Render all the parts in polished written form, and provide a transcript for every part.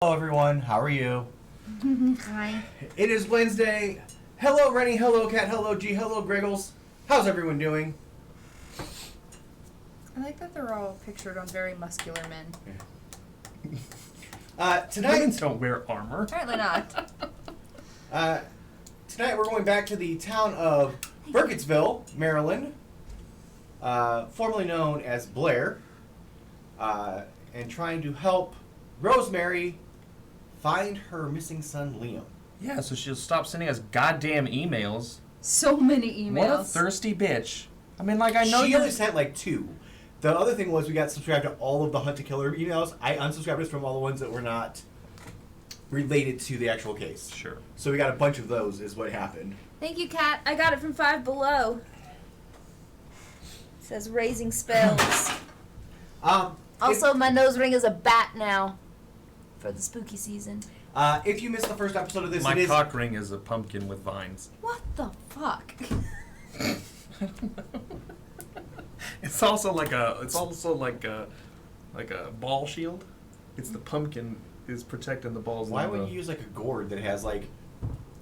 Hello everyone, how are you? Hi. It is Wednesday. Hello Rennie, hello Kat, hello G, hello Griggles. How's everyone doing? I like that they're all pictured on very muscular men. Tonight Women don't wear armor. Apparently not. tonight we're going back to the town of Burkittsville, Maryland, formerly known as Blair, and trying to help Rosemary find her missing son Liam. Yeah, so she'll stop sending us goddamn emails. So many emails. What a thirsty bitch. I mean, like, I know She you're... only sent like 2. The other thing was we got subscribed to all of the Hunt to Killer emails. I unsubscribed us from all the ones that were not related to the actual case. Sure. So we got a bunch of those is what happened. Thank you, Kat. I got it from Five Below. It says raising spells. Also, my nose ring is a bat now for the spooky season. If you missed the first episode of this, My it is... cock ring is a pumpkin with vines. What the fuck? It's also like a ball shield. It's the pumpkin is protecting the balls. Why would you use like a gourd that has like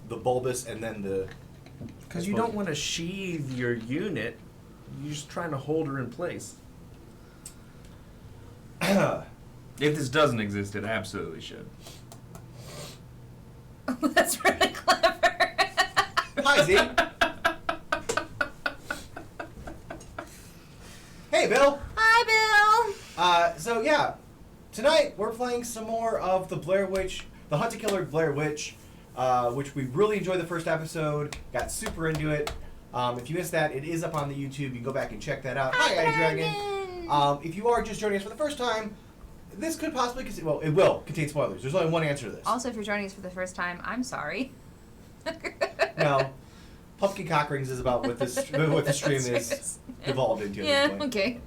the bulbous and then the... Because you don't want to sheathe your unit. You're just trying to hold her in place. If this doesn't exist, it absolutely should. That's really clever. Hi, Z. Hey, Bill. Hi, Bill. So yeah, tonight we're playing some more of the Blair Witch, the Hunt to Killer Blair Witch, which we really enjoyed the first episode. Got super into it. If you missed that, it is up on the YouTube. You can go back and check that out. Hi, Dragon. If you are just joining us for the first time, this could possibly contain, well, it will contain spoilers. There's only one answer to this. Also, if you're joining us for the first time, I'm sorry. No, pumpkin cock rings is about what this what the stream is evolved into. Yeah, at this point. okay.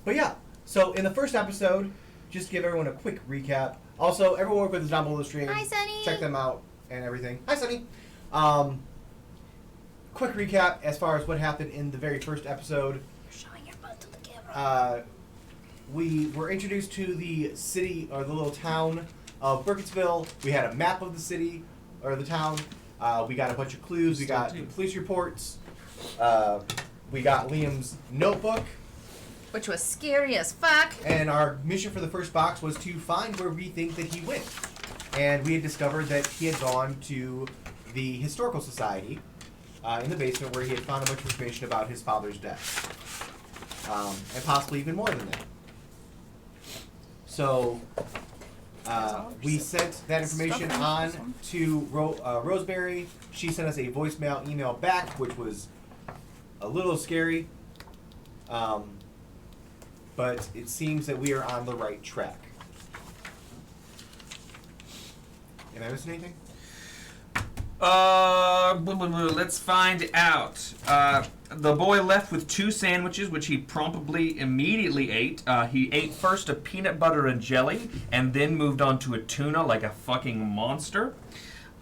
But yeah, so in the first episode, just to give everyone a quick recap. Also, everyone work with us down below the stream. Hi, Sunny. Check them out and everything. Hi, Sunny. Quick recap as far as what happened in the very first episode. You're showing your butt to the camera. We were introduced to the city, or the little town of Burkittsville. We had a map of the city, or the town. We got a bunch of clues. We got the police reports. We got Liam's notebook. Which was scary as fuck. And our mission for the first box was to find where we think that he went. And we had discovered that he had gone to the Historical Society in the basement, where he had found a bunch of information about his father's death. And possibly even more than that. So we sent that information on to Rosemary. She sent us a voicemail email back, which was a little scary. But it seems that we are on the right track. Am I missing anything? Let's find out. The boy left with 2 sandwiches, which he promptly immediately ate. He ate first a peanut butter and jelly, and then moved on to a tuna like a fucking monster.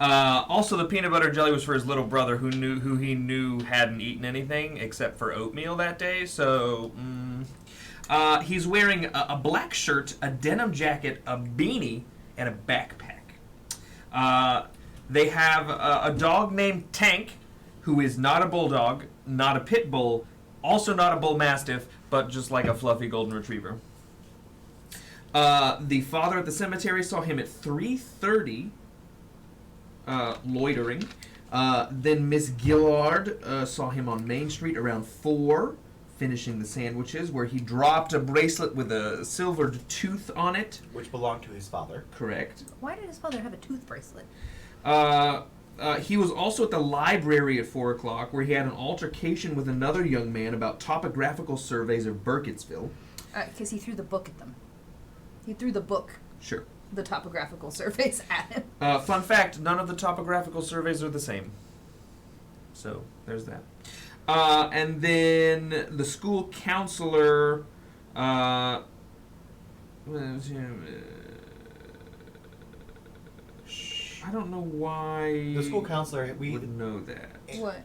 Also, the peanut butter and jelly was for his little brother, who he knew hadn't eaten anything except for oatmeal that day. So, he's wearing a black shirt, a denim jacket, a beanie, and a backpack. They have a dog named Tank, who is not a bulldog, not a pit bull, also not a bull mastiff, but just like a fluffy golden retriever. The father at the cemetery saw him at 3:30, loitering. Then Miss Gillard saw him on Main Street around 4, finishing the sandwiches, where he dropped a bracelet with a silvered tooth on it. Which belonged to his father. Correct. Why did his father have a tooth bracelet? He was also at the library at 4 o'clock, where he had an altercation with another young man about topographical surveys of Burkittsville. Because he threw the book at them. He threw the book, Sure. the topographical surveys, at him. Fun fact, none of the topographical surveys are the same. So, there's that. And then the school counselor... I don't know why... The school counselor, we would know that. What?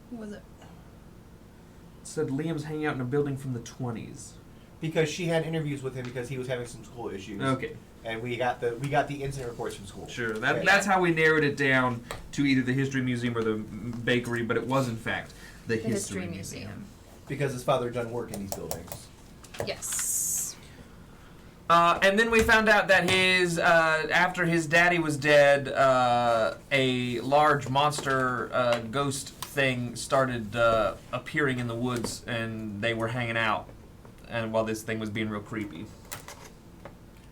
What was it? It said Liam's hanging out in a building from the 20s. Because she had interviews with him because he was having some school issues. Okay. And we got the incident reports from school. Sure. That's how we narrowed it down to either the History Museum or the bakery, but it was in fact the History Museum. Because his father had done work in these buildings. Yes. And then we found out that after his daddy was dead, a large monster ghost thing started appearing in the woods, and they were hanging out, and while this thing was being real creepy.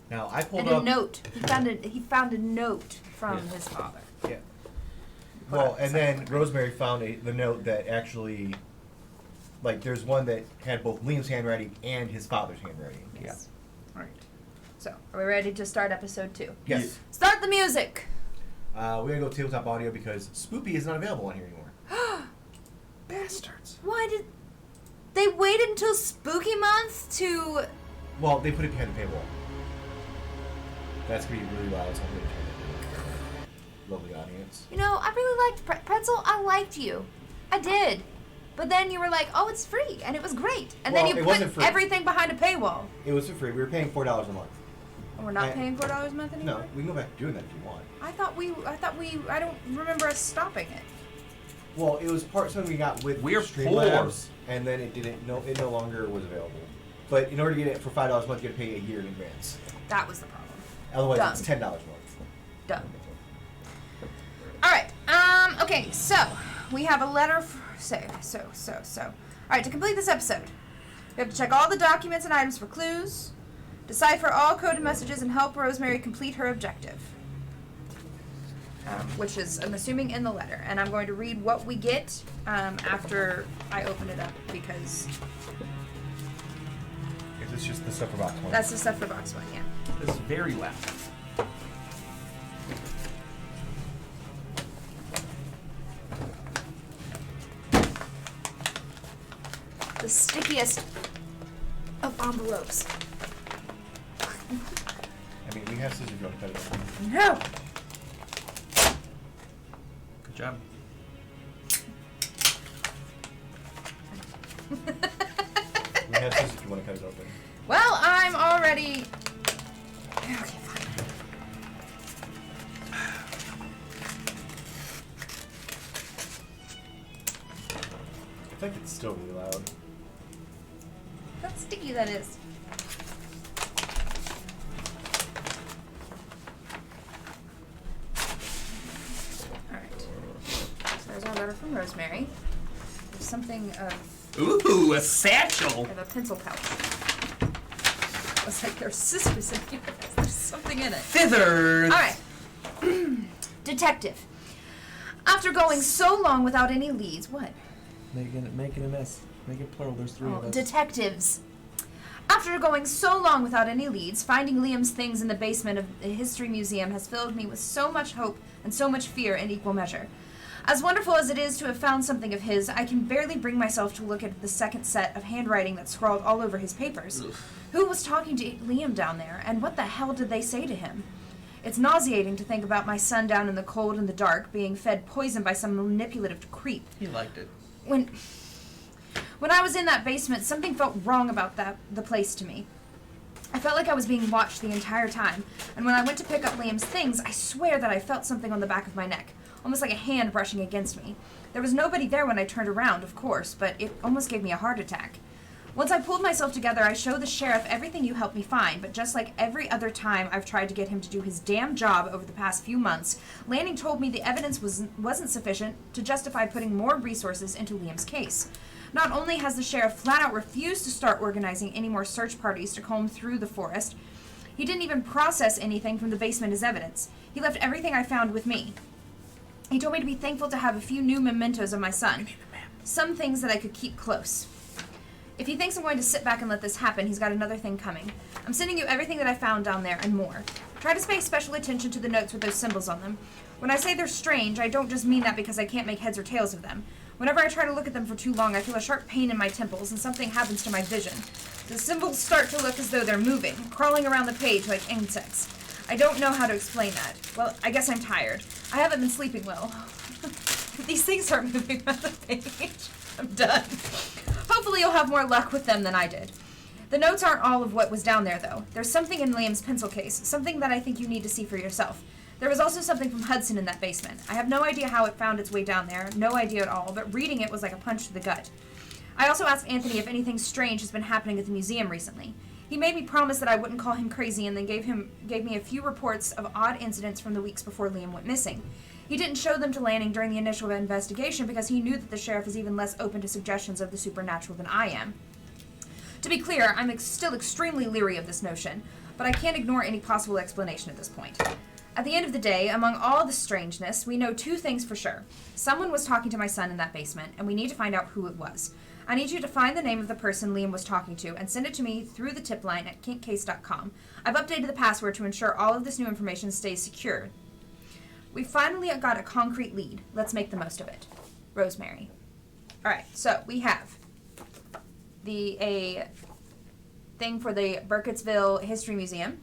Now I pulled And up a note. He found a note from his father. Yeah. Well, and then Rosemary found the note that actually, like, there's one that had both Liam's handwriting and his father's handwriting. Yes. All right. So, are we ready to start episode 2? Yes. Start the music. We're gonna go tabletop audio because Spoopy is not available on here anymore. Bastards. Why did they waited until Spooky Month to? Well, they put it behind the paywall. That's gonna be really loud, so I'm gonna turn it down. Lovely audience. You know, I really liked Pretzel. I liked you. I did. But then you were like, "Oh, it's free," and it was great. And Well, then you it wasn't put free. everything behind a paywall. It was for free. We were paying $4 a month. And we're not paying $4 a month anymore. No, we can go back to doing that if you want. I don't remember us stopping it. Well, it was something we got with We're Streamlabs, and then it no longer was available. But in order to get it for $5 a month, you got to pay a year in advance. That was the problem. Otherwise, Done. it's $10 a month. Done. All right. Okay. So we have a letter. All right. To complete this episode, we have to check all the documents and items for clues, decipher all coded messages, and help Rosemary complete her objective. Which is, I'm assuming, in the letter. And I'm going to read what we get after I open it up because Is this just the stuff for box one? that's the stuff for box 1. Yeah. It's very loud. The stickiest of envelopes. I mean, we have scissors if you want to cut it open. No. Good job. We have scissors if you want to cut it open. Well, I'm already. Okay, fine. I think it's still really loud. How sticky that is. Alright. So there's our letter from Rosemary. There's something of. Ooh, a satchel. I have a pencil pouch. It's like there's scissors in here. There's something in it. Thither. Alright. Detective. After going so long without any leads, what? Making a mess. Make it plural. There's 3 of us. Detectives. After going so long without any leads, finding Liam's things in the basement of the History Museum has filled me with so much hope and so much fear in equal measure. As wonderful as it is to have found something of his, I can barely bring myself to look at the second set of handwriting that's scrawled all over his papers. Ugh. Who was talking to Liam down there, and what the hell did they say to him? It's nauseating to think about my son down in the cold and the dark, being fed poison by some manipulative creep. He liked it. When I was in that basement, something felt wrong about the place to me. I felt like I was being watched the entire time, and when I went to pick up Liam's things, I swear that I felt something on the back of my neck, almost like a hand brushing against me. There was nobody there when I turned around, of course, but it almost gave me a heart attack. Once I pulled myself together, I showed the sheriff everything you helped me find, but just like every other time I've tried to get him to do his damn job over the past few months, Lanning told me the evidence wasn't sufficient to justify putting more resources into Liam's case. Not only has the sheriff flat out refused to start organizing any more search parties to comb through the forest, he didn't even process anything from the basement as evidence. He left everything I found with me. He told me to be thankful to have a few new mementos of my son. Some things that I could keep close. If he thinks I'm going to sit back and let this happen, he's got another thing coming. I'm sending you everything that I found down there and more. Try to pay special attention to the notes with those symbols on them. When I say they're strange, I don't just mean that because I can't make heads or tails of them. Whenever I try to look at them for too long, I feel a sharp pain in my temples and something happens to my vision. The symbols start to look as though they're moving, crawling around the page like insects. I don't know how to explain that. Well, I guess I'm tired. I haven't been sleeping well. These things start moving around the page. I'm done. Hopefully you'll have more luck with them than I did. The notes aren't all of what was down there, though. There's something in Liam's pencil case, something that I think you need to see for yourself. There was also something from Hudson in that basement. I have no idea how it found its way down there, no idea at all, but reading it was like a punch to the gut. I also asked Anthony if anything strange has been happening at the museum recently. He made me promise that I wouldn't call him crazy and then gave me a few reports of odd incidents from the weeks before Liam went missing. He didn't show them to Lanning during the initial investigation because he knew that the sheriff is even less open to suggestions of the supernatural than I am. To be clear, I'm still extremely leery of this notion, but I can't ignore any possible explanation at this point. At the end of the day, among all the strangeness, we know two things for sure. Someone was talking to my son in that basement, and we need to find out who it was. I need you to find the name of the person Liam was talking to and send it to me through the tip line at kinkcase.com. I've updated the password to ensure all of this new information stays secure. We finally got a concrete lead. Let's make the most of it. Rosemary. Alright, so we have a thing for the Burkittsville History Museum.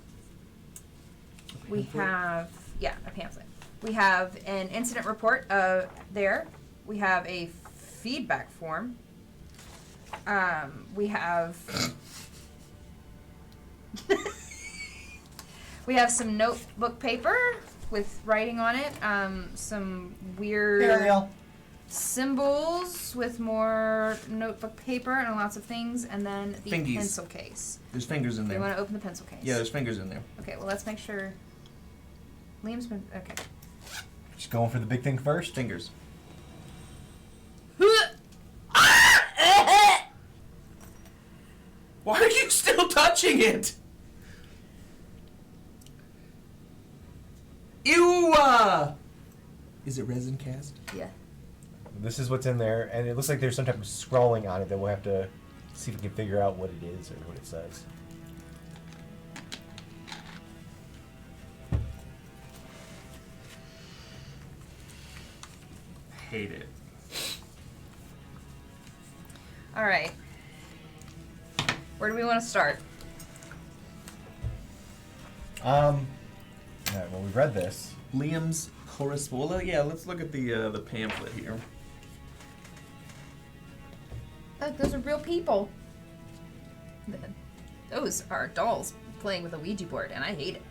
We have, a pamphlet. We have an incident report there. We have a feedback form. We have we have some notebook paper with writing on it. Some weird symbols with more notebook paper and lots of things, and then the Fingies. Pencil case. There's fingers in You there. want to open the pencil case? Yeah, there's fingers in there. Okay, well, let's make sure. Liam's been. Okay. Just going for the big thing first. Fingers. Why are you still touching it? Ew! Is it resin cast? Yeah. This is what's in there, and it looks like there's some type of scrawling on it that we'll have to see if we can figure out what it is or what it says. Hate it. All right. Where do we want to start? All right, well, we read this. Liam's correspondence. Well, yeah, let's look at the pamphlet here. Look, those are real people. Those are dolls playing with a Ouija board, and I hate it.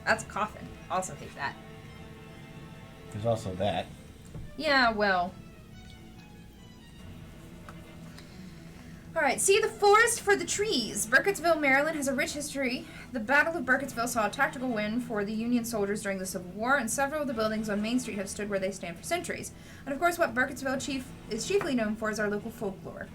That's a coffin. Also hate that. There's also that. Yeah, well. Alright, see the forest for the trees. Burkittsville, Maryland has a rich history. The Battle of Burkittsville saw a tactical win for the Union soldiers during the Civil War, and several of the buildings on Main Street have stood where they stand for centuries. And of course, what Burkittsville is chiefly known for is our local folklore.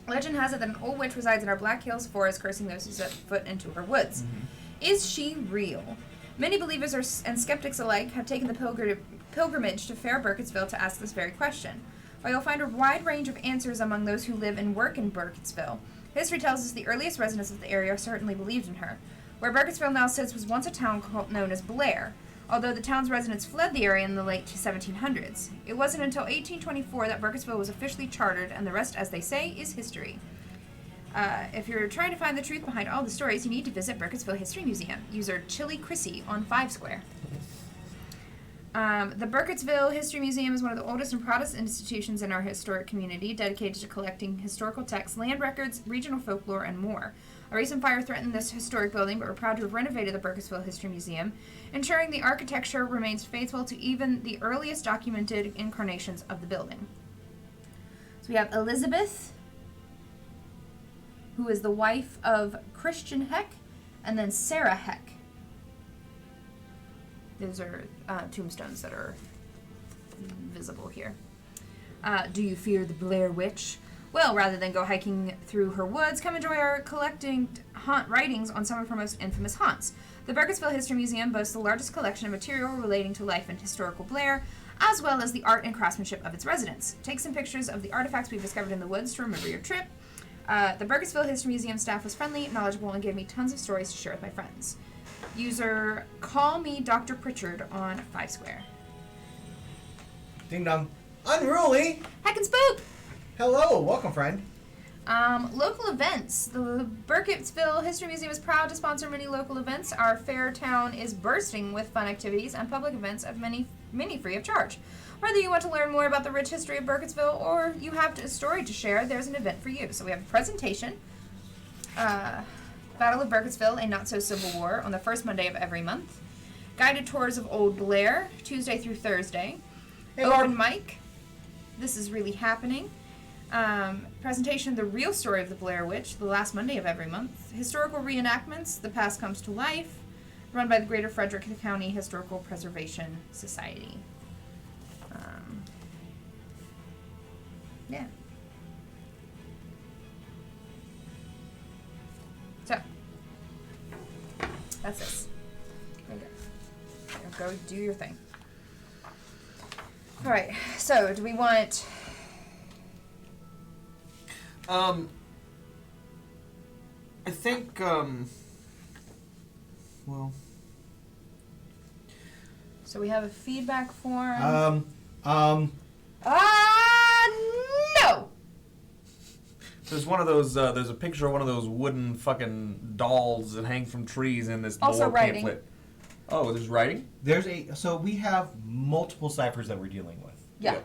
Legend has it that an old witch resides in our Black Hills forest, cursing those who set foot into her woods. Mm-hmm. Is she real? Many believers and skeptics alike have taken the pilgrimage to fair Burkittsville to ask this very question. While you'll find a wide range of answers among those who live and work in Burkittsville, history tells us the earliest residents of the area certainly believed in her. Where Burkittsville now sits was once a town known as Blair, although the town's residents fled the area in the late 1700s. It wasn't until 1824 that Burkittsville was officially chartered, and the rest, as they say, is history. If you're trying to find the truth behind all the stories, you need to visit Burkittsville History Museum. User Chili Chrissy on 5 Square. The Burkittsville History Museum is one of the oldest and proudest institutions in our historic community, dedicated to collecting historical texts, land records, regional folklore, and more. A recent fire threatened this historic building, but we're proud to have renovated the Burkittsville History Museum, ensuring the architecture remains faithful to even the earliest documented incarnations of the building. So we have Elizabeth, who is the wife of Christian Heck, and then Sarah Heck. Those are tombstones that are visible here. Do you fear the Blair Witch? Well, rather than go hiking through her woods, come enjoy our collecting haunt writings on some of her most infamous haunts. The Burkittsville History Museum boasts the largest collection of material relating to life and historical Blair, as well as the art and craftsmanship of its residents. Take some pictures of the artifacts we've discovered in the woods to remember your trip. The Burkittsville History Museum staff was friendly, knowledgeable, and gave me tons of stories to share with my friends. User Call Me Dr. Pritchard on 5 Square. Ding dong. Unruly! Heck and Spoop! Hello, welcome, friend. Local events. The Burkittsville History Museum is proud to sponsor many local events. Our fair town is bursting with fun activities and public events of many free of charge. Whether you want to learn more about the rich history of Burkittsville or you have a story to share, there's an event for you. So we have a presentation, Battle of Burkittsville, a not-so-civil war, on the first Monday of every month. Guided tours of Old Blair, Tuesday through Thursday. Hey, Open Barb. mic. This is really happening. Presentation of the real story of the Blair Witch, the last Monday of every month. Historical reenactments, The Past Comes to Life, run by the Greater Frederick County Historical Preservation Society. Yeah. So, that's this. There you go. Go do your thing. Alright, so do we want... I think, well... So we have a feedback form. No. There's one of those, there's a picture of one of those wooden fucking dolls that hang from trees in this Also lore writing. pamphlet. Oh, there's writing? So we have multiple ciphers that we're dealing with. Yeah.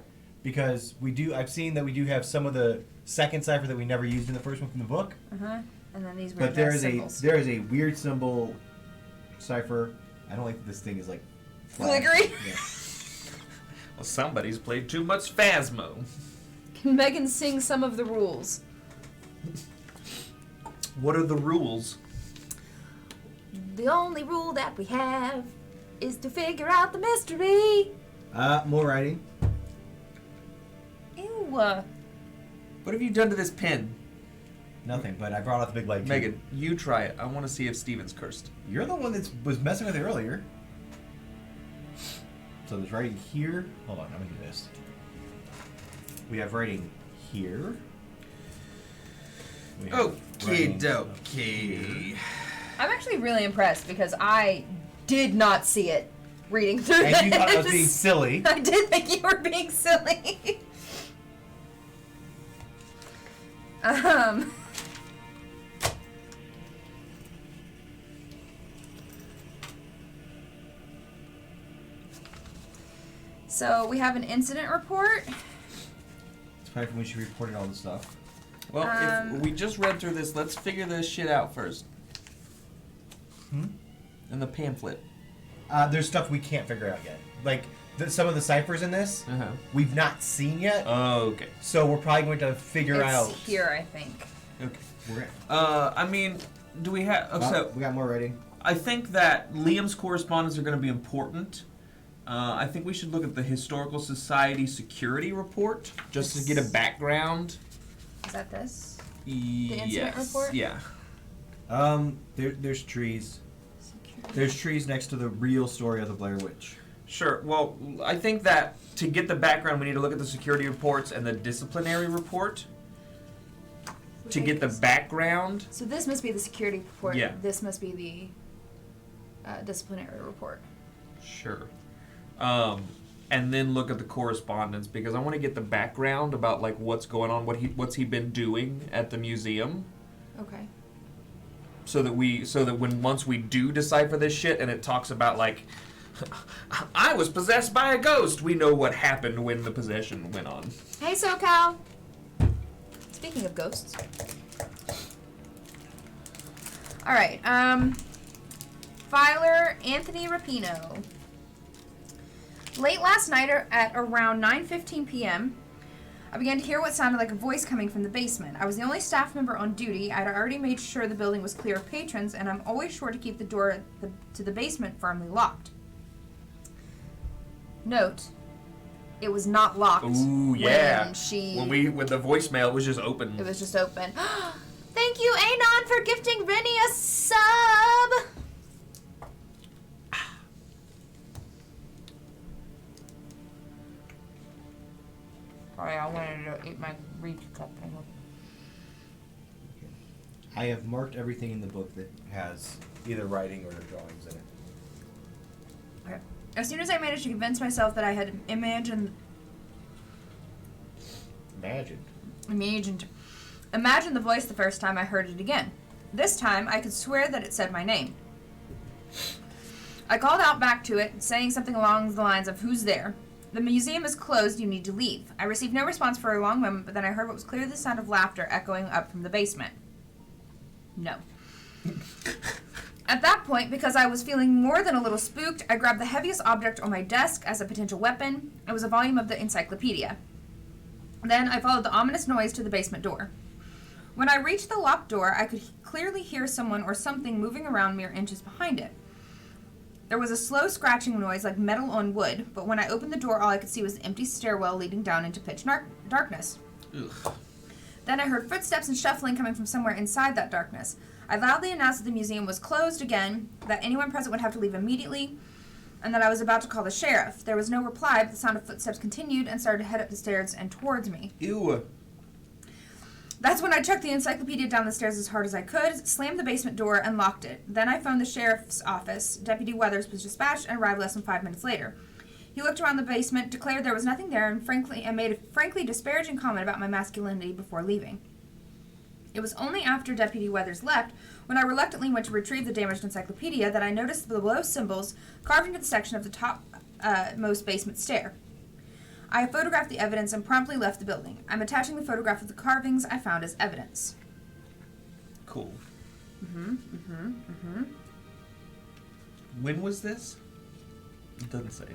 Because I've seen that we do have some of the second cipher that we never used in the first one from the book. Uh-huh. And then these weird But there is symbols. a weird symbol cipher. I don't like that this thing is like flat. Glittery? Yeah. Well, somebody's played too much Phasmo. Can Megan sing some of the rules? What are the rules? The only rule that we have is to figure out the mystery. More writing. Ew. What have you done to this pen? Nothing, but I brought out the big light too. Megan, you try it. I want to see if Steven's cursed. You're the one that was messing with it earlier. So there's writing here. Hold on, I'm gonna do this. We have writing here. We have Okay, writing up here. I'm actually really impressed because I did not see it reading through And you thought I was this. being silly. I did think you were being silly. So we have an incident report. It's probably from when she reported all the stuff. Well, if we just read through this, let's figure this shit out first. In the pamphlet. There's stuff we can't figure out yet. Like some of the ciphers in this, we've not seen yet. Oh, okay. So we're probably going to figure It's out. here, I think. Okay. I mean, do we have... Oh, so we got more writing. I think that Liam's correspondence are going to be important. I think we should look at the Historical Society Security Report, just to get a background. Is that this? The incident report? Yeah. There's trees. There's trees next to the real story of the Blair Witch. Sure. Well, I think that to get the background, we need to look at the security reports and the disciplinary report. To get the background. So this must be the security report. Yeah. This must be the disciplinary report. Sure. And then look at the correspondence because I want to get the background about like what's going on, what's he been doing at the museum. Okay. So that when once we do decipher this shit and it talks about like I was possessed by a ghost, we know what happened when the possession went on. Hey, SoCal. Speaking of ghosts. All right. Filer Anthony Rapino. Late last night at around 9:15 p.m., I began to hear what sounded like a voice coming from the basement. I was the only staff member on duty. I'd already made sure the building was clear of patrons, and I'm always sure to keep the door to the basement firmly locked. Note, it was not locked. Ooh, yeah. When the voicemail was just open. it was just open. Thank you, Anon, for gifting Rennie a sub. Sorry, I wanted to eat my Reach cup. I have marked everything in the book that has either writing or drawings in it. Okay. As soon as I managed to convince myself that I had imagined the voice the first time, I heard it again. This time, I could swear that it said my name. I called out back to it, saying something along the lines of, "Who's there? The museum is closed, you need to leave." I received no response for a long moment, but then I heard what was clearly the sound of laughter echoing up from the basement. No. At that point, because I was feeling more than a little spooked, I grabbed the heaviest object on my desk as a potential weapon. It was a volume of the encyclopedia. Then I followed the ominous noise to the basement door. When I reached the locked door, I could clearly hear someone or something moving around mere inches behind it. There was a slow scratching noise like metal on wood, but when I opened the door, all I could see was the empty stairwell leading down into pitch darkness. Ugh. Then I heard footsteps and shuffling coming from somewhere inside that darkness. I loudly announced that the museum was closed again, that anyone present would have to leave immediately, and that I was about to call the sheriff. There was no reply, but the sound of footsteps continued and started to head up the stairs and towards me. Ew. That's when I chucked the encyclopedia down the stairs as hard as I could, slammed the basement door, and locked it. Then I phoned the sheriff's office. Deputy Weathers was dispatched and arrived less than 5 minutes later. He looked around the basement, declared there was nothing there, and made a frankly disparaging comment about my masculinity before leaving. It was only after Deputy Weathers left, when I reluctantly went to retrieve the damaged encyclopedia, that I noticed the below symbols carved into the section of the top-most basement stair. I photographed the evidence and promptly left the building. I'm attaching the photograph of the carvings I found as evidence. Cool. When was this? It doesn't say.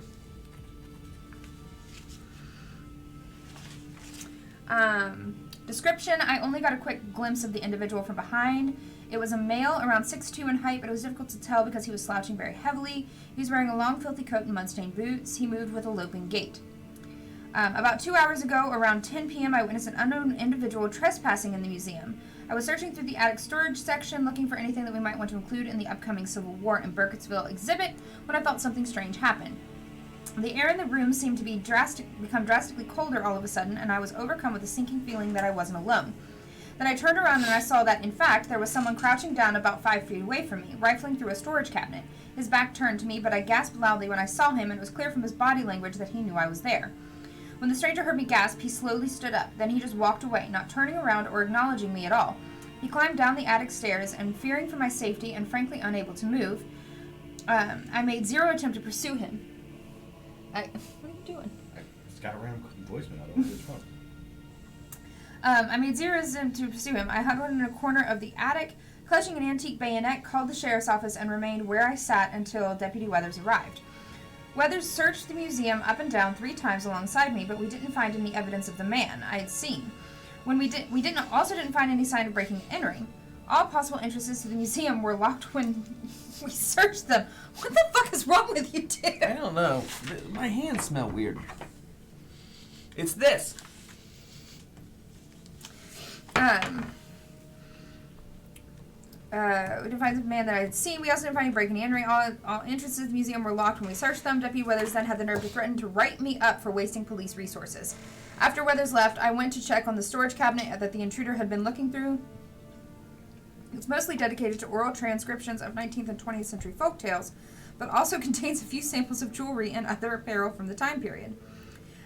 Description, I only got a quick glimpse of the individual from behind. It was a male, around 6'2" in height, but it was difficult to tell because he was slouching very heavily. He was wearing a long, filthy coat and mud-stained boots. He moved with a loping gait. About 2 hours ago, around 10 p.m., I witnessed an unknown individual trespassing in the museum. I was searching through the attic storage section, looking for anything that we might want to include in the upcoming Civil War in Burkittsville exhibit, when I felt something strange happen. The air in the room seemed to become drastically colder all of a sudden, and I was overcome with a sinking feeling that I wasn't alone. Then I turned around and I saw that, in fact, there was someone crouching down about 5 feet away from me, rifling through a storage cabinet. His back turned to me, but I gasped loudly when I saw him, and it was clear from his body language that he knew I was there. When the stranger heard me gasp, he slowly stood up. Then he just walked away, not turning around or acknowledging me at all. He climbed down the attic stairs, and fearing for my safety and frankly unable to move, I made zero attempt to pursue him. What are you doing? I just got a random voicemail. I don't know what's wrong. I made zero attempt to pursue him. I huddled in a corner of the attic, clutching an antique bayonet, called the sheriff's office, and remained where I sat until Deputy Weathers arrived. Weathers searched the museum up and down 3 times alongside me, but we didn't find any evidence of the man I had seen. When we also didn't find any sign of breaking and entering. All possible entrances to the museum were locked when we searched them. What the fuck is wrong with you two? I don't know. My hands smell weird. It's this. We didn't find the man that I had seen. We also didn't find any breaking and entering. All entrances to the museum were locked when we searched them. Deputy Weathers then had the nerve to threaten to write me up for wasting police resources. After Weathers left, I went to check on the storage cabinet that the intruder had been looking through. It's mostly dedicated to oral transcriptions of 19th and 20th century folk tales, but also contains a few samples of jewelry and other apparel from the time period.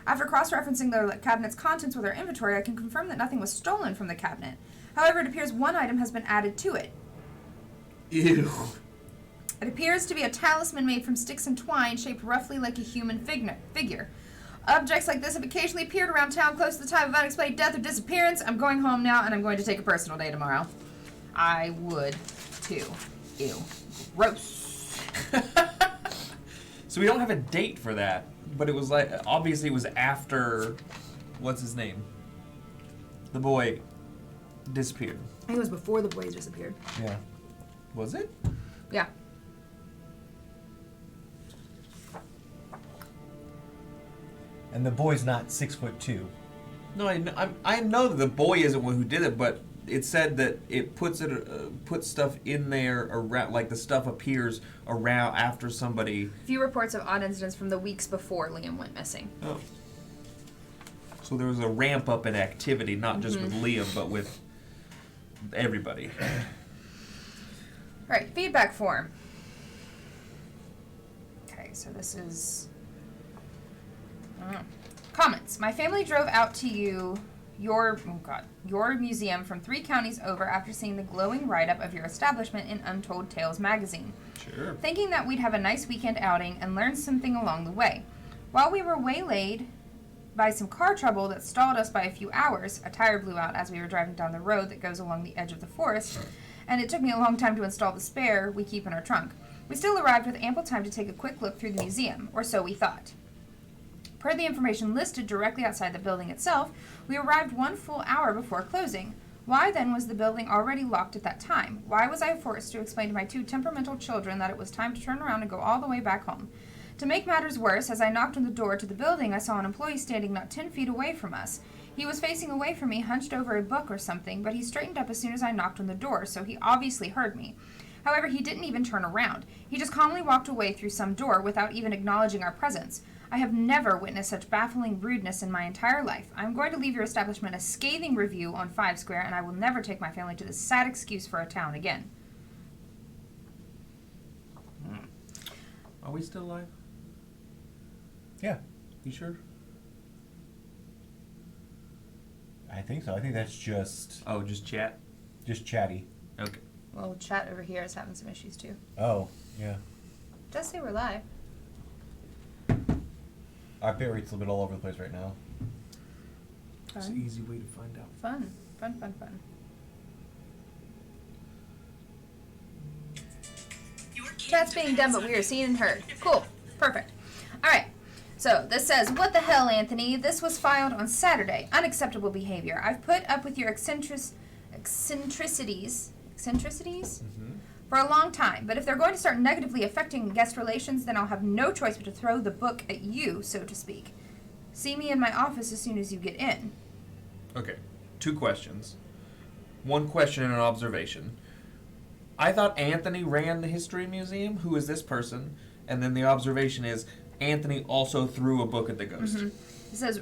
After cross-referencing the cabinet's contents with our inventory, I can confirm that nothing was stolen from the cabinet. However, it appears one item has been added to it. Ew. It appears to be a talisman made from sticks and twine, shaped roughly like a human figure. Objects like this have occasionally appeared around town close to the time of unexplained death or disappearance. I'm going home now, and I'm going to take a personal day tomorrow. I would, too. Ew. Gross. So we don't have a date for that, but it was like, obviously it was after, what's his name? The boy disappeared. I think it was before the boy disappeared. Yeah. Was it? Yeah. And the boy's not 6'2". No, I know that the boy isn't one who did it, but it said that it puts stuff in there around, like the stuff appears around after somebody. Few reports of odd incidents from the weeks before Liam went missing. Oh. So there was a ramp up in activity, not just with Liam, but with everybody. All right, feedback form. Okay, so this is comments. My family drove out to your museum from 3 counties over after seeing the glowing write-up of your establishment in Untold Tales magazine. Sure. Thinking that we'd have a nice weekend outing and learn something along the way. While we were waylaid by some car trouble that stalled us by a few hours, a tire blew out as we were driving down the road that goes along the edge of the forest, and it took me a long time to install the spare we keep in our trunk. We still arrived with ample time to take a quick look through the museum, or so we thought. Per the information listed directly outside the building itself, we arrived 1 full hour before closing. Why then was the building already locked at that time? Why was I forced to explain to my 2 temperamental children that it was time to turn around and go all the way back home? To make matters worse, as I knocked on the door to the building, I saw an employee standing not 10 feet away from us. He was facing away from me, hunched over a book or something, but he straightened up as soon as I knocked on the door, so he obviously heard me. However, he didn't even turn around. He just calmly walked away through some door without even acknowledging our presence. I have never witnessed such baffling rudeness in my entire life. I'm going to leave your establishment a scathing review on 5 Square, and I will never take my family to this sad excuse for a town again. Are we still live? Yeah, You sure? I think so. I think that's just Oh, just chat? chatty. Okay. Well, chat over here is having some issues too. Oh, yeah. It does say we're live. Our bit rate's a little bit all over the place right now. It's an easy way to find out. Fun. Chat's being done, but we are seen and heard. Cool. Perfect. Alright. So, this says, what the hell, Anthony? This was filed on Saturday. Unacceptable behavior. I've put up with your eccentricities for a long time, but if they're going to start negatively affecting guest relations, then I'll have no choice but to throw the book at you, so to speak. See me in my office as soon as you get in. Okay. 2 questions. 1 question and an observation. I thought Anthony ran the History Museum. Who is this person? And then the observation is Anthony also threw a book at the ghost. It says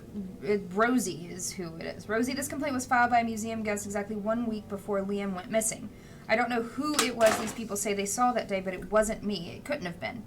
Rosie is who it is. Rosie, this complaint was filed by a museum guest exactly 1 week before Liam went missing. I don't know who it was these people say they saw that day, but it wasn't me. It couldn't have been.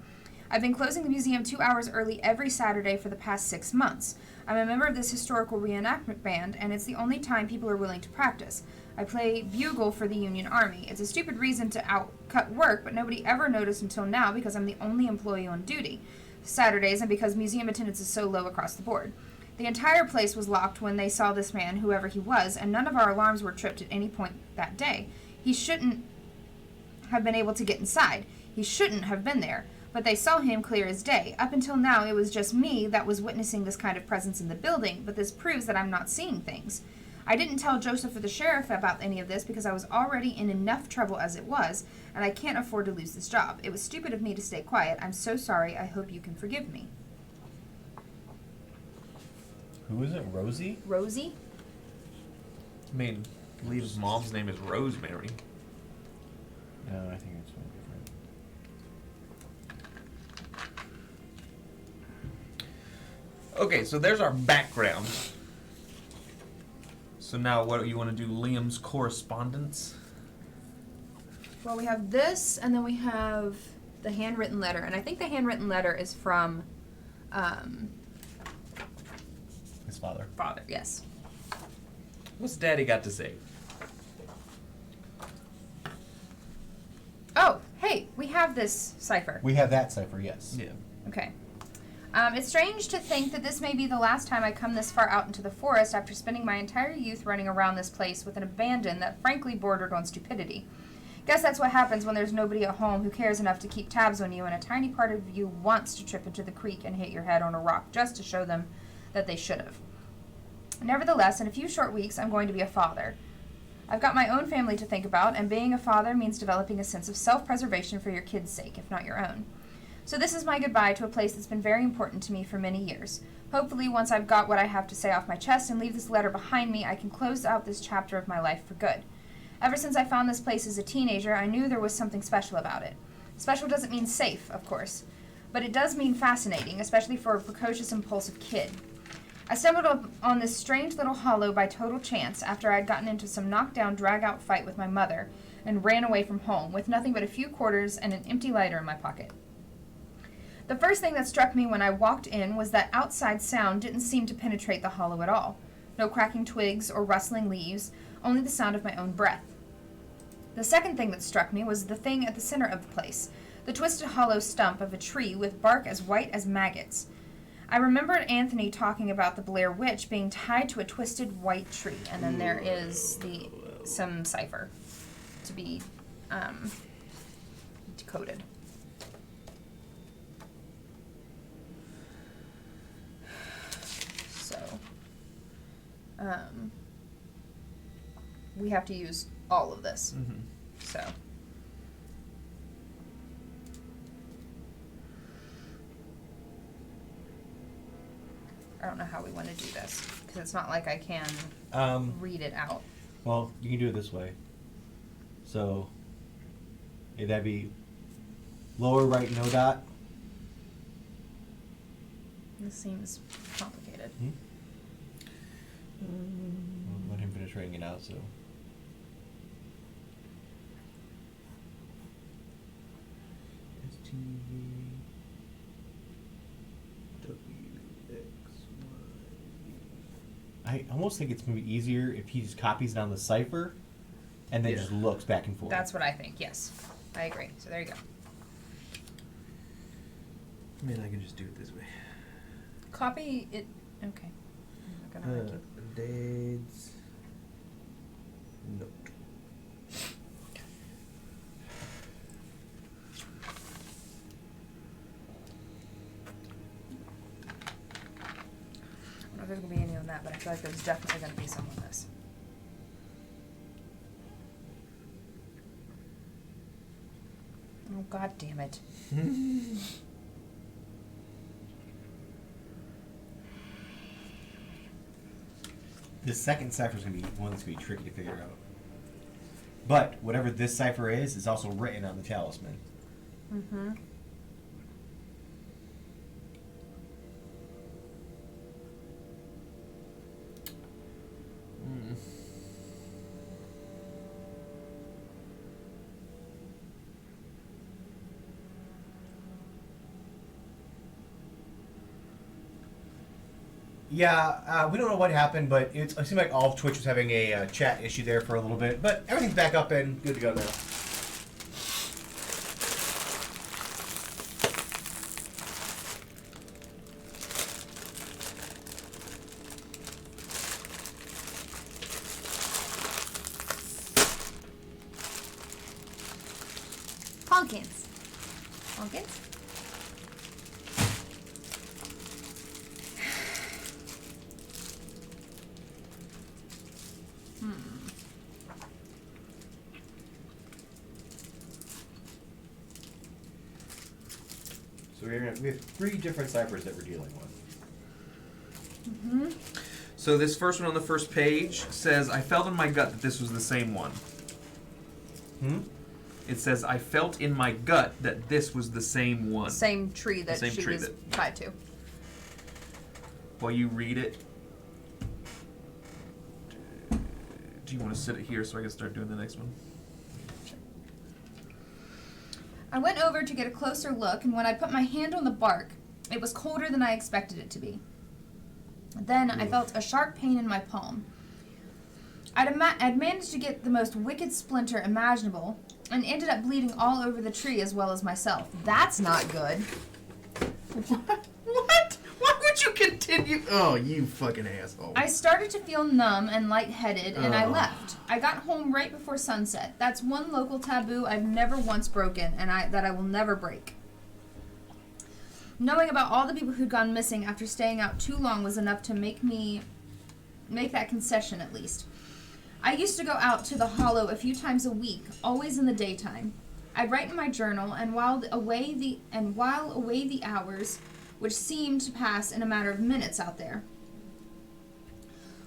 I've been closing the museum 2 hours early every Saturday for the past 6 months. I'm a member of this historical reenactment band, and it's the only time people are willing to practice. I play bugle for the Union Army. It's a stupid reason to outcut work, but nobody ever noticed until now because I'm the only employee on duty Saturdays and because museum attendance is so low across the board. The entire place was locked when they saw this man, whoever he was, and none of our alarms were tripped at any point that day. He shouldn't have been able to get inside. He shouldn't have been there. But they saw him clear as day. Up until now, it was just me that was witnessing this kind of presence in the building, but this proves that I'm not seeing things. I didn't tell Joseph or the sheriff about any of this because I was already in enough trouble as it was, and I can't afford to lose this job. It was stupid of me to stay quiet. I'm so sorry. I hope you can forgive me. Who is it? Rosie? Rosie? I mean, I believe his mom's name is Rosemary. No, I think it's something different. Okay, so there's our background. So now what do you want to do? Liam's correspondence? Well, we have this, and then we have the handwritten letter. And I think the handwritten letter is from His father. father, yes. What's Daddy got to say? Oh, hey, we have this cipher. We have that cipher, yes. Yeah. Okay. It's strange to think that this may be the last time I come this far out into the forest after spending my entire youth running around this place with an abandon that frankly bordered on stupidity. Guess that's what happens when there's nobody at home who cares enough to keep tabs on you and a tiny part of you wants to trip into the creek and hit your head on a rock just to show them that they should have. Nevertheless, in a few short weeks, I'm going to be a father. I've got my own family to think about, and being a father means developing a sense of self-preservation for your kids' sake, if not your own. So this is my goodbye to a place that's been very important to me for many years. Hopefully, once I've got what I have to say off my chest and leave this letter behind me, I can close out this chapter of my life for good. Ever since I found this place as a teenager, I knew there was something special about it. Special doesn't mean safe, of course, but it does mean fascinating, especially for a precocious, impulsive kid. I stumbled up on this strange little hollow by total chance after I'd gotten into some knockdown, drag-out fight with my mother and ran away from home with nothing but a few quarters and an empty lighter in my pocket. The first thing that struck me when I walked in was that outside sound didn't seem to penetrate the hollow at all. No cracking twigs or rustling leaves, only the sound of my own breath. The second thing that struck me was the thing at the center of the place, the twisted hollow stump of a tree with bark as white as maggots. I remembered Anthony talking about the Blair Witch being tied to a twisted white tree, and then there is some cipher to be decoded. So, we have to use all of this. Mm-hmm. So. I don't know how we want to do this, because it's not like I can read it out. Well, you can do it this way. So, that'd be lower right no dot. This seems complicated. I'll let him finish writing it out, so. I almost think it's going to be easier if he just copies down the cipher and then just looks back and forth. That's what I think, yes. I agree. So there you go. I mean, I can just do it this way. Copy it. Okay. I'm not going to argue. Dates. Note. I don't know if there's going to be any on that, but I feel like there's definitely going to be some on this. Oh, God damn it. The second cipher is going to be one that's going to be tricky to figure out. But whatever this cipher is also written on the talisman. Mm-hmm. Yeah, we don't know what happened, but it seemed like all of Twitch was having a chat issue there for a little bit. But everything's back up and good to go now. Honkins. Honkins? So we have 3 different ciphers that we're dealing with. Mm-hmm. So this first one on the first page says, I felt in my gut that this was the same one. It says, I felt in my gut that this was the same one. Same tree that Same she tree was that- tied to. While you read it, do you want to sit it here so I can start doing the next one? I went over to get a closer look, and when I put my hand on the bark, it was colder than I expected it to be. Then I felt a sharp pain in my palm. I'd managed to get the most wicked splinter imaginable, and ended up bleeding all over the tree as well as myself. That's not good. What? Why would you continue? Oh, you fucking asshole. I started to feel numb and lightheaded, and I left. I got home right before sunset. That's one local taboo I've never once broken, and that I will never break. Knowing about all the people who'd gone missing after staying out too long was enough to make that concession at least. I used to go out to the hollow a few times a week, always in the daytime. I'd write in my journal, and while away the hours, which seemed to pass in a matter of minutes out there.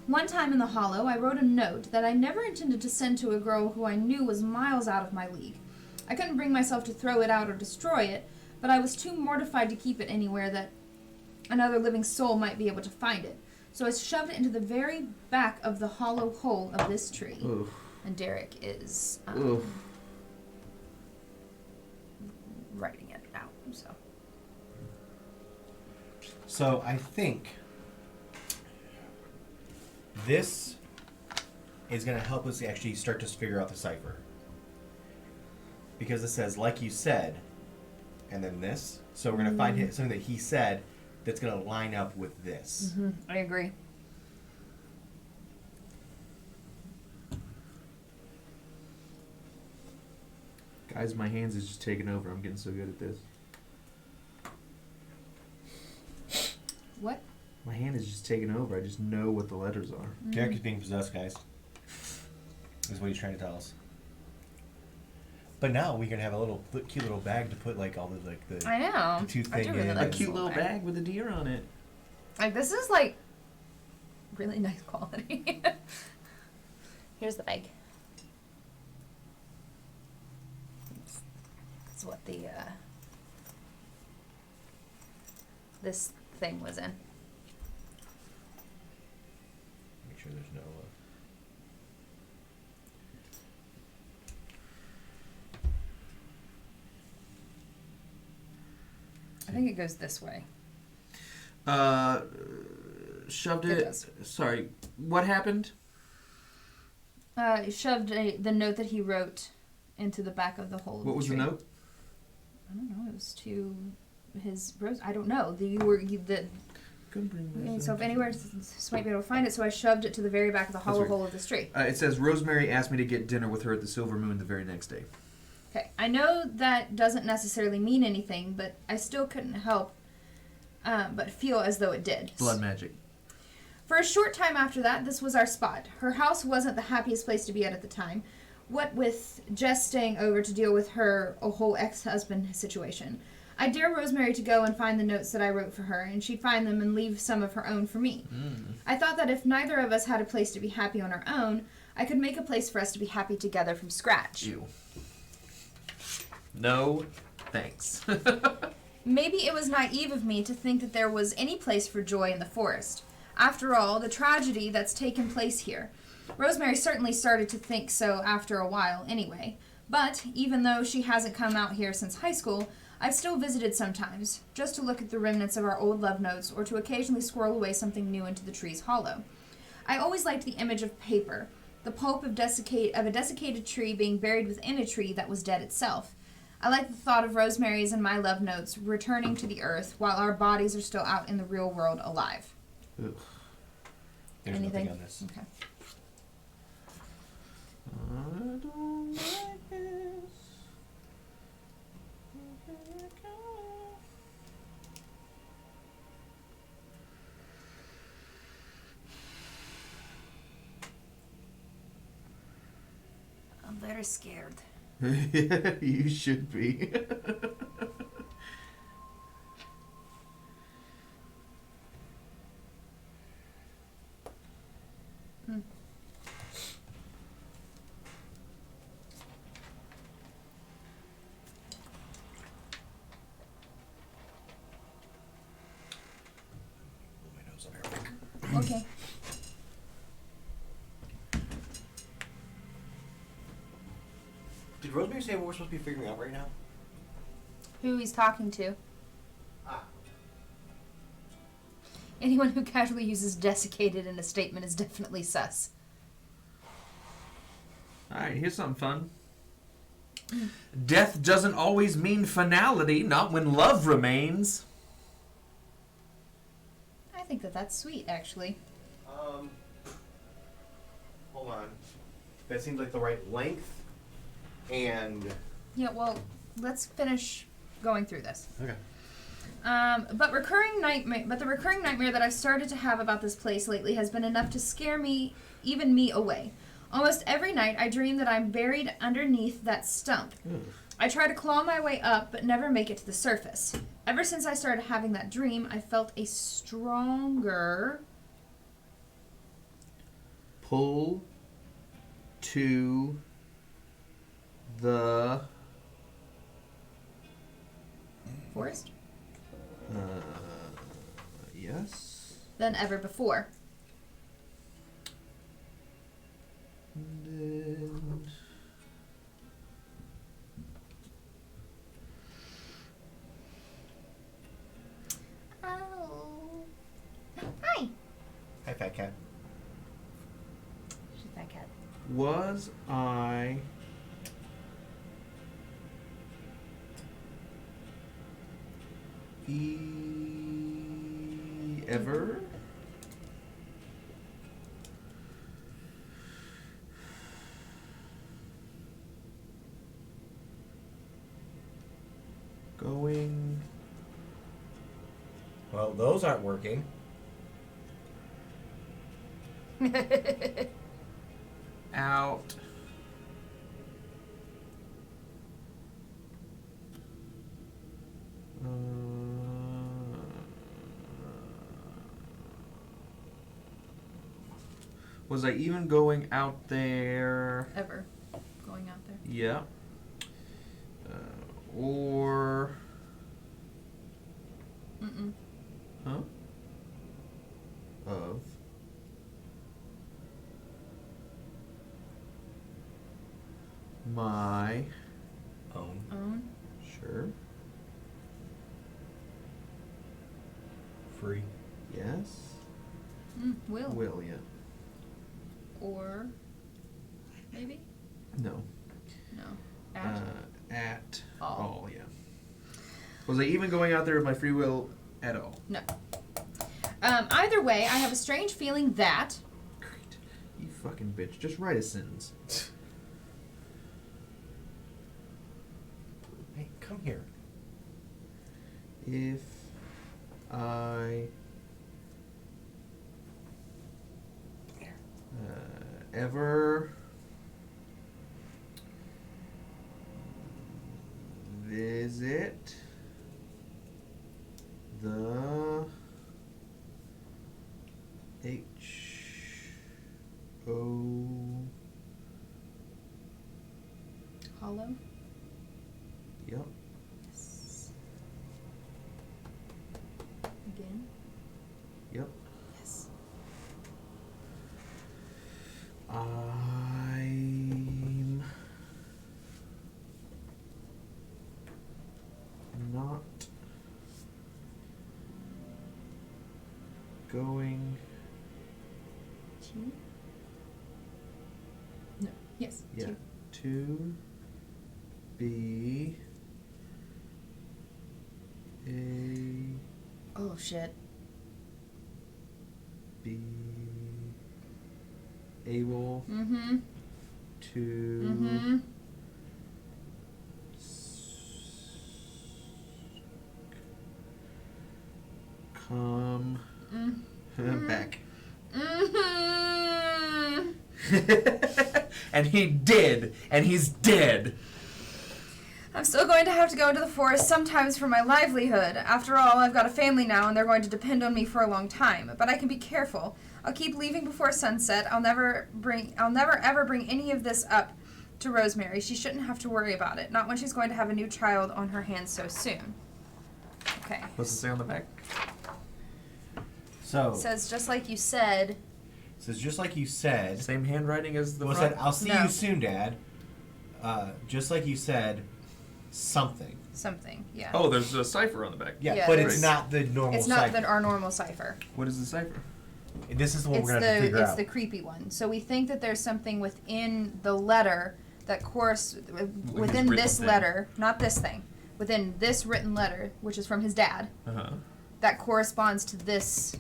One time in the hollow, I wrote a note that I never intended to send to a girl who I knew was miles out of my league. I couldn't bring myself to throw it out or destroy it, but I was too mortified to keep it anywhere that another living soul might be able to find it. So I shoved it into the very back of the hollow hole of this tree. Oof. And Derek is writing it out. So I think this is going to help us actually start to figure out the cipher. Because it says, like you said, and then this. So we're going to find something that he said that's going to line up with this. Mm-hmm. I agree. Guys, my hands is just taking over. I'm getting so good at this. What? My hand is just taking over. I just know what the letters are. Character's being possessed, guys. Is what he's trying to tell us. But now we can have a little cute little bag to put like all the I know. the tooth I do thing really in. like A cute little bag with a deer on it. Like, this is like really nice quality. Here's the bag. That's what the this thing was in. Make sure there's no. I think it goes this way. Shoved It it. does. Sorry, what happened? He shoved the note that he wrote into the back of the hole. Of What was the tree. note? I don't know. It was to his rose. I don't know. So if anywhere just might be able to find it. So I shoved it to the very back of the hollow weird. hole of this tree. It says Rosemary asked me to get dinner with her at the Silver Moon the very next day. Okay, I know that doesn't necessarily mean anything, but I still couldn't help but feel as though it did. Blood magic. For a short time after that, this was our spot. Her house wasn't the happiest place to be at the time. What with Jess staying over to deal with her whole ex-husband situation. I dare Rosemary to go and find the notes that I wrote for her, and she'd find them and leave some of her own for me. I thought that if neither of us had a place to be happy on our own, I could make a place for us to be happy together from scratch. Ew. No, thanks. Maybe it was naive of me to think that there was any place for joy in the forest. After all, the tragedy that's taken place here. Rosemary certainly started to think so after a while, anyway. But, even though she hasn't come out here since high school, I've still visited sometimes, just to look at the remnants of our old love notes or to occasionally squirrel away something new into the tree's hollow. I always liked the image of paper, the pulp of a desiccated tree being buried within a tree that was dead itself. I like the thought of Rosemary's and my love notes returning to the earth while our bodies are still out in the real world alive. Ugh. There's Anything? nothing on this. Okay. I don't like this. I'm very scared. You should be. My nose on her. Okay. Did Rosemary say what we're supposed to be figuring out right now? Who he's talking to. Ah. Anyone who casually uses desiccated in a statement is definitely sus. Alright, here's something fun. Death doesn't always mean finality, not when love remains. I think that that's sweet, actually. Hold on. That seems like the right length. And Yeah, well, let's finish going through this. okay. But the recurring nightmare that I've started to have about this place lately has been enough to scare me, even me, away. Almost every night I dream that I'm buried underneath that stump. I try to claw my way up, but never make it to the surface. Ever since I started having that dream, I felt a stronger Pull to the forest yes. than ever before. And Oh. Hi. Hi, fat cat. She's that cat. was I ever Well, those aren't working. Out. Was I even going out there? Ever going out there? Yeah. Or. Mm-mm. Huh? Of. My. Own? Sure. Free. Yes. Will. Will, yeah. Or maybe? No. No. At All. all, yeah. Was I even going out there with my free will at all? No. Either way, I have a strange feeling that... Great. You fucking bitch. Just write a sentence. Hey, come here. If I ever visit the H-O... Hollow? Yep. Yes. Again? Yep. Yes. I'm not going. Two? No. Yes. Yeah. Two. To be a Oh shit. be able Mm-hmm. to Mm-hmm. come back. Mm-hmm. And he did, and he's dead. I'm still going to have to go into the forest sometimes for my livelihood. After all, I've got a family now and they're going to depend on me for a long time. But I can be careful. I'll keep leaving before sunset. I'll never ever bring any of this up to Rosemary. She shouldn't have to worry about it. Not when she's going to have a new child on her hands so soon. Okay. What's it say on the back? So It says just like you said. says just like you said. Same handwriting as the Well, it front? said, I'll see No. you soon, Dad. Just like you said, something. Something, yeah. Oh, there's a cipher on the back. Yeah, Yeah. but it's Right. not the normal It's not cipher. our normal cipher. What is the cipher? This is the one It's we're gonna have to figure it's out. the creepy one. So we think that there's something within the letter that within written this thing. letter, not this thing, within this written letter, which is from his dad, Uh-huh. that corresponds to this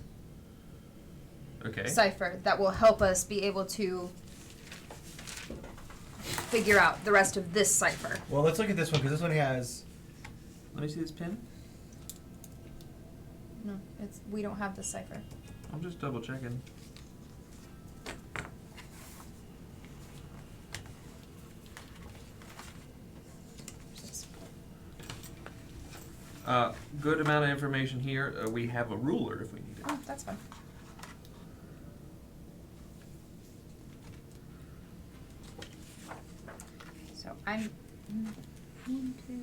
Okay. cipher that will help us be able to figure out the rest of this cipher. Well, let's look at this one because this one has. Let me see this pen. No, we don't have this cipher. I'm just double checking. Good amount of information here. We have a ruler if we need it. Oh, that's fine. So I'm 1, 2,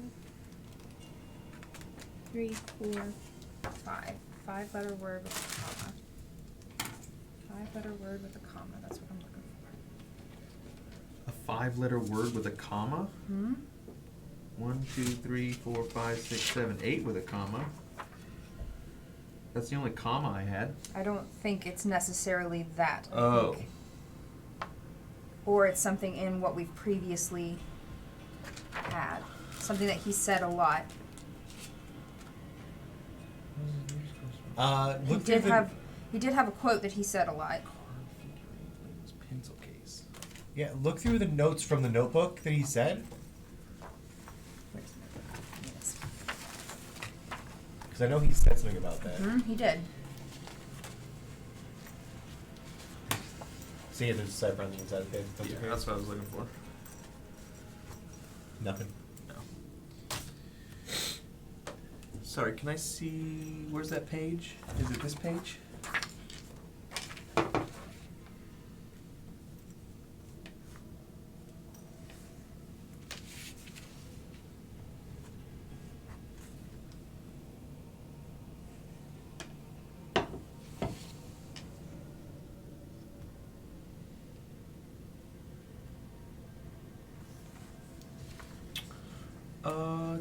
3, 4, 5. 5-letter word with a comma. 5-letter word with a comma. That's what I'm looking for. A 5-letter word with a comma? Hmm? 1, 2, 3, 4, 5, 6, 7, 8 with a comma. That's the only comma I had. I don't think it's necessarily that. I Oh. think. Or it's something in what we've previously had. Something that he said a lot. Look through He did have a quote that he said a lot. Pencil case. Yeah, look through the notes from the notebook that he said. Where's the notebook? Yes. Because I know he said something about that. He did. See if there's a cipher on the inside of the page. Yeah, that's what I was looking for. Nothing. No. Sorry, can I see... Where's that page? Is it this page?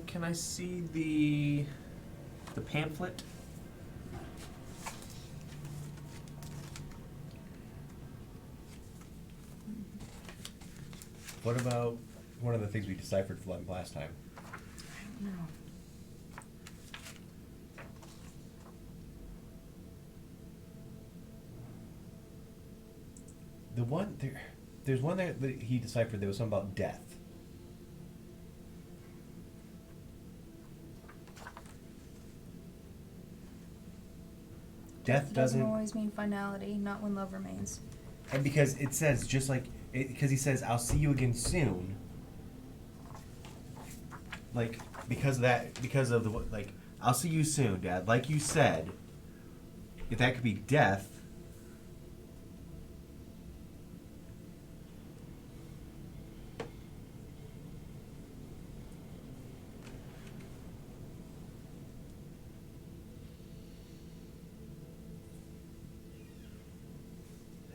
Can I see the pamphlet? What about one of the things we deciphered from last time? I don't know. The one there's one that he deciphered. There was something about death. Death doesn't always mean finality, not when love remains. And because it says just like because he says I'll see you again soon. Like because of that, because of the like I'll see you soon, Dad. Like you said, if that could be death.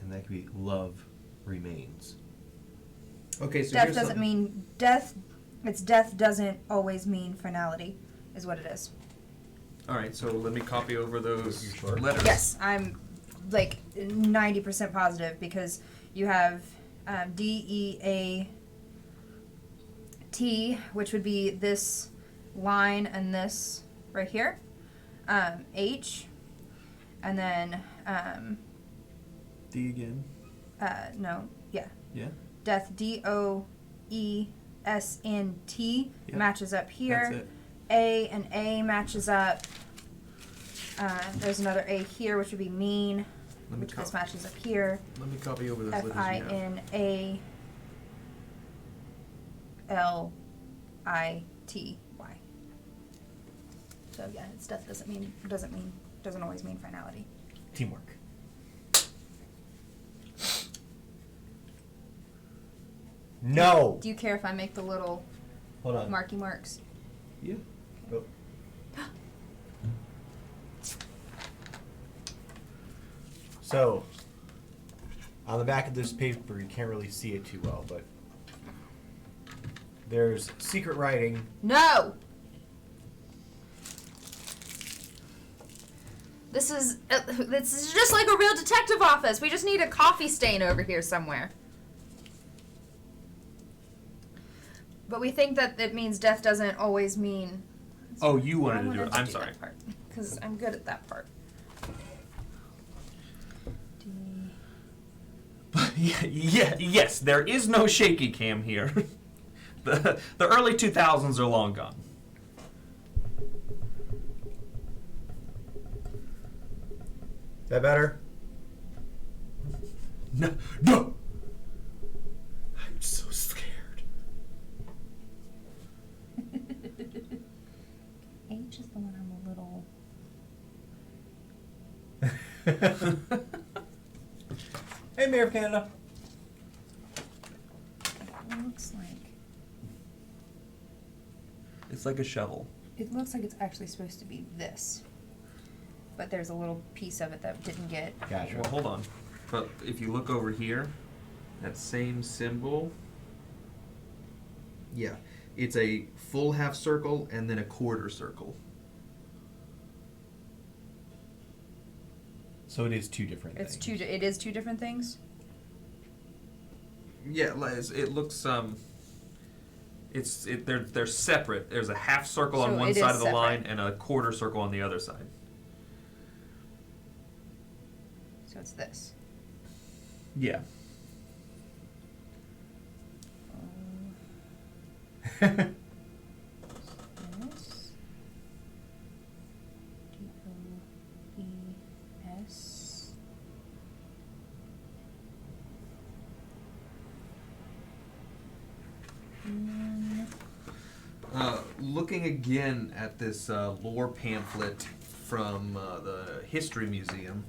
And that could be love remains. Okay, so Death doesn't mean death. It's death doesn't always mean finality, is what it is. All right, so let me copy over those You sure? letters. Yes, I'm like 90% positive because you have DEAT, which would be this line and this right here, H, and then D again. no, yeah, Yeah. death, DOESNT Yep. matches up here. That's it. A and A matches up. There's another A here, which would be mean, Let me which this matches up here. Let me copy over those letters. FINALITY. So yeah, it's death doesn't always mean finality. Teamwork. No. Do you care if I make the little Hold on. marky marks? Yeah. Oh. So, on the back of this paper, you can't really see it too well, but there's secret writing. No. This is just like a real detective office. We just need a coffee stain over here somewhere. But we think that it means death doesn't always mean. Oh, you wanted to do it. I'm sorry. Because I'm good at that part. Yes, there is no shaky cam here. The early 2000s are long gone. Is that better? No! I'm so scared. H is the one I'm a little. Hey, Mayor of Canada. It looks like. It's like a shovel. It looks like it's actually supposed to be this. But there's a little piece of it that didn't get. Gotcha. Well, hold on. But if you look over here, that same symbol. Yeah, it's a full half circle and then a quarter circle. So it is two different It's things. it is two different things. Yeah, it looks they're separate. There's a half circle on So one it side is of the separate. line and a quarter circle on the other side. So it's this. Yeah. This. this. Looking again at this lore pamphlet from the History Museum,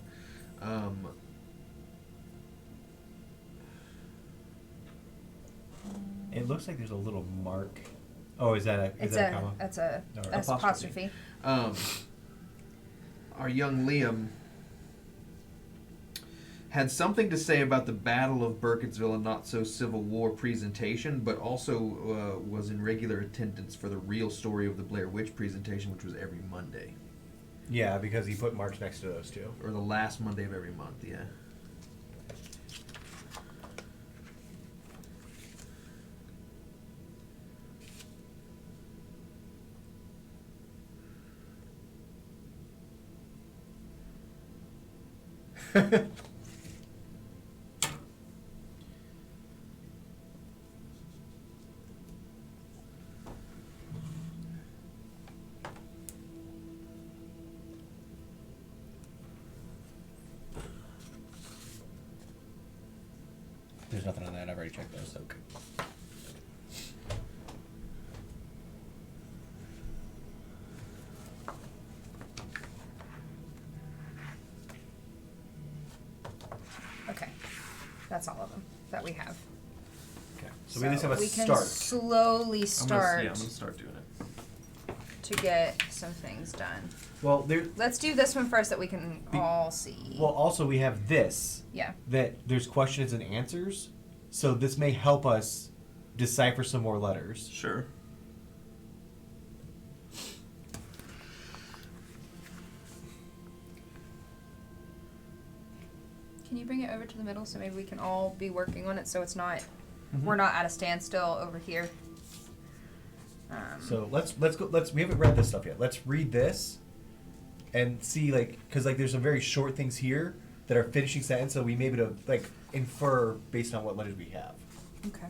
It looks like there's a little mark. Oh, is that a comma? That's a Or apostrophe. our young Liam had something to say about the Battle of Burkittsville and Not So Civil War presentation, but also was in regular attendance for the real story of the Blair Witch presentation, which was every Monday. Yeah, because he put marks next to those two. Or the last Monday of every month, yeah. There's nothing on that. I've already checked those. So. Okay. That's all of them that we have. Okay. So we at least have a we can start. slowly start I'm gonna start doing it. to get some things done. Well, there. Let's do this one first that we can all see. Well, also we have this. Yeah. That there's questions and answers, so this may help us decipher some more letters. Sure. Can you bring it over to the middle so maybe we can all be working on it so it's not we're not at a standstill over here. So let's go. We haven't read this stuff yet. Let's read this, and see because there's some very short things here that are finishing sentence, so we may be able to infer based on what letters we have. Okay.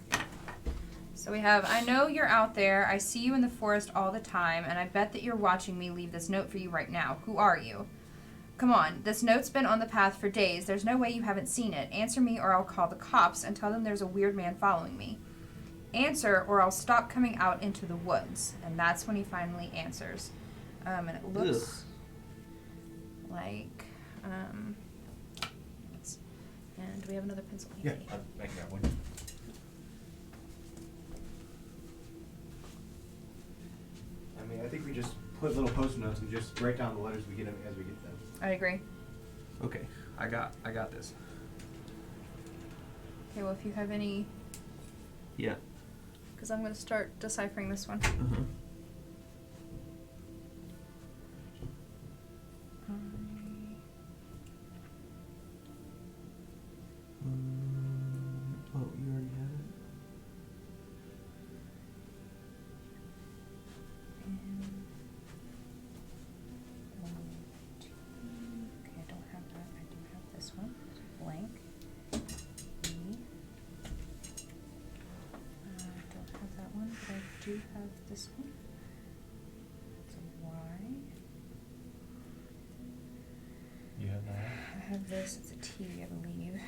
So we have, I know you're out there. I see you in the forest all the time, and I bet that you're watching me leave this note for you right now. Who are you? Come on, this note's been on the path for days. There's no way you haven't seen it. Answer me or I'll call the cops and tell them there's a weird man following me. Answer or I'll stop coming out into the woods. And that's when he finally answers. And it looks like, and do we have another pencil? Yeah, I can grab one. I mean, I think we just put little post-it notes and just write down the letters we get as we get them. I agree. Okay, I got this. Okay, well, if you have any, Yeah. because I'm going to start deciphering this one. Uh-huh. Oh, you already have it? Okay, I don't have that. I do have this one. Blank. E. I don't have that one, but I do have this one. It's a Y. You have that? I have this. It's a T, I believe.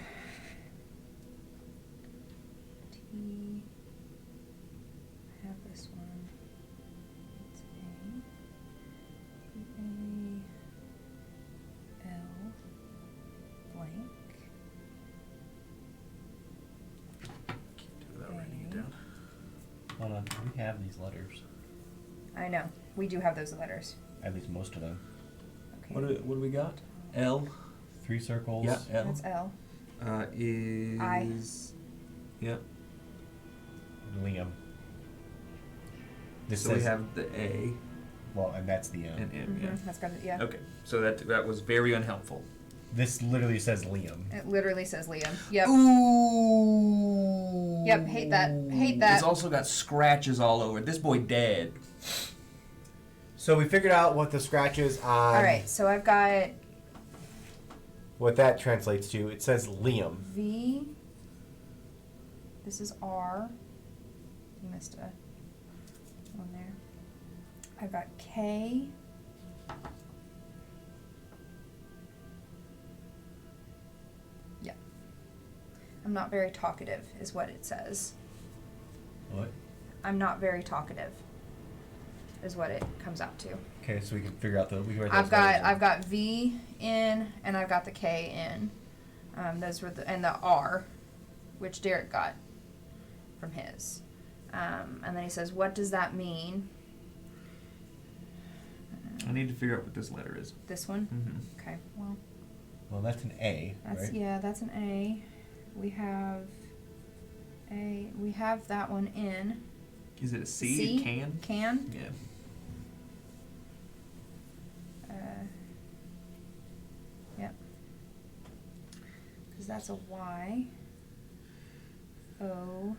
T. I have this one. It's A. T A L blank. Can't do that writing it down. Hold on. We have these letters. I know. We do have those letters. At least most of them. Okay. What do we got? L. 3 circles. Yeah, L. That's L. Is I. Yep. Liam. This So says, we have the A well, and that's the M. and M. Yeah. That's got it, yeah. Okay, so that was very unhelpful. This literally says Liam. It literally says Liam. Yep. Ooh. Yep, hate that. Hate that. It's also got scratches all over it. This boy dead. So we figured out what the scratches on. All right, so I've got What that translates to. It says Liam. V. This is R. You missed a one there. I've got K. not very talkative, is what it says. What? I'm not very talkative, is what it comes out to. Okay, so we can figure out we can write I've those letters in. got V in and I've got the K in. Those were and the R, which Derek got from his. And then he says, "What does that mean?" I need to figure out what this letter is. This one. Mm-hmm. Okay. Well, That's an A, that's right? yeah. That's an A. We have a. We have that one in. Is it a C? C? Can? Can. Yeah. Yep. Because that's a Y. O.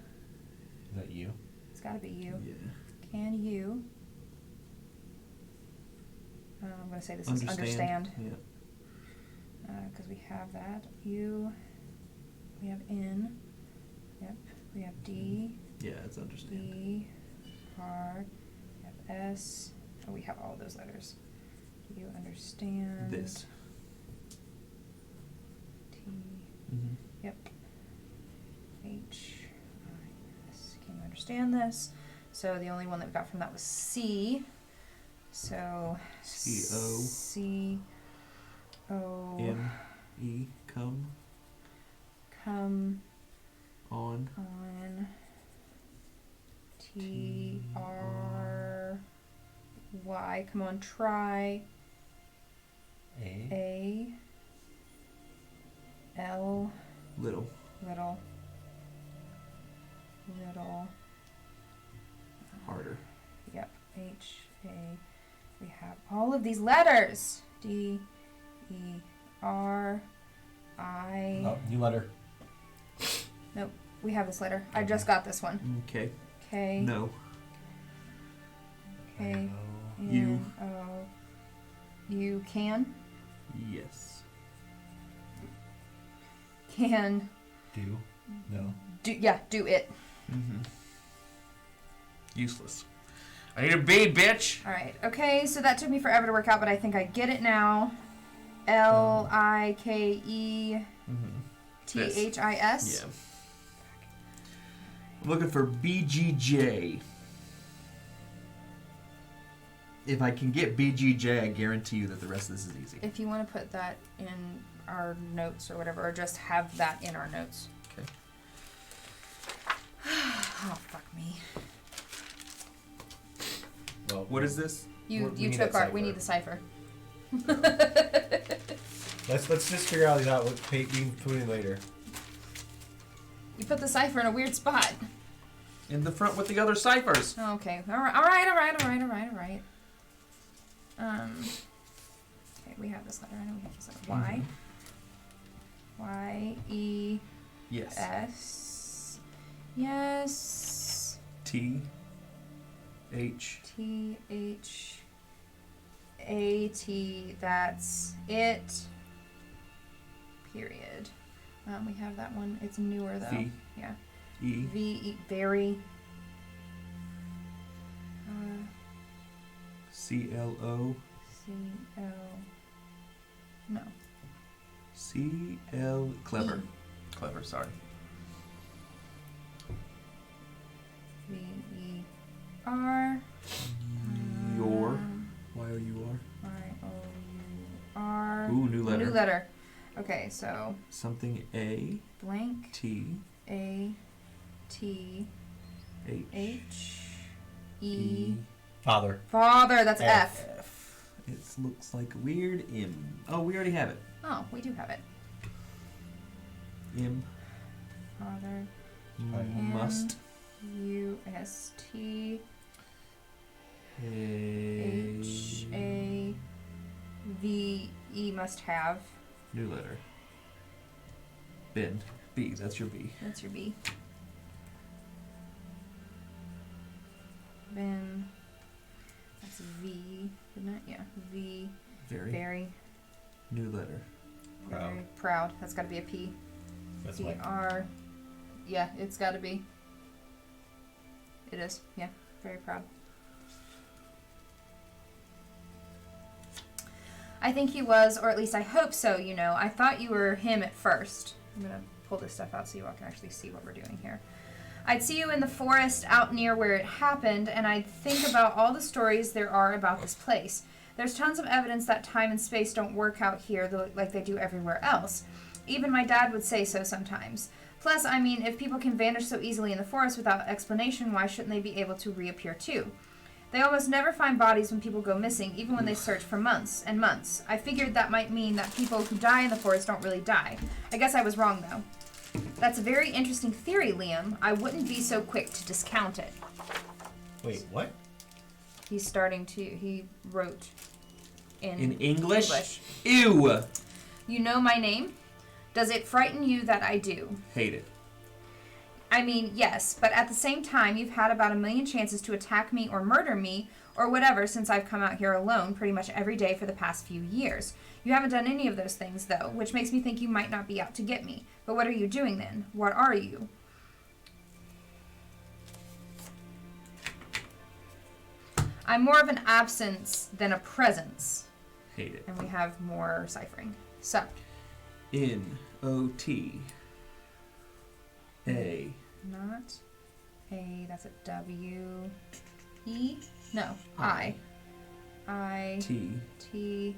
Is that you? It's got to be you. Yeah. Can you? I'm going to say this is understand. Yeah. Because we have that. U. We have N. Yep. We have D. Yeah, it's understand. E. R. We have S. Oh, we have all those letters. Do you understand? This. T. Mm-hmm. Yep. H. I. S. Can you understand this? So the only one that we got from that was C. So C-O. C-O. M-E. Come. Come On. on. T-R-Y. Come on, try. A. A. L. Little. Little. Harder. Yep. H. A. We have all of these letters. D. E. R. I. Oh, new letter. Nope. We have this letter. I just got this one. Okay. K. No. K. O. You. N, O. You can. Yes. Can. Do. No. Do. Yeah. Do it. Mm-hmm. Useless. I need a B, bitch. All right. Okay. So that took me forever to work out, but I think I get it now. L-I-K-E. Mm-hmm. T-H-I-S. Yeah. I'm looking for BGJ. If I can get BGJ, I guarantee you that the rest of this is easy. If you want to put that in our notes or whatever, or just have that in our notes. Okay. Oh, fuck me. Well, What is this? You We need took that our. We need the cipher. Let's just figure all these out. We can put it in later. You put the cipher in a weird spot. In the front with the other ciphers. Okay. All right. Okay, we have this letter. I know we have this letter. Y. Y. E. Yes. S. Yes. T. H. T. H. A. T. That's it. Period. We have that one. It's newer though. V. Yeah. E. V. E. Very. C-L-O. C. L. No. C-L. Clever. E. Clever, sorry. V. E. R. Your. Y-O-U-R. Y-O-U-R. Ooh, new letter. New letter. Okay, so Something A. blank. T. A. T. H. H. E. Father. Father. That's F. F. It looks like a weird M. Oh, we already have it. Oh, we do have it. M. Father. Must. U-S-T. A. H-A-V-E must have. New letter. Ben. B. That's your B. That's your B. Then that's V, isn't it? Yeah. V. Very. Very. New letter. Proud. Very proud. That's got to be a P. That's P my. R. Yeah, it's got to be. It is. Yeah. Very proud. I think he was, or at least I hope so, you know. I thought you were him at first. I'm going to pull this stuff out so you all can actually see what we're doing here. I'd see you in the forest out near where it happened, and I'd think about all the stories there are about this place. There's tons of evidence that time and space don't work out here like they do everywhere else. Even my dad would say so sometimes. Plus, I mean, if people can vanish so easily in the forest without explanation, why shouldn't they be able to reappear too? They almost never find bodies when people go missing, even when they search for months and months. I figured that might mean that people who die in the forest don't really die. I guess I was wrong, though. That's a very interesting theory, Liam. I wouldn't be so quick to discount it. Wait, what? He wrote In English? Ew! You know my name? Does it frighten you that I do? Hate it. I mean, yes, but at the same time, you've had about 1 million chances to attack me or murder me or whatever since I've come out here alone pretty much every day for the past few years. You haven't done any of those things, though, which makes me think you might not be out to get me. But what are you doing then? What are you? I'm more of an absence than a presence. Hate it. And we have more ciphering. So. N-O-T. A. Not A, that's a W. E? No, I. I. T. T.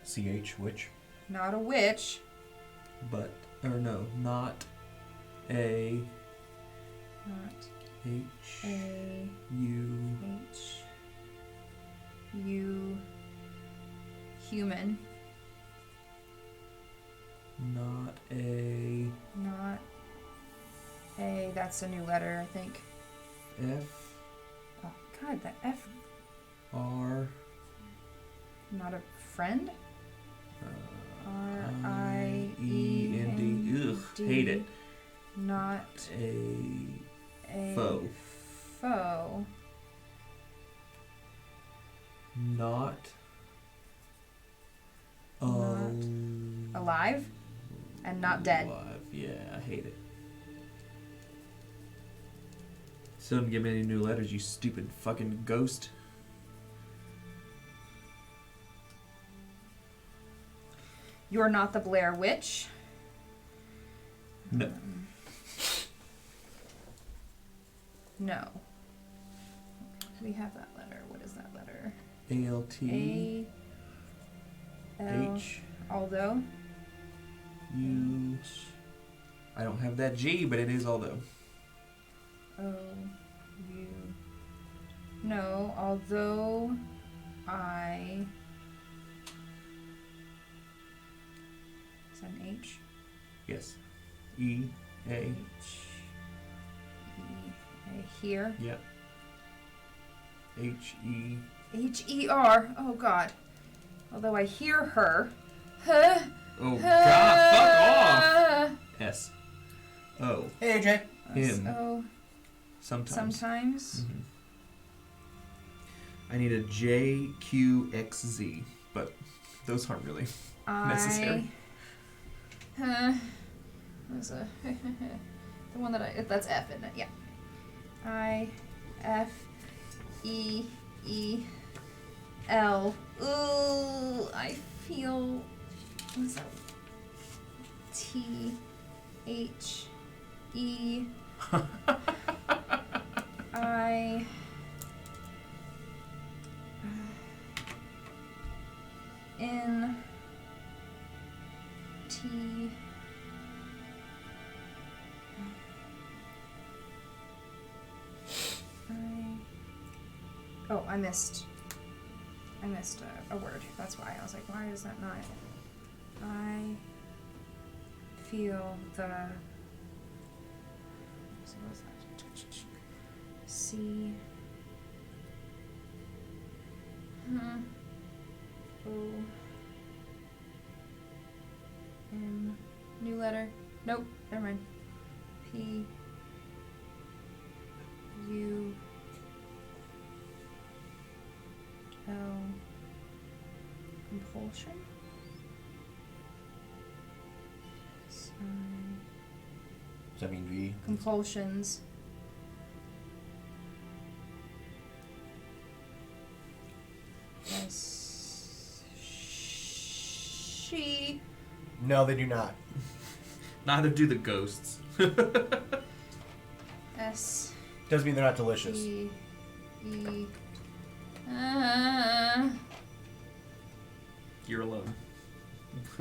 CH, which? Not a witch. But, or no, not A. Not H. A. U. H. U. Human. Not A. Not A, that's a new letter, I think. F. Oh, God, that F. R. Not a friend? R-I-E-N-D. Ugh, hate it. Not A. Foe. Foe. Not. Alive? And not dead. Alive. Yeah, I hate it. Still didn't give me any new letters, you stupid fucking ghost. You're not the Blair Witch. No. No. We have that letter. What is that letter? A-L-T. A. L. H. Although. U. I don't have that G, but it is although. O. U. No, although I. Is that an H? Yes. E. A. H. E. A. Here. Yep. H. E. H-E-R. Oh, God. Although I hear her. Huh. Oh, God, fuck off! S. O. Hey, AJ. Him. So, Sometimes. sometimes. Mm-hmm. I need a J, Q, X, Z, but those aren't really necessary. There's a the one that's F, isn't it? Yeah. I, F, E, E, L. Ooh, I feel. What's that? T, H, E. I. N. T. Oh, I missed a word. That's why I was like, why is that not? I feel the. So what's that? C. O. N. New letter. Nope. Never mind. P. U. L. Compulsion. Does that mean V? Compulsions. Yes. She. No, they do not. Neither do the ghosts. S. Doesn't mean they're not delicious. E. You're alone.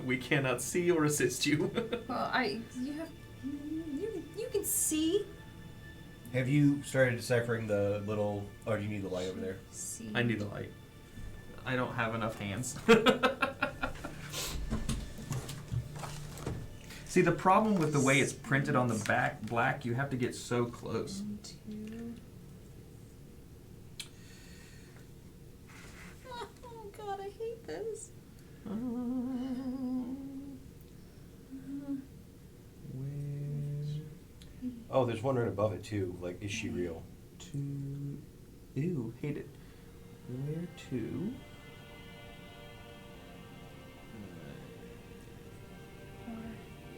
We cannot see or assist you. Well, you can see. Have you started deciphering the little... Or do you need the light over there? See. I need the light. I don't have enough hands. See, the problem with the way it's printed on the back black, you have to get so close. 1, 2. Oh God, I hate this. Oh, there's one right above it, too. Like, is she real? To... Ew, hate it. Where to?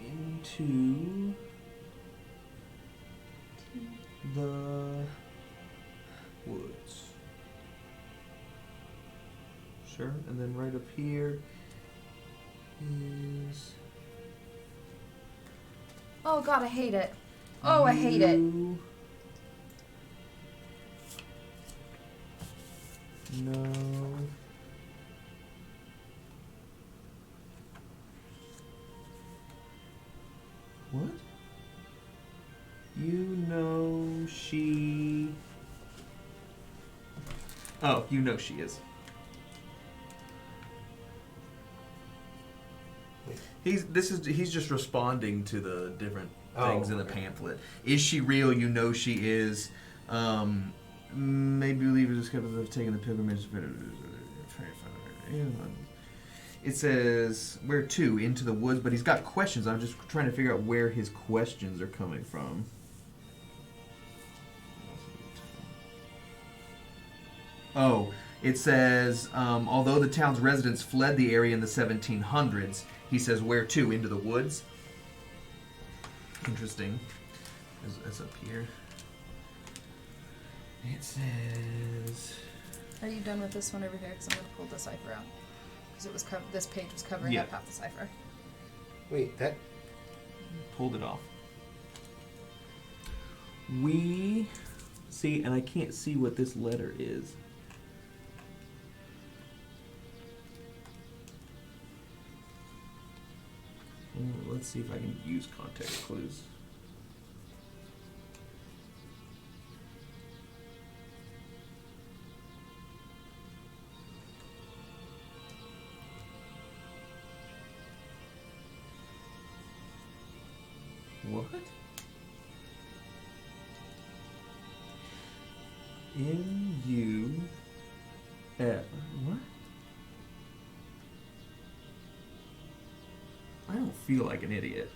Into... the woods. Sure, and then right up here is... Oh God, I hate it. Oh, I hate it. No. What? You know she... Oh, you know she is. He's just responding to the different things in the pamphlet. Is she real? You know she is. Maybe believe it is capable of taking the pilgrimage. It says where to? Into the woods, but he's got questions. I'm just trying to figure out where his questions are coming from. Oh, it says although the town's residents fled the area in the 1700s, he says where to? Into the woods. Interesting. That's up here. It says... Are you done with this one over here? Because I'm going to pull the cipher out. Because it was this page was covering up half the cipher. Wait, that... Pulled it off. We... See, and I can't see what this letter is. Let's see if I can use context clues. What? What? I don't feel like an idiot.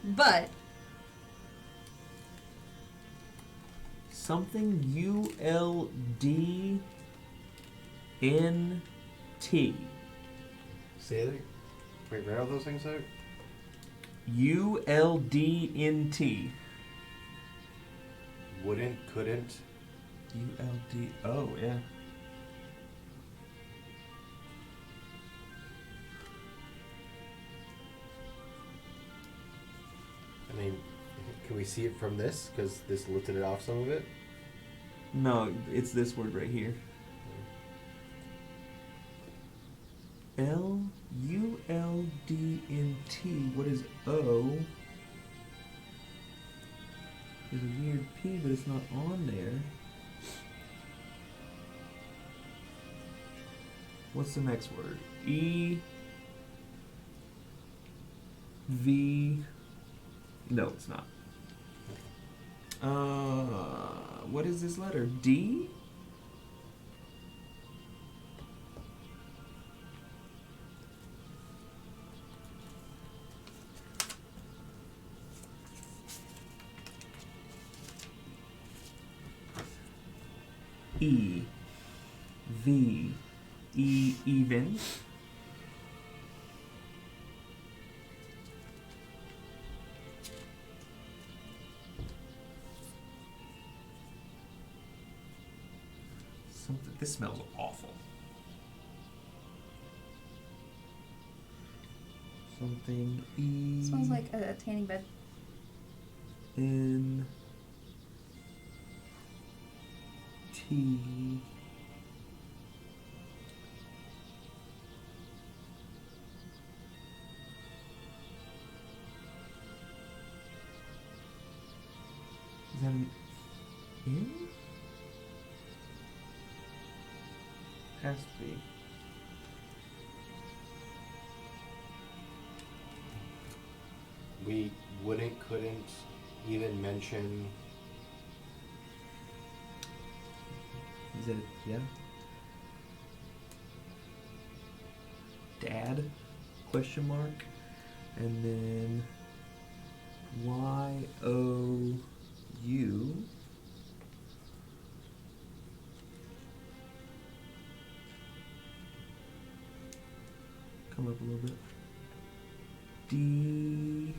But something ULDNT. Say that. Wait, where are those things out? ULDNT. Wouldn't, couldn't. ULD. Oh, yeah. I mean, can we see it from this? Because this lifted it off some of it. No, it's this word right here. LULDNT. What is O? There's a weird P, but it's not on there. What's the next word? E. V. No, it's not. What is this letter? D? E. V. E. Even. Something. This smells awful. Something E. Smells like a tanning bed. N. T. Is that an N? Has to be. We couldn't even mention. Is it? Yeah. Dad? Question mark. And then Y-O-U. Come up a little bit. D-I-D-E.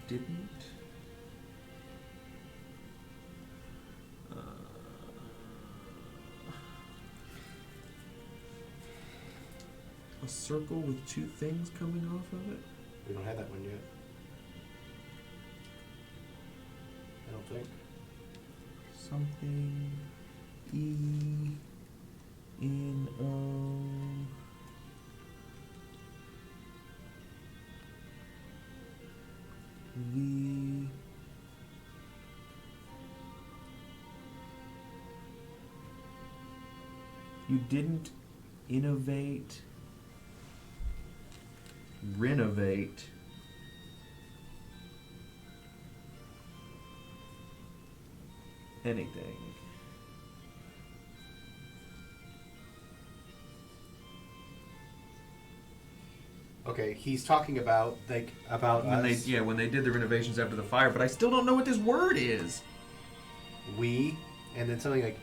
Didn't. A circle with two things coming off of it? We don't have that one yet. I don't think. Something E N O V You didn't innovate, renovate, anything. Okay, he's talking about When us. when they did the renovations after the fire, but I still don't know what this word is. We, and then something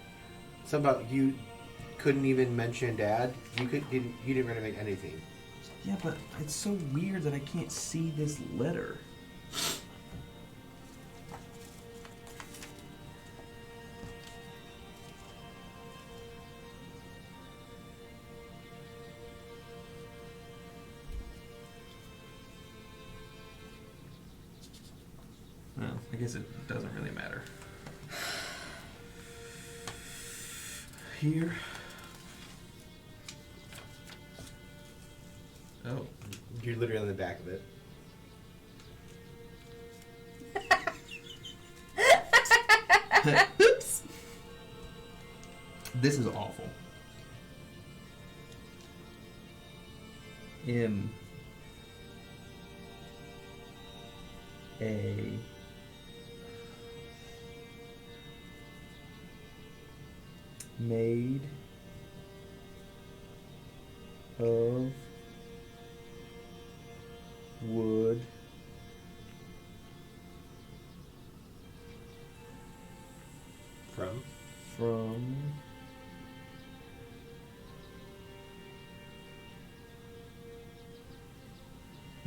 about you couldn't even mention Dad. You didn't renovate anything. Yeah, but it's so weird that I can't see this letter. Well, I guess it doesn't really matter. Here. Oh. You're literally on the back of it. Oops. This is awful. M A made of wood from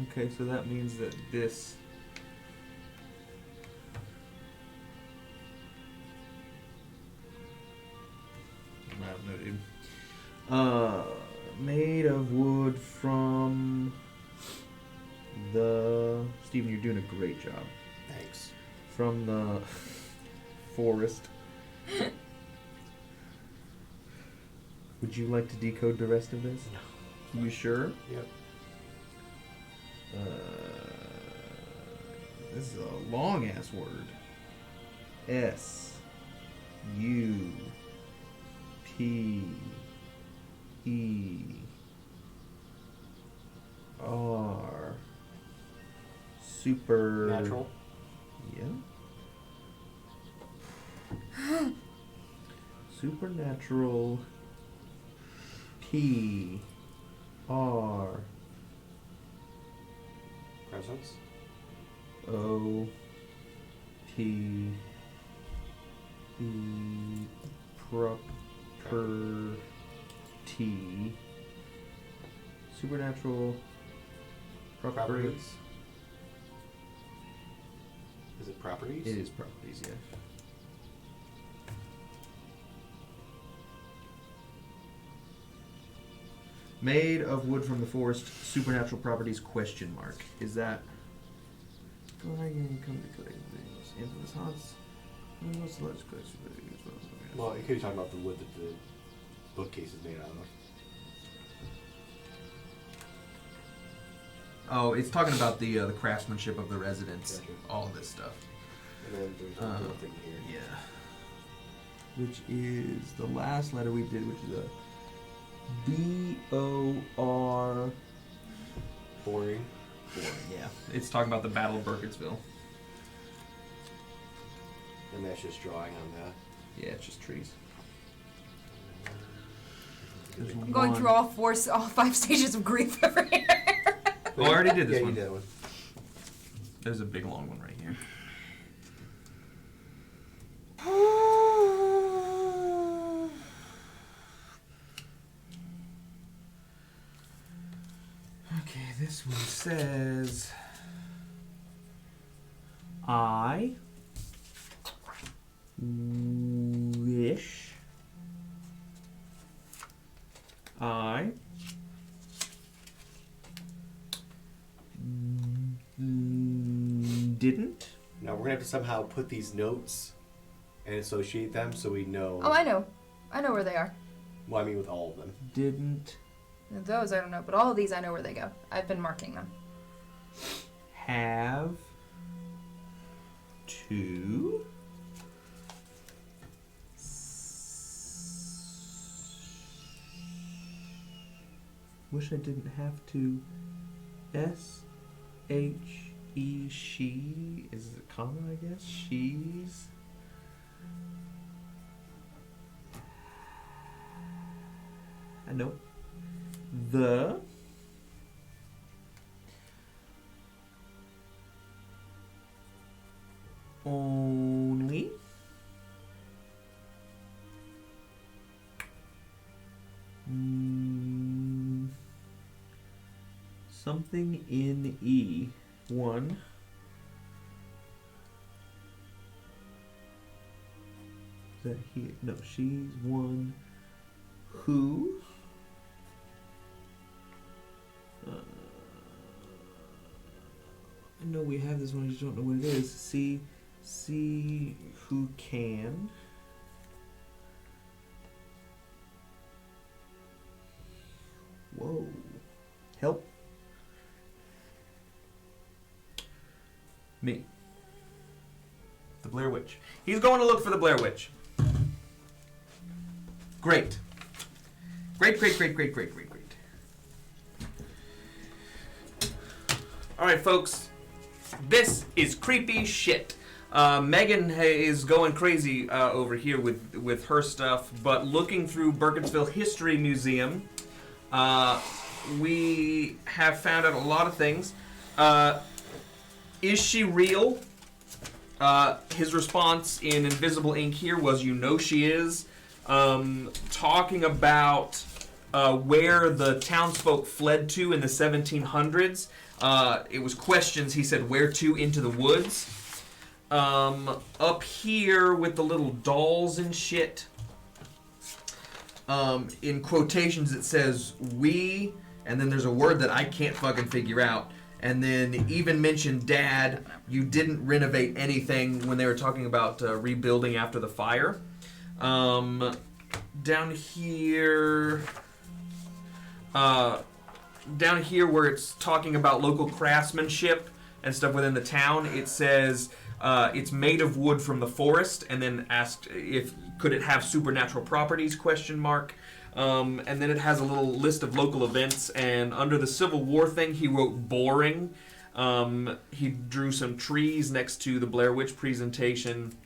okay, so that means that this no, dude. Made of wood from the Steven, you're doing a great job. Thanks. From the forest. Would you like to decode the rest of this? No. You sure? Yep. This is a long ass word. S U P E R super Natural. Yeah. Supernatural P R Presence. O P E property. Supernatural Properties. Is it properties? It is properties, yeah. Made of wood from the forest, supernatural properties, ? Is that... Well, it could be talking about the wood that the bookcase is made out of. Oh, it's talking about the craftsmanship of the residents, Gotcha. all of this stuff. And then there's one little thing here. Yeah. Which is the last letter we did, which is a B-O-R. Boring. Yeah. It's talking about the Battle of Burkittsville. And that's just drawing on that. Yeah, it's just trees. I'm going through all 5 stages of grief over here. Oh, I already did this yeah, one. You did one. There's a big long one right here. Okay, this one says... I wish I didn't. Now we're gonna have to somehow put these notes and associate them so we know. Oh, I know. I know where they are. Well, I mean with all of them. Didn't Those I don't know, but all of these I know where they go. I've been marking them. have to wish I didn't have to S-H-E she is it a comma I guess she's I know the only something in E one is that here no she's one who I know we have this one I just don't know what it is see who can whoa help me the Blair Witch. He's going to look for the Blair Witch. Great. Great. Alright folks, this is creepy shit. Megan is going crazy over here with her stuff, but looking through Burkittsville History Museum, we have found out a lot of things. Is she real? His response in Invisible Ink here was, you know she is. Talking about where the townsfolk fled to in the 1700s. It was questions. He said, where to? Into the woods. Up here with the little dolls and shit. In quotations it says, we, and then there's a word that I can't fucking figure out. And then even mentioned, Dad, you didn't renovate anything when they were talking about rebuilding after the fire. Down here where it's talking about local craftsmanship and stuff within the town, it says it's made of wood from the forest, and then asked if could it have supernatural properties, ? And then it has a little list of local events, and under the Civil War thing, he wrote boring. He drew some trees next to the Blair Witch presentation.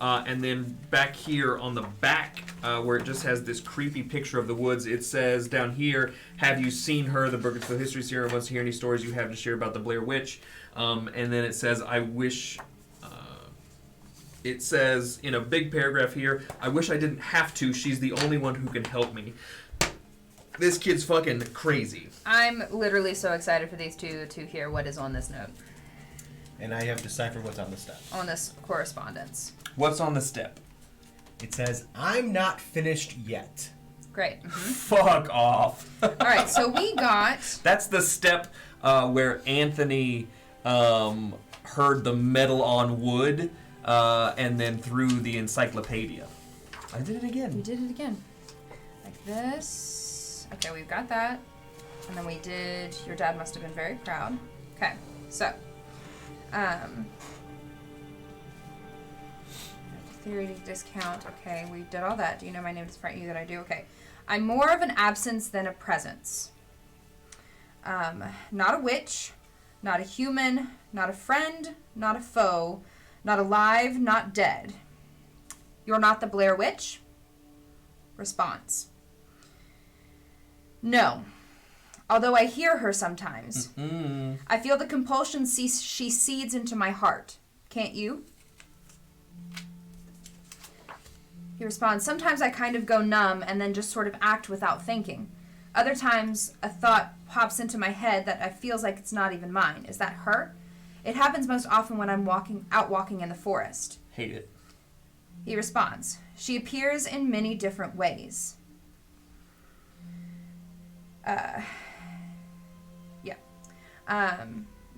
And then back here on the back, where it just has this creepy picture of the woods, it says down here, have you seen her? The Burkittsville History Series wants to hear any stories you have to share about the Blair Witch. And then it says, I wish... It says in a big paragraph here, I wish I didn't have to. She's the only one who can help me. This kid's fucking crazy. I'm literally so excited for these two to hear what is on this note. And I have deciphered what's on the step. On this correspondence. What's on the step? It says, I'm not finished yet. Great. Mm-hmm. Fuck off. All right, so we got... That's the step where Anthony heard the metal on wood and then threw the encyclopedia. I did it again. We did it again. Like this. Okay, we've got that. And then we did... Your dad must have been very proud. Okay, so... Theory to discount. Okay, we did all that. Do you know my name is front you that I do? Okay. I'm more of an absence than a presence. Not a witch, not a human, not a friend, not a foe, not alive, not dead. You're not the Blair Witch? Response. No. Although I hear her sometimes. Mm-mm. I feel the compulsion she seeds into my heart. Can't you? He responds, sometimes I kind of go numb and then just sort of act without thinking. Other times, a thought pops into my head that I feels like it's not even mine. Is that her? It happens most often when I'm out walking in the forest. Hate it. He responds, she appears in many different ways.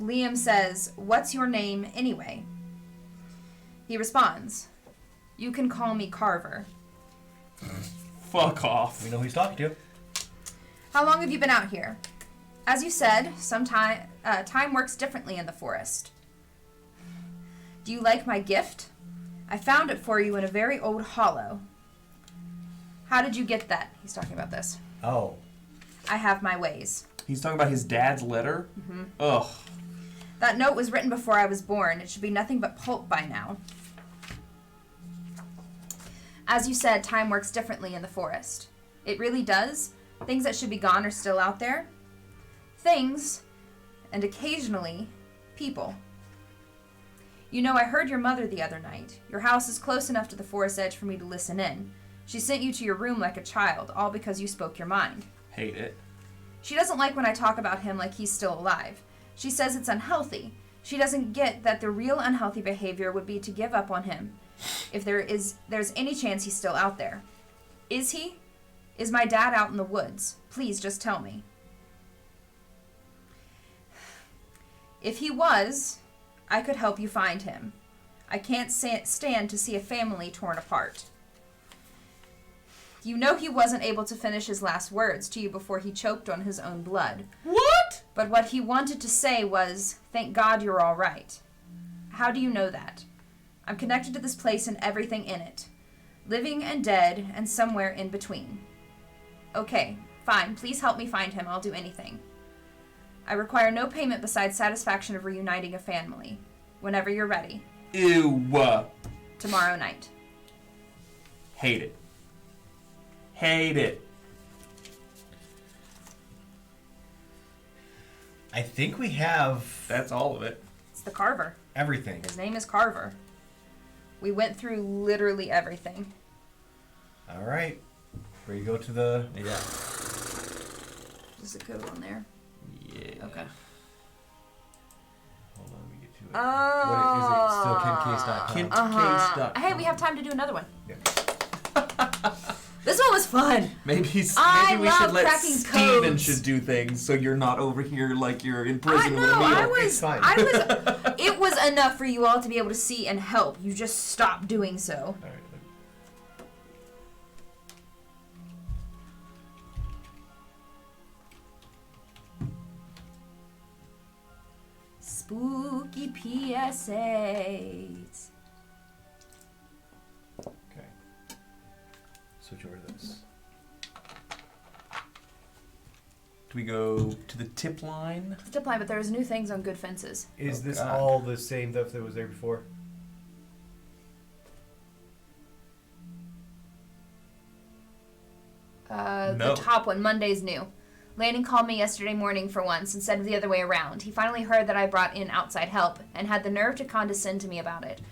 Liam says, what's your name anyway? He responds, you can call me Carver. Fuck off. We know who he's talking to. How long have you been out here? As you said, time works differently in the forest. Do you like my gift? I found it for you in a very old hollow. How did you get that? He's talking about this. Oh. I have my ways. He's talking about his dad's letter? Mm-hmm. Ugh. That note was written before I was born. It should be nothing but pulp by now. As you said, time works differently in the forest. It really does. Things that should be gone are still out there. Things, and occasionally, people. You know, I heard your mother the other night. Your house is close enough to the forest edge for me to listen in. She sent you to your room like a child, all because you spoke your mind. Hate it. She doesn't like when I talk about him like he's still alive. She says it's unhealthy. She doesn't get that the real unhealthy behavior would be to give up on him. If there's any chance he's still out there. Is he? Is my dad out in the woods? Please just tell me. If he was, I could help you find him. I can't stand to see a family torn apart. You know he wasn't able to finish his last words to you before he choked on his own blood. What? But what he wanted to say was, thank God you're all right. How do you know that? I'm connected to this place and everything in it. Living and dead and somewhere in between. Okay, fine. Please help me find him. I'll do anything. I require no payment besides satisfaction of reuniting a family. Whenever you're ready. Ew. Tomorrow night. Hate it. Hate it. I think we have That's all of it. It's the Carver. everything. His name is Carver. We went through literally everything. All right. Ready to go to the... Yeah. Does it go on there? Yeah. Okay. Hold on, let me get to it. Oh. What is it? Still KidCase.com. KidCase.com. Hey, we have time to do another one. Yeah. This one was fun. Maybe we love should let cracking Steven codes. should do things so you're not over here like you're in prison with It's fine. It was enough for you all to be able to see and help. You just stopped doing so. All right. Spooky PSAs. Okay. Switch over to this. Do we go to the tip line? To apply, but there's new things on Good Fences. Is this God. all the same stuff that was there before? No. The top one, Monday's new. Landon called me yesterday morning for once instead of the other way around. He finally heard that I brought in outside help and had the nerve to condescend to me about it.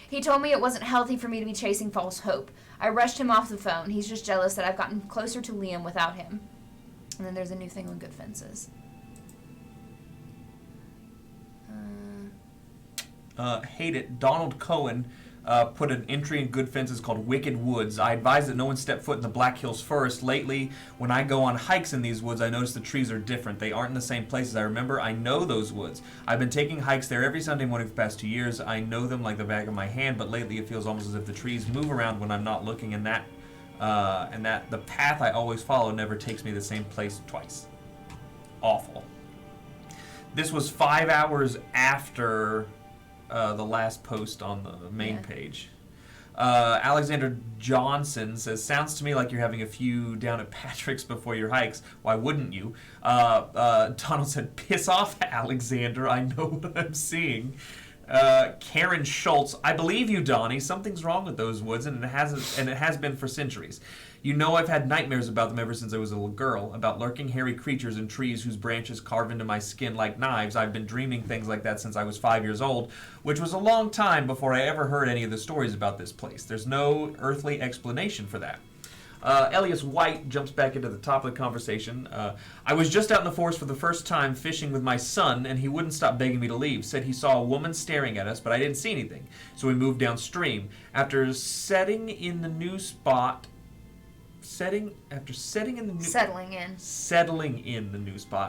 He told me it wasn't healthy for me to be chasing false hope. I rushed him off the phone. He's just jealous that I've gotten closer to Liam without him. And then there's a new thing on Good Fences. Hate it. Donald Cohen put an entry in Good Fences called Wicked Woods. I advise that no one step foot in the Black Hills Forest. Lately, when I go on hikes in these woods, I notice the trees are different. They aren't in the same places. I remember I know those woods. I've been taking hikes there every Sunday morning for the past 2 years. I know them like the back of my hand, but lately it feels almost as if the trees move around when I'm not looking, and that the path I always follow never takes me to the same place twice. Awful. This was 5 hours after the last post on the main page. Alexander Johnson says, sounds to me like you're having a few down at Patrick's before your hikes. Why wouldn't you? Donald said, piss off, Alexander. I know what I'm seeing. Karen Schultz, I believe you, Donnie. Something's wrong with those woods, and it has been for centuries. You know I've had nightmares about them ever since I was a little girl, about lurking hairy creatures in trees whose branches carve into my skin like knives. I've been dreaming things like that since I was 5 years old, which was a long time before I ever heard any of the stories about this place. There's no earthly explanation for that. Elias White jumps back into the top of the conversation. I was just out in the forest for the first time fishing with my son, and he wouldn't stop begging me to leave. Said he saw a woman staring at us, but I didn't see anything. So we moved downstream. After settling in the new spot,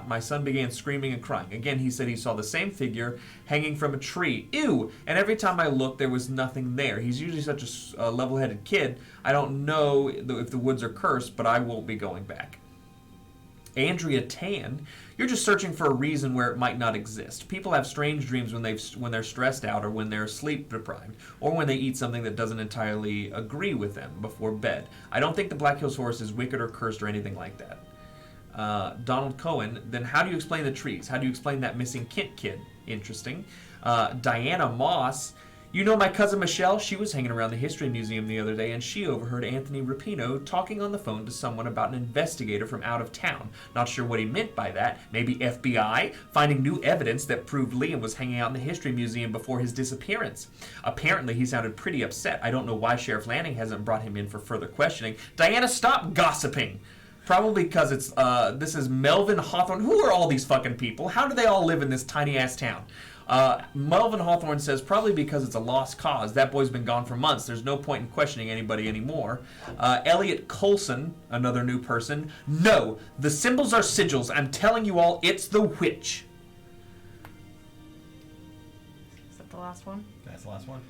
my son began screaming and crying. Again, he said he saw the same figure hanging from a tree. Ew! And every time I looked, there was nothing there. He's usually such a level-headed kid. I don't know if the woods are cursed, but I won't be going back. Andrea Tan, you're just searching for a reason where it might not exist. People have strange dreams when they're stressed out, or when they're sleep deprived, or when they eat something that doesn't entirely agree with them before bed. I don't think the Black Hills Forest is wicked or cursed or anything like that. Donald Cohen, then how do you explain the trees? How do you explain that missing Kent kid? Interesting. Diana Moss, you know my cousin Michelle? She was hanging around the History Museum the other day, and she overheard Anthony Rapino talking on the phone to someone about an investigator from out of town. Not sure what he meant by that. Maybe FBI? Finding new evidence that proved Liam was hanging out in the History Museum before his disappearance. Apparently, he sounded pretty upset. I don't know why Sheriff Lanning hasn't brought him in for further questioning. Diana, stop gossiping! Probably because this is Melvin Hawthorne. Who are all these fucking people? How do they all live in this tiny-ass town? Melvin Hawthorne says, probably because it's a lost cause. That boy's been gone for months. There's no point in questioning anybody anymore. Elliot Colson, another new person. No, the symbols are sigils. I'm telling you all, it's the witch. Is that the last one? That's the last one.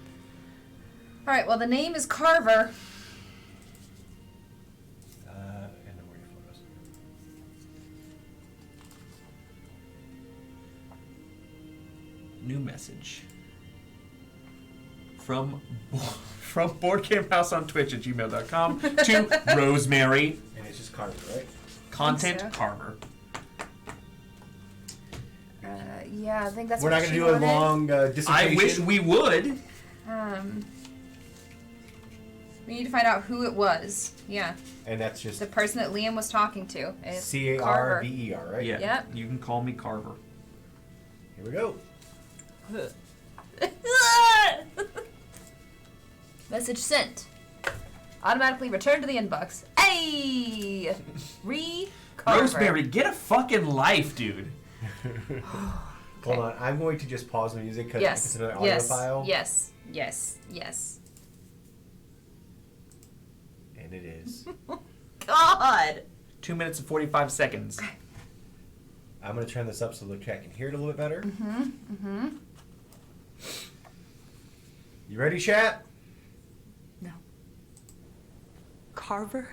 All right, well, the name is Carver. And then where are your photos? New message from BoardGameHouse on Twitch at gmail.com to Rosemary. And it's just Carver, right? Content so. Carver. Yeah, I think that's We're what not going to she do a wanted. long dissertation. I wish we would. We need to find out who it was. Yeah. And that's just The person that Liam was talking to. It's C-A-R-V-E-R, right? Yeah. Yep. You can call me Carver. Here we go. Message sent. Automatically returned to the inbox. Hey! Carver. Rosemary, get a fucking life, dude. Hold on. I'm going to just pause the music because Yes. it's another audio Yes. file. Yes. Yes. Yes. And it is. God! 2 minutes and 45 seconds. I'm going to turn this up so the chat can hear it a little bit better. You ready, chat? No. Carver?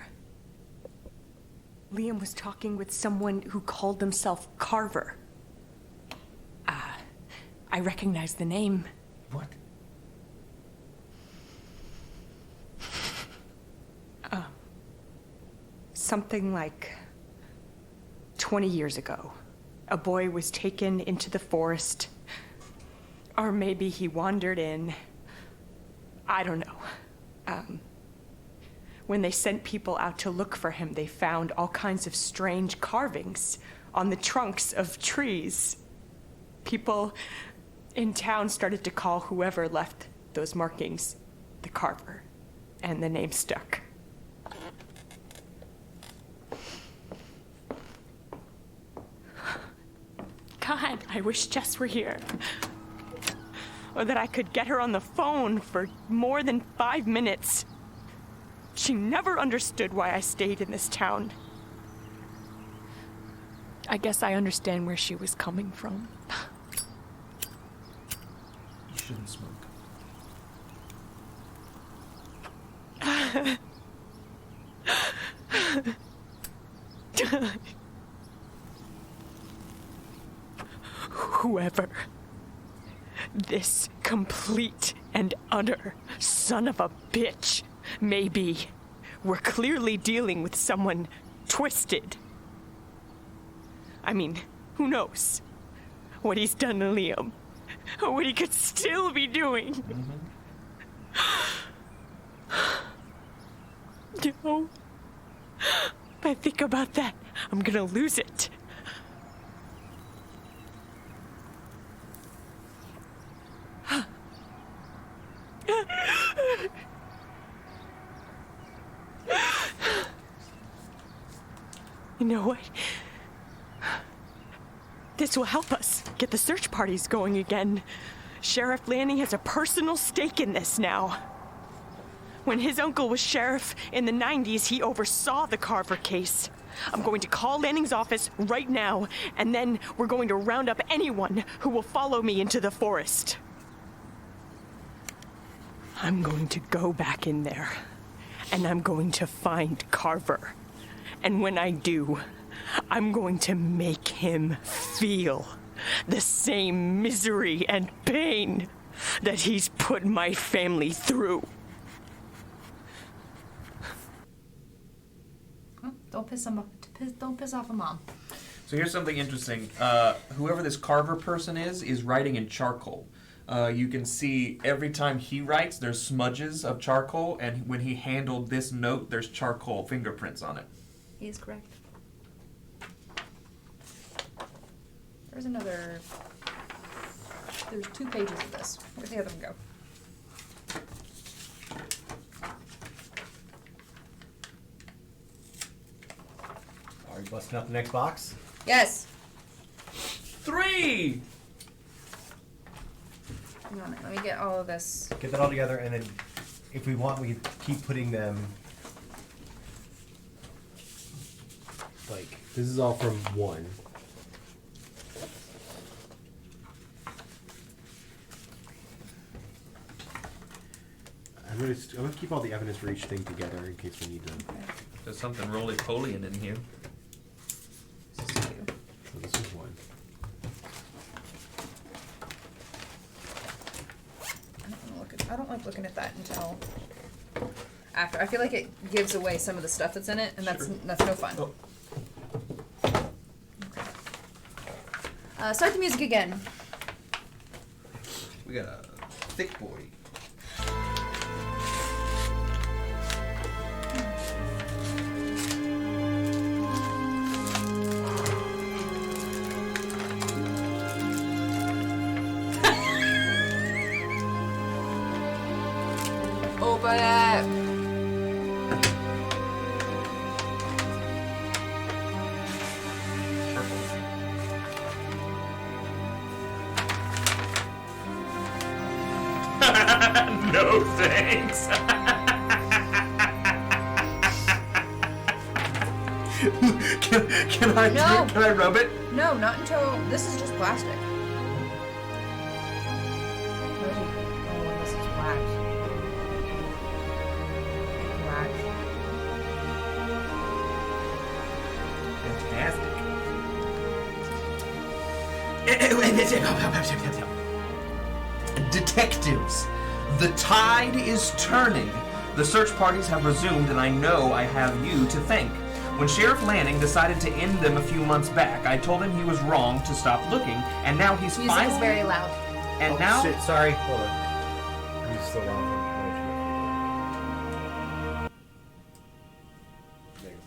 Liam was talking with someone who called themselves Carver. I recognize the name. What? Something like 20 years ago. A boy was taken into the forest. Or maybe he wandered in. I don't know. When they sent people out to look for him, they found all kinds of strange carvings on the trunks of trees. People in town started to call whoever left those markings the Carver, and the name stuck. God, I wish Jess were here. or that I could get her on the phone for more than 5 minutes. She never understood why I stayed in this town. I guess I understand where she was coming from. You shouldn't smoke. Whoever this complete and utter son of a bitch may be, we're clearly dealing with someone twisted. I mean, who knows what he's done to Liam, or what he could still be doing. No. If I think about that, I'm gonna lose it. You know what? This will help us get the search parties going again. Sheriff Lanning has a personal stake in this now. When his uncle was sheriff in the 90s, he oversaw the Carver case. I'm going to call Lanning's office right now, and then we're going to round up anyone who will follow me into the forest. I'm going to go back in there, and I'm going to find Carver. And when I do, I'm going to make him feel the same misery and pain that he's put my family through. Don't piss off a mom. So here's something interesting. Whoever this Carver person is writing in charcoal. You can see every time he writes, there's smudges of charcoal, and when he handled this note, there's charcoal fingerprints on it. He is correct. There's another... There's 2 pages of this. Where'd the other one go? Are you busting out the next box? Yes! 3! Hang on, let me get all of this. Get that all together, and then if we want, we can keep putting them. Like, this is all from 1. I'm gonna keep all the evidence for each thing together in case we need to. There's something roly-polying in here. This is 2. So this is 1. I don't like looking at that until after. I feel like it gives away some of the stuff that's in it, and that's no fun. Oh. Okay. Start the music again. We got a thick boy. Open it. No thanks. Can I rub it? No, not until this is just plastic. Oh, this is wax. Fantastic. Detectives, the tide is turning. The search parties have resumed, and I know I have you to thank. When Sheriff Lanning decided to end them a few months back, I told him he was wrong to stop looking, and now he's Music finally... is very loud. And Oh, now... shit, sorry. Hold on. I'm still wrong. There you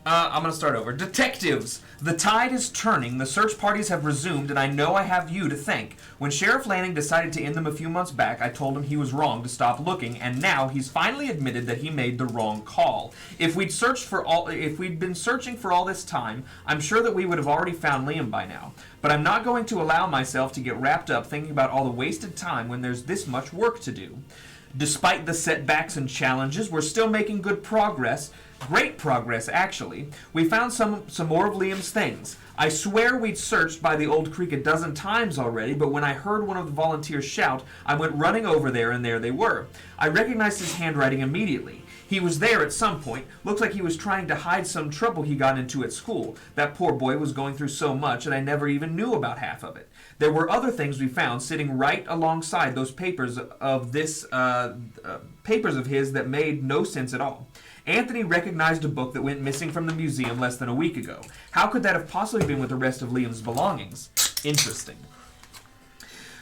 I'm going to start over. Detectives! The tide is turning, the search parties have resumed, and I know I have you to thank. When Sheriff Lanning decided to end them a few months back, I told him he was wrong to stop looking, and now he's finally admitted that he made the wrong call. If we'd been searching for all this time, I'm sure that we would have already found Liam by now. But I'm not going to allow myself to get wrapped up thinking about all the wasted time when there's this much work to do. Despite the setbacks and challenges, we're still making good progress. Great progress, actually. We found some more of Liam's things. I swear we'd searched by the old creek a dozen times already, but when I heard one of the volunteers shout, I went running over there, and there they were. I recognized his handwriting immediately. He was there at some point. Looks like he was trying to hide some trouble he got into at school. That poor boy was going through so much, and I never even knew about half of it. There were other things we found sitting right alongside those papers of his that made no sense at all. Anthony recognized a book that went missing from the museum less than a week ago. How could that have possibly been with the rest of Liam's belongings? Interesting.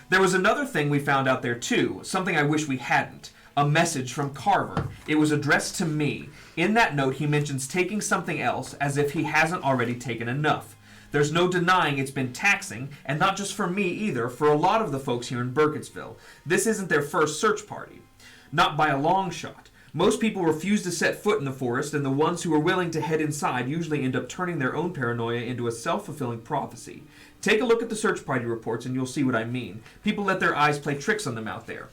There was another thing we found out there too, something I wish we hadn't. A message from Carver. It was addressed to me. In that note, he mentions taking something else, as if he hasn't already taken enough. There's no denying it's been taxing, and not just for me either, for a lot of the folks here in Burkittsville. This isn't their first search party. Not by a long shot. Most people refuse to set foot in the forest, and the ones who are willing to head inside usually end up turning their own paranoia into a self-fulfilling prophecy. Take a look at the search party reports and you'll see what I mean. People let their eyes play tricks on them out there.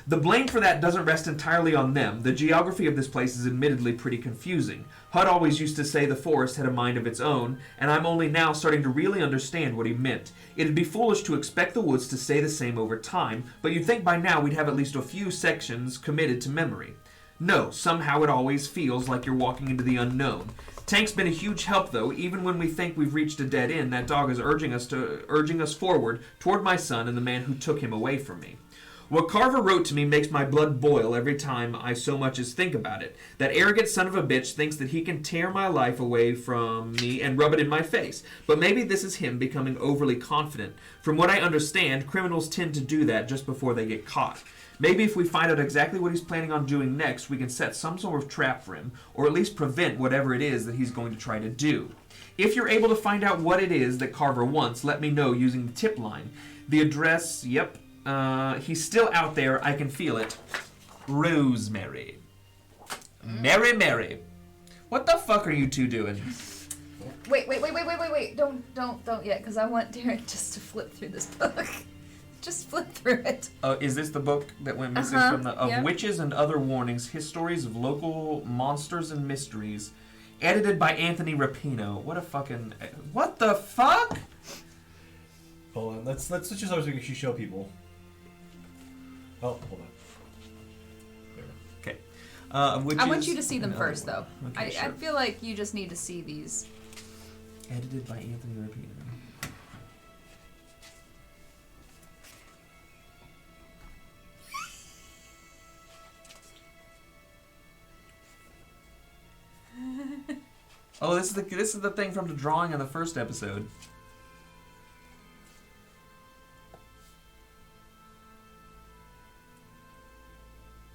The blame for that doesn't rest entirely on them. The geography of this place is admittedly pretty confusing. Hud always used to say the forest had a mind of its own, and I'm only now starting to really understand what he meant. It'd be foolish to expect the woods to stay the same over time, but you'd think by now we'd have at least a few sections committed to memory. No, somehow it always feels like you're walking into the unknown. Tank's been a huge help, though. Even when we think we've reached a dead end, that dog is urging us forward toward my son and the man who took him away from me. What Carver wrote to me makes my blood boil every time I so much as think about it. That arrogant son of a bitch thinks that he can tear my life away from me and rub it in my face. But maybe this is him becoming overly confident. From what I understand, criminals tend to do that just before they get caught. Maybe if we find out exactly what he's planning on doing next, we can set some sort of trap for him, or at least prevent whatever it is that he's going to try to do. If you're able to find out what it is that Carver wants, let me know using the tip line. The address, yep. He's still out there. I can feel it. Rosemary. Mary. What the fuck are you two doing? Wait. Don't yet, because I want Derek just to flip through this book. Just flip through it. Is this the book that went missing from the Witches and Other Warnings, Histories of Local Monsters and Mysteries, edited by Anthony Rapino. What the fuck? Hold on. Let's switch over so we can actually show people. Oh, hold on. Okay. I want you to see them first, though. Okay, I feel like you just need to see these. Edited by Anthony Rapino. Oh, this is the thing from the drawing in the first episode.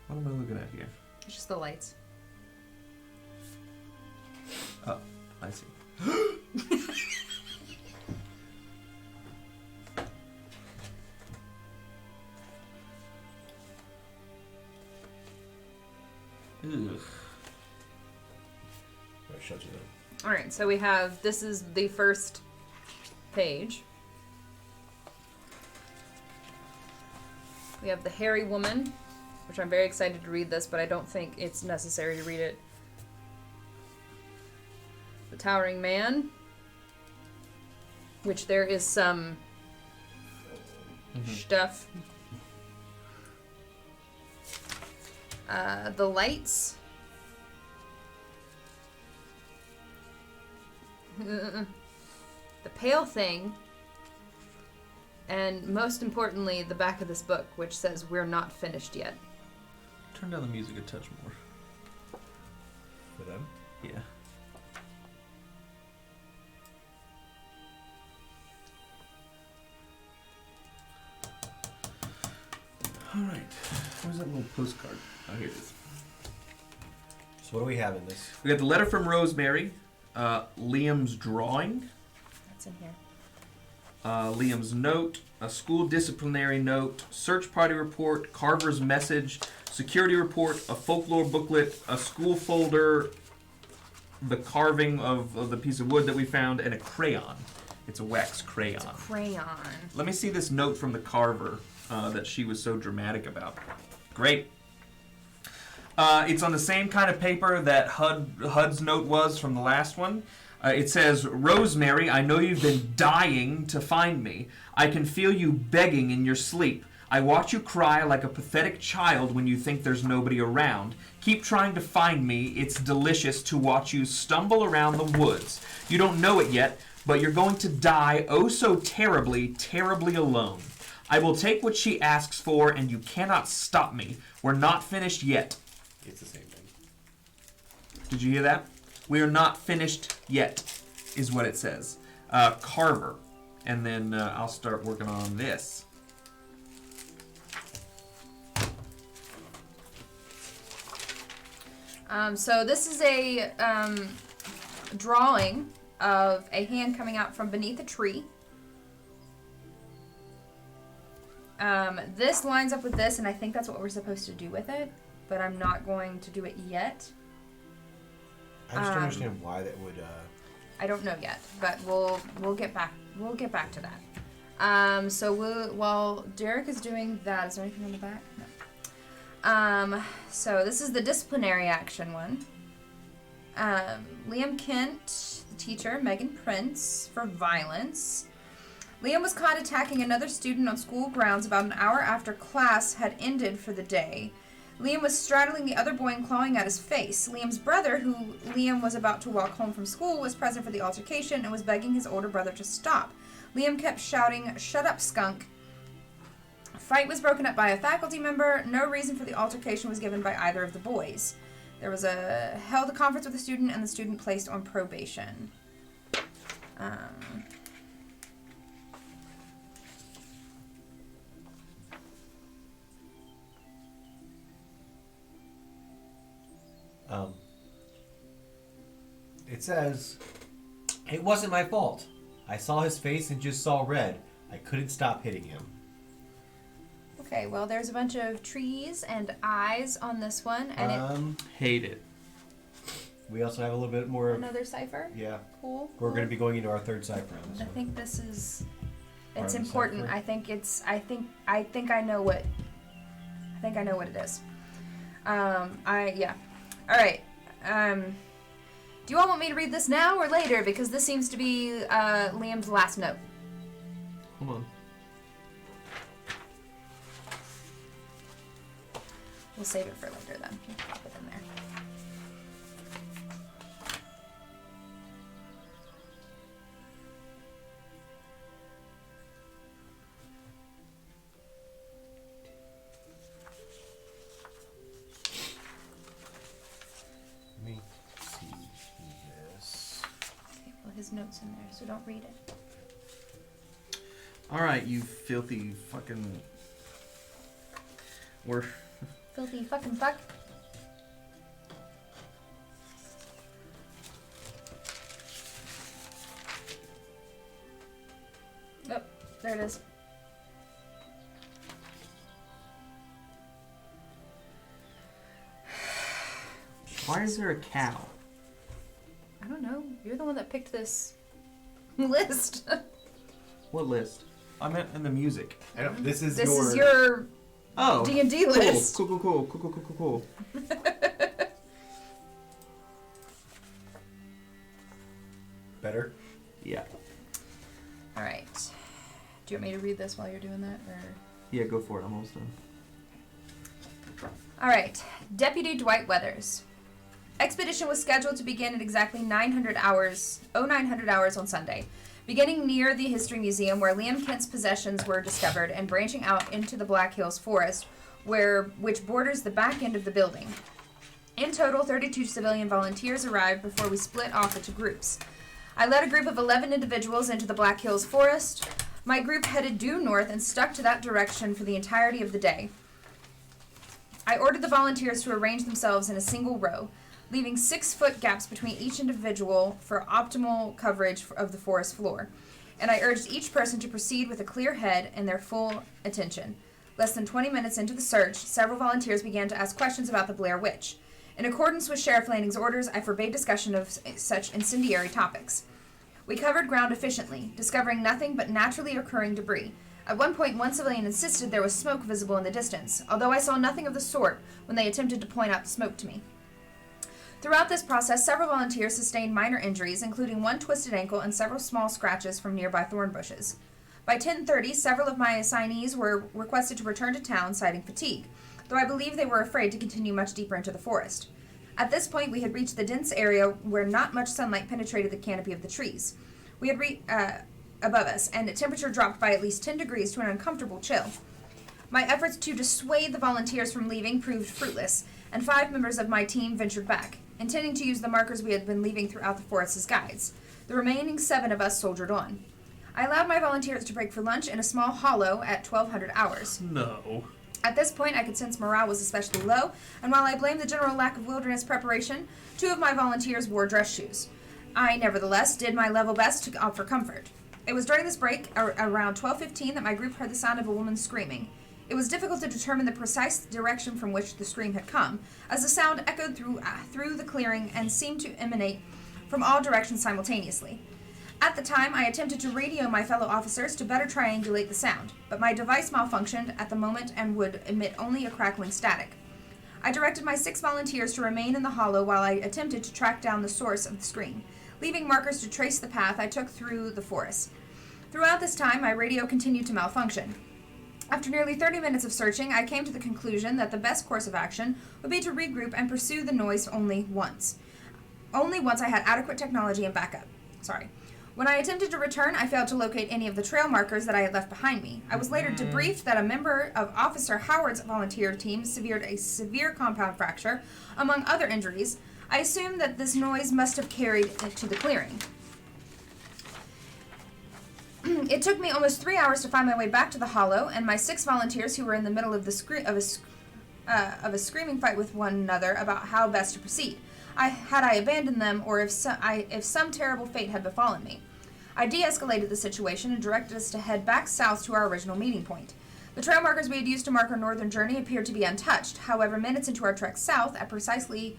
What am I looking at here? It's just the lights. Oh, I see. Ugh. I showed you that. All right, so we have, this is the first page. We have the hairy woman, which I'm very excited to read this, but I don't think it's necessary to read it. The towering man, which there is some stuff. The lights. The pale thing. And most importantly, the back of this book, which says, "We're not finished yet." Turn down the music a touch more. For them? Yeah. Alright. Where's that little postcard? Oh, here it is. So what do we have in this? We got the letter from Rosemary, Liam's drawing, That's in here. Liam's note, a school disciplinary note, search party report, Carver's message, security report, a folklore booklet, a school folder, the carving of the piece of wood that we found, and a crayon. It's a wax crayon. It's a crayon. Let me see this note from the carver that she was so dramatic about. Great. It's on the same kind of paper that HUD's note was from the last one. It says, Rosemary, I know you've been dying to find me. I can feel you begging in your sleep. I watch you cry like a pathetic child when you think there's nobody around. Keep trying to find me. It's delicious to watch you stumble around the woods. You don't know it yet, but you're going to die oh so terribly, terribly alone. I will take what she asks for, and you cannot stop me. We're not finished yet. It's the same thing. Did you hear that? We are not finished yet, is what it says. Carver. And then I'll start working on this. So this is a drawing of a hand coming out from beneath a tree. This lines up with this, and I think that's what we're supposed to do with it, but I'm not going to do it yet. I just don't understand why that would. I don't know yet, but we'll get back. We'll get back to that. So while Derek is doing that, is there anything on the back? No. So this is the disciplinary action one. Liam Kent, the teacher, Megan Prince, for violence. Liam was caught attacking another student on school grounds about an hour after class had ended for the day. Liam was straddling the other boy and clawing at his face. Liam's brother, who Liam was about to walk home from school, was present for the altercation and was begging his older brother to stop. Liam kept shouting, "Shut up, skunk." A fight was broken up by a faculty member. No reason for the altercation was given by either of the boys. There was held a conference with the student, and the student placed on probation. It says, "It wasn't my fault. I saw his face and just saw red. I couldn't stop hitting him." Okay, well, there's a bunch of trees and eyes on this one, and Hate it. We also have a little bit more. another cipher. Yeah. Cool. We're going to be going into our third cipher on this I one. think this is. Part It's of the important. cipher? I think it's. I think I know what. I think I know what it is. Yeah. All right. Do you all want me to read this now or later? Because this seems to be Liam's last note. Hold on. We'll save it for later then. We'll pop it in there. Let me see this. Okay, well, his note's in there, so don't read it. All right, you filthy fucking. We're. Filthy fucking fuck. Oh, there it is. Why is there a cow? I don't know. You're the one that picked this list. What list? I meant in the music. I don't, this is This your. is your Oh. D&D list. Cool. Better? Yeah. All right. Do you want me to read this while you're doing that, or? Yeah, go for it. I'm almost done. All right. Deputy Dwight Weathers. Expedition was scheduled to begin at exactly 900 hours on Sunday, beginning near the History Museum where Liam Kent's possessions were discovered and branching out into the Black Hills Forest, which borders the back end of the building. In total, 32 civilian volunteers arrived before we split off into groups. I led a group of 11 individuals into the Black Hills Forest. My group headed due north and stuck to that direction for the entirety of the day. I ordered the volunteers to arrange themselves in a single row. leaving 6-foot gaps between each individual for optimal coverage of the forest floor. And I urged each person to proceed with a clear head and their full attention. Less than 20 minutes into the search, several volunteers began to ask questions about the Blair Witch. In accordance with Sheriff Lanning's orders, I forbade discussion of such incendiary topics. We covered ground efficiently, discovering nothing but naturally occurring debris. At one point, one civilian insisted there was smoke visible in the distance, although I saw nothing of the sort when they attempted to point out the smoke to me. Throughout this process, several volunteers sustained minor injuries, including one twisted ankle and several small scratches from nearby thorn bushes. By 10:30, several of my assignees were requested to return to town, citing fatigue, though I believe they were afraid to continue much deeper into the forest. At this point, we had reached the dense area where not much sunlight penetrated the canopy of the trees. We had above us, and the temperature dropped by at least 10 degrees to an uncomfortable chill. My efforts to dissuade the volunteers from leaving proved fruitless, and 5 members of my team ventured back, intending to use the markers we had been leaving throughout the forest as guides. The remaining 7 of us soldiered on. I allowed my volunteers to break for lunch in a small hollow at 1200 hours. No. At this point, I could sense morale was especially low, and while I blamed the general lack of wilderness preparation, 2 of my volunteers wore dress shoes. I, nevertheless, did my level best to offer comfort. It was during this break, around 12:15, that my group heard the sound of a woman screaming. It was difficult to determine the precise direction from which the scream had come, as the sound echoed through the clearing and seemed to emanate from all directions simultaneously. At the time, I attempted to radio my fellow officers to better triangulate the sound, but my device malfunctioned at the moment and would emit only a crackling static. I directed my 6 volunteers to remain in the hollow while I attempted to track down the source of the scream, leaving markers to trace the path I took through the forest. Throughout this time, my radio continued to malfunction. After nearly 30 minutes of searching, I came to the conclusion that the best course of action would be to regroup and pursue the noise only once. Only once I had adequate technology and backup. When I attempted to return, I failed to locate any of the trail markers that I had left behind me. I was later debriefed that a member of Officer Howard's volunteer team suffered a severe compound fracture, among other injuries. I assumed that this noise must have carried it to the clearing. It took me almost 3 hours to find my way back to the hollow, and my 6 volunteers, who were in the middle of a screaming fight with one another about how best to proceed. Had I abandoned them, or if some terrible fate had befallen me. I de-escalated the situation and directed us to head back south to our original meeting point. The trail markers we had used to mark our northern journey appeared to be untouched. However, minutes into our trek south, at precisely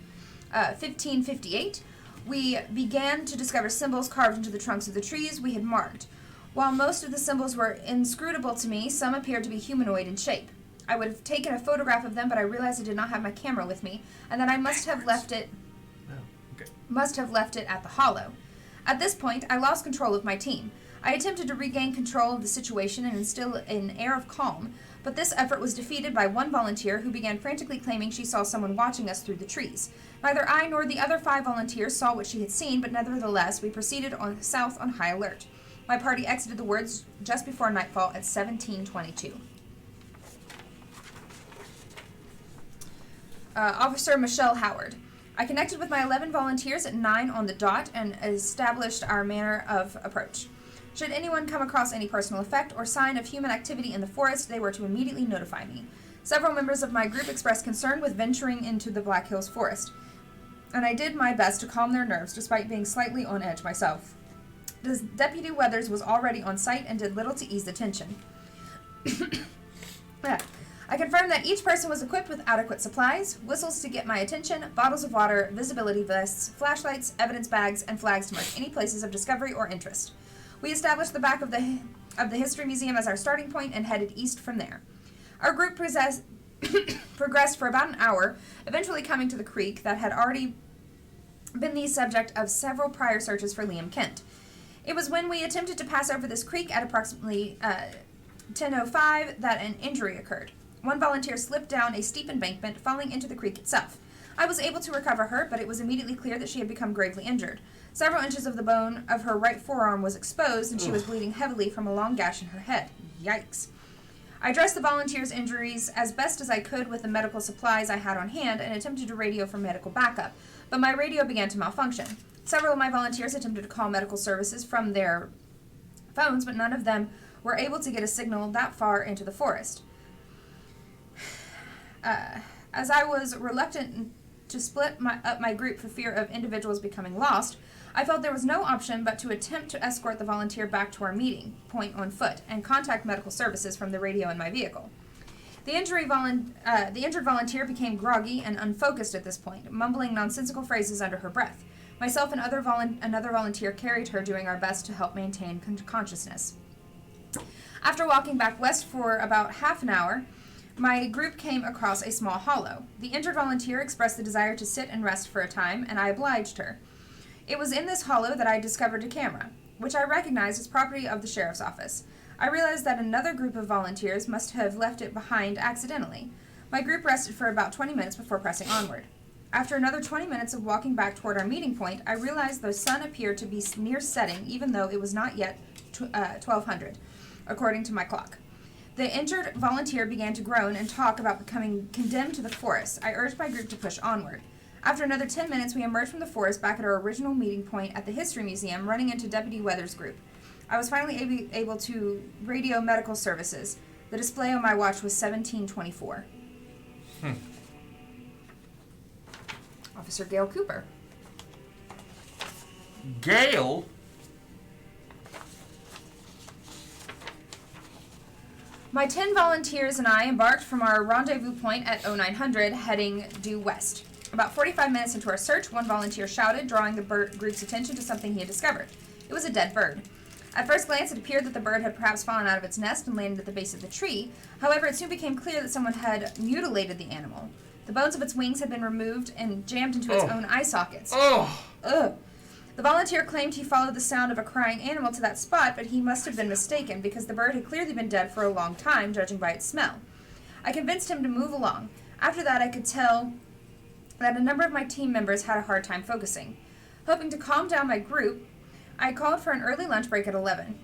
15:58, we began to discover symbols carved into the trunks of the trees we had marked. While most of the symbols were inscrutable to me, some appeared to be humanoid in shape. I would have taken a photograph of them, but I realized I did not have my camera with me, and that I must have left it at the hollow. At this point, I lost control of my team. I attempted to regain control of the situation and instill an air of calm, but this effort was defeated by one volunteer who began frantically claiming she saw someone watching us through the trees. Neither I nor the other 5 volunteers saw what she had seen, but nevertheless, we proceeded south on high alert. My party exited the woods just before nightfall at 17:22. Officer Michelle Howard. I connected with my 11 volunteers at 9 on the dot and established our manner of approach. Should anyone come across any personal effect or sign of human activity in the forest, they were to immediately notify me. Several members of my group expressed concern with venturing into the Black Hills forest, and I did my best to calm their nerves despite being slightly on edge myself. Deputy Weathers was already on site and did little to ease the tension. I confirmed that each person was equipped with adequate supplies, whistles to get my attention, bottles of water, visibility vests, flashlights, evidence bags, and flags to mark any places of discovery or interest. We established the back of the History Museum as our starting point and headed east from there. Our group progressed for about an hour, eventually coming to the creek that had already been the subject of several prior searches for Liam Kent. It was when we attempted to pass over this creek at approximately 10:05 that an injury occurred. One volunteer slipped down a steep embankment, falling into the creek itself. I was able to recover her, but it was immediately clear that she had become gravely injured. Several inches of the bone of her right forearm was exposed, and she was bleeding heavily from a long gash in her head. Yikes. I dressed the volunteers' injuries as best as I could with the medical supplies I had on hand and attempted to radio for medical backup, but my radio began to malfunction. Several of my volunteers attempted to call medical services from their phones, but none of them were able to get a signal that far into the forest. As I was reluctant to split up my group for fear of individuals becoming lost, I felt there was no option but to attempt to escort the volunteer back to our meeting point on foot and contact medical services from the radio in my vehicle. The injured volunteer became groggy and unfocused at this point, mumbling nonsensical phrases under her breath. Myself and another volunteer carried her, doing our best to help maintain consciousness. After walking back west for about half an hour, my group came across a small hollow. The injured volunteer expressed the desire to sit and rest for a time, and I obliged her. It was in this hollow that I discovered a camera, which I recognized as property of the sheriff's office. I realized that another group of volunteers must have left it behind accidentally. My group rested for about 20 minutes before pressing onward. After another 20 minutes of walking back toward our meeting point, I realized the sun appeared to be near setting, even though it was not yet 1200, according to my clock. The injured volunteer began to groan and talk about becoming condemned to the forest. I urged my group to push onward. After another 10 minutes, we emerged from the forest back at our original meeting point at the History Museum, running into Deputy Weathers' group. I was finally able to radio medical services. The display on my watch was 1724. Officer Gail Cooper. Gail? My 10 volunteers and I embarked from our rendezvous point at 0900, heading due west. About 45 minutes into our search, one volunteer shouted, drawing the group's attention to something he had discovered. It was a dead bird. At first glance, it appeared that the bird had perhaps fallen out of its nest and landed at the base of the tree. However, it soon became clear that someone had mutilated the animal. The bones of its wings had been removed and jammed into its own eye sockets. Ugh. The volunteer claimed he followed the sound of a crying animal to that spot, but he must have been mistaken because the bird had clearly been dead for a long time, judging by its smell. I convinced him to move along. After that, I could tell that a number of my team members had a hard time focusing. Hoping to calm down my group, I called for an early lunch break at 11.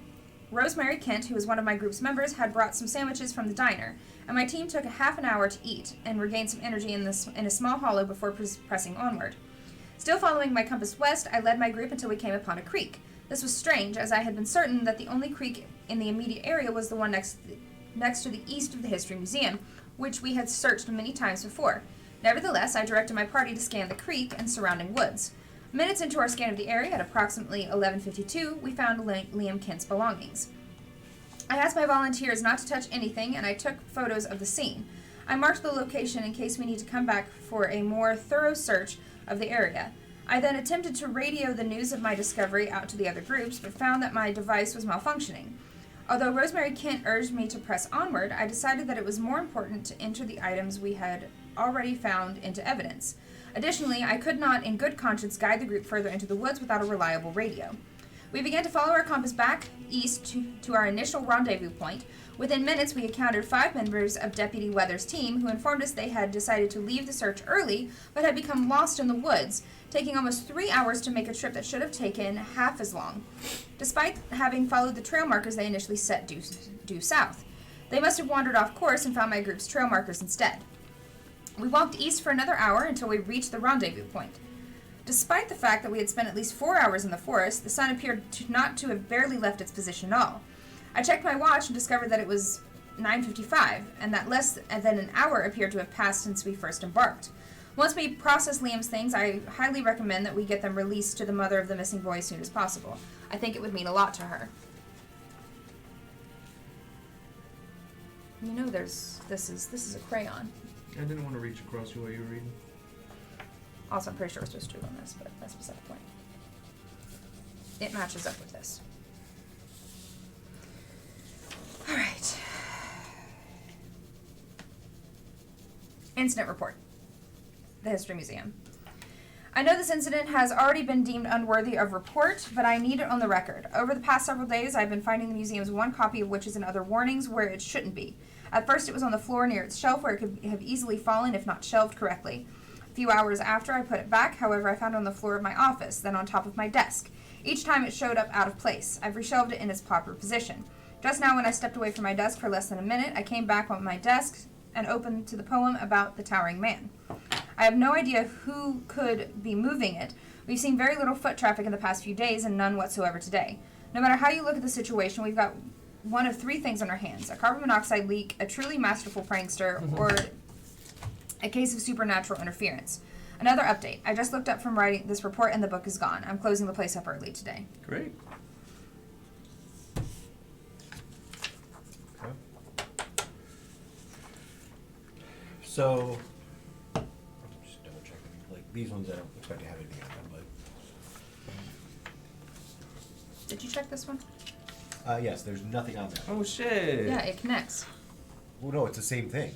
Rosemary Kent, who was one of my group's members, had brought some sandwiches from the diner, and my team took a half an hour to eat and regain some energy in a small hollow before pressing onward. Still following my compass west, I led my group until we came upon a creek. This was strange, as I had been certain that the only creek in the immediate area was the one next to the east of the History Museum, which we had searched many times before. Nevertheless, I directed my party to scan the creek and surrounding woods. Minutes into our scan of the area, at approximately 11:52, we found Liam Kent's belongings. I asked my volunteers not to touch anything, and I took photos of the scene. I marked the location in case we need to come back for a more thorough search of the area. I then attempted to radio the news of my discovery out to the other groups, but found that my device was malfunctioning. Although Rosemary Kent urged me to press onward, I decided that it was more important to enter the items we had already found into evidence. Additionally, I could not, in good conscience, guide the group further into the woods without a reliable radio. We began to follow our compass back east to our initial rendezvous point. Within minutes, we encountered 5 members of Deputy Weathers' team who informed us they had decided to leave the search early, but had become lost in the woods, taking almost 3 hours to make a trip that should have taken half as long. Despite having followed the trail markers they initially set due south, they must have wandered off course and found my group's trail markers instead. We walked east for another hour until we reached the rendezvous point. Despite the fact that we had spent at least 4 hours in the forest, the sun appeared not to have barely left its position at all. I checked my watch and discovered that it was 9:55, and that less than an hour appeared to have passed since we first embarked. Once we process Liam's things, I highly recommend that we get them released to the mother of the missing boy as soon as possible. I think it would mean a lot to her. You know, this is a crayon. I didn't want to reach across you while you were reading. Also, I'm pretty sure we're supposed to do it on this, but that's beside the point. It matches up with this. All right. Incident report. The History Museum. I know this incident has already been deemed unworthy of report, but I need it on the record. Over the past several days, I've been finding the museum's one copy of Witches and Other Warnings where it shouldn't be. At first, it was on the floor near its shelf where it could have easily fallen if not shelved correctly. A few hours after I put it back, however, I found it on the floor of my office, then on top of my desk. Each time it showed up out of place. I've reshelved it in its proper position. Just now, when I stepped away from my desk for less than a minute, I came back on my desk and opened to the poem about the towering man. I have no idea who could be moving it. We've seen very little foot traffic in the past few days and none whatsoever today. No matter how you look at the situation, we've got one of 3 things on our hands: a carbon monoxide leak, a truly masterful prankster, or a case of supernatural interference. Another update. I just looked up from writing this report and the book is gone. I'm closing the place up early today. Great. Okay. So, just double checking. Like these ones, I don't expect to have anything on them, Did you check this one? but yes, there's nothing on there. Oh shit. Yeah, it connects. Oh no, it's the same thing.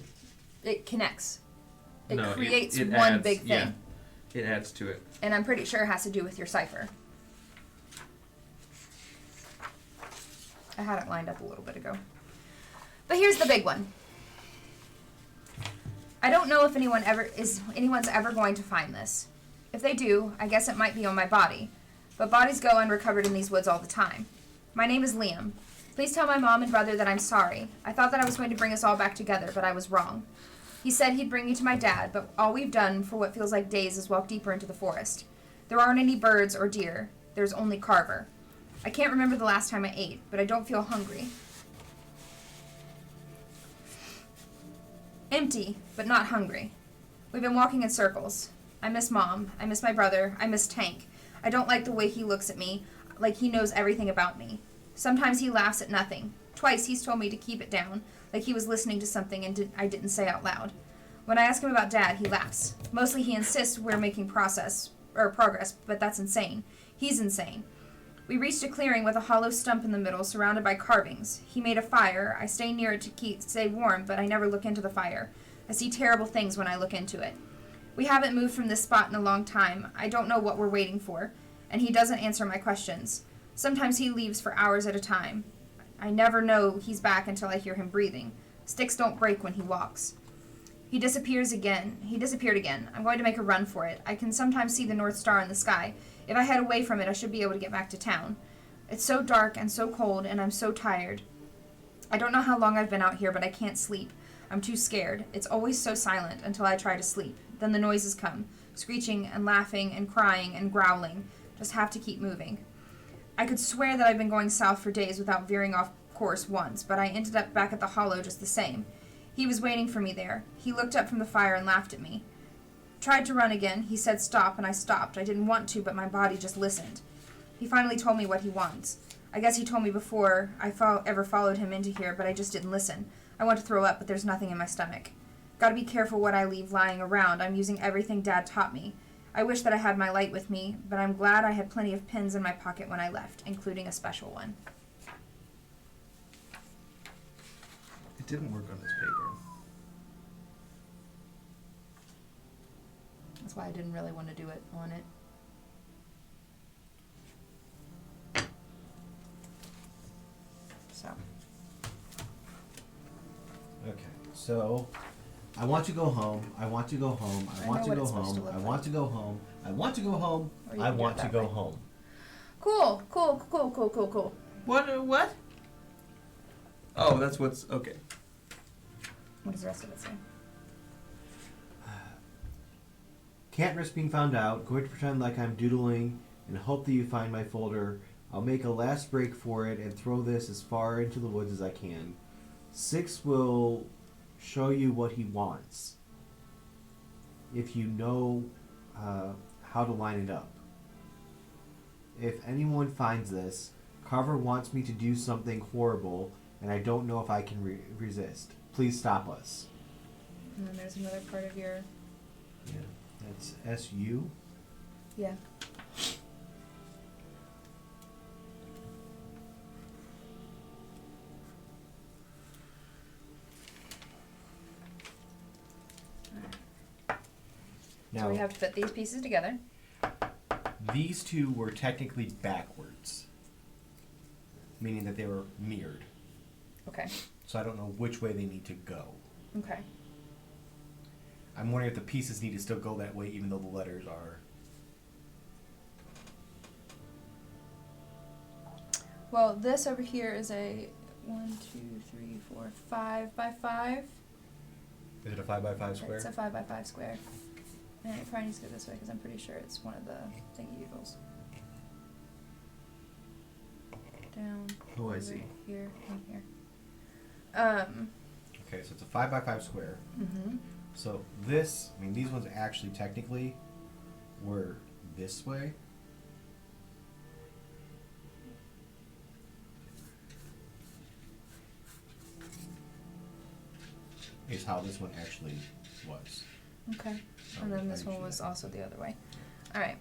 It connects. It No, creates it one adds- big thing. yeah. It adds to it. And I'm pretty sure it has to do with your cipher. I had it lined up a little bit ago. But here's the big one. I don't know if anyone's ever going to find this. If they do, I guess it might be on my body. But bodies go unrecovered in these woods all the time. My name is Liam. Please tell my mom and brother that I'm sorry. I thought that I was going to bring us all back together, but I was wrong. He said he'd bring me to my dad, but all we've done for what feels like days is walk deeper into the forest. There aren't any birds or deer. There's only Carver. I can't remember the last time I ate, but I don't feel hungry. Empty, but not hungry. We've been walking in circles. I miss Mom. I miss my brother. I miss Tank. I don't like the way he looks at me, like he knows everything about me. Sometimes he laughs at nothing. Twice he's told me to keep it down, like he was listening to something and I didn't say out loud. When I ask him about Dad, he laughs. Mostly he insists we're making progress, but that's insane. He's insane. We reached a clearing with a hollow stump in the middle surrounded by carvings. He made a fire. I stay near it to stay warm, but I never look into the fire. I see terrible things when I look into it. We haven't moved from this spot in a long time. I don't know what we're waiting for, and he doesn't answer my questions. Sometimes he leaves for hours at a time. I never know he's back until I hear him breathing. Sticks don't break when he walks. He disappeared again. I'm going to make a run for it. I can sometimes see the North Star in the sky. If I head away from it, I should be able to get back to town. It's so dark and so cold, and I'm so tired. I don't know how long I've been out here, but I can't sleep. I'm too scared. It's always so silent until I try to sleep. Then the noises come. Screeching and laughing and crying and growling. Just have to keep moving. I could swear that I've been going south for days without veering off course once, but I ended up back at the hollow just the same. He was waiting for me there. He looked up from the fire and laughed at me. Tried to run again. He said stop, and I stopped. I didn't want to, but my body just listened. He finally told me what he wants. I guess he told me before I ever followed him into here, but I just didn't listen. I want to throw up, but there's nothing in my stomach. Gotta be careful what I leave lying around. I'm using everything Dad taught me. I wish that I had my light with me, but I'm glad I had plenty of pins in my pocket when I left, including a special one. It didn't work on this paper. That's why I didn't really want to do it on it. So. Okay, so I want to go home. I want to go home. I want to go home. I want to go home. I want to go home. I want to go home. Cool. What? Oh, that's what's okay. What does the rest of it say? Can't risk being found out. Going to pretend like I'm doodling and hope that you find my folder. I'll make a last break for it and throw this as far into the woods as I can. 6 will show you what he wants. If you know how to line it up. If anyone finds this, Carver wants me to do something horrible, and I don't know if I can resist. Please stop us. And then there's another part of your... Yeah, that's SU. Yeah. Now, So we have to put these pieces together. these two were technically backwards, meaning that they were mirrored. Okay. So I don't know which way they need to go. Okay. I'm wondering if the pieces need to still go that way, even though the letters are. Well, this over here is a 1, 2, 3, 4, 5 by 5. Is it a 5x5 square? It's a 5 by 5 square. And it probably needs to go this way because I'm pretty sure it's one of the thingy doodles. Down. Oh, I over see. Here and here. Okay, so it's a 5x5 square. Mm-hmm. So this, I mean, these ones actually technically were this way. Is how this one actually was. Okay. And then this one was also the other way. All right.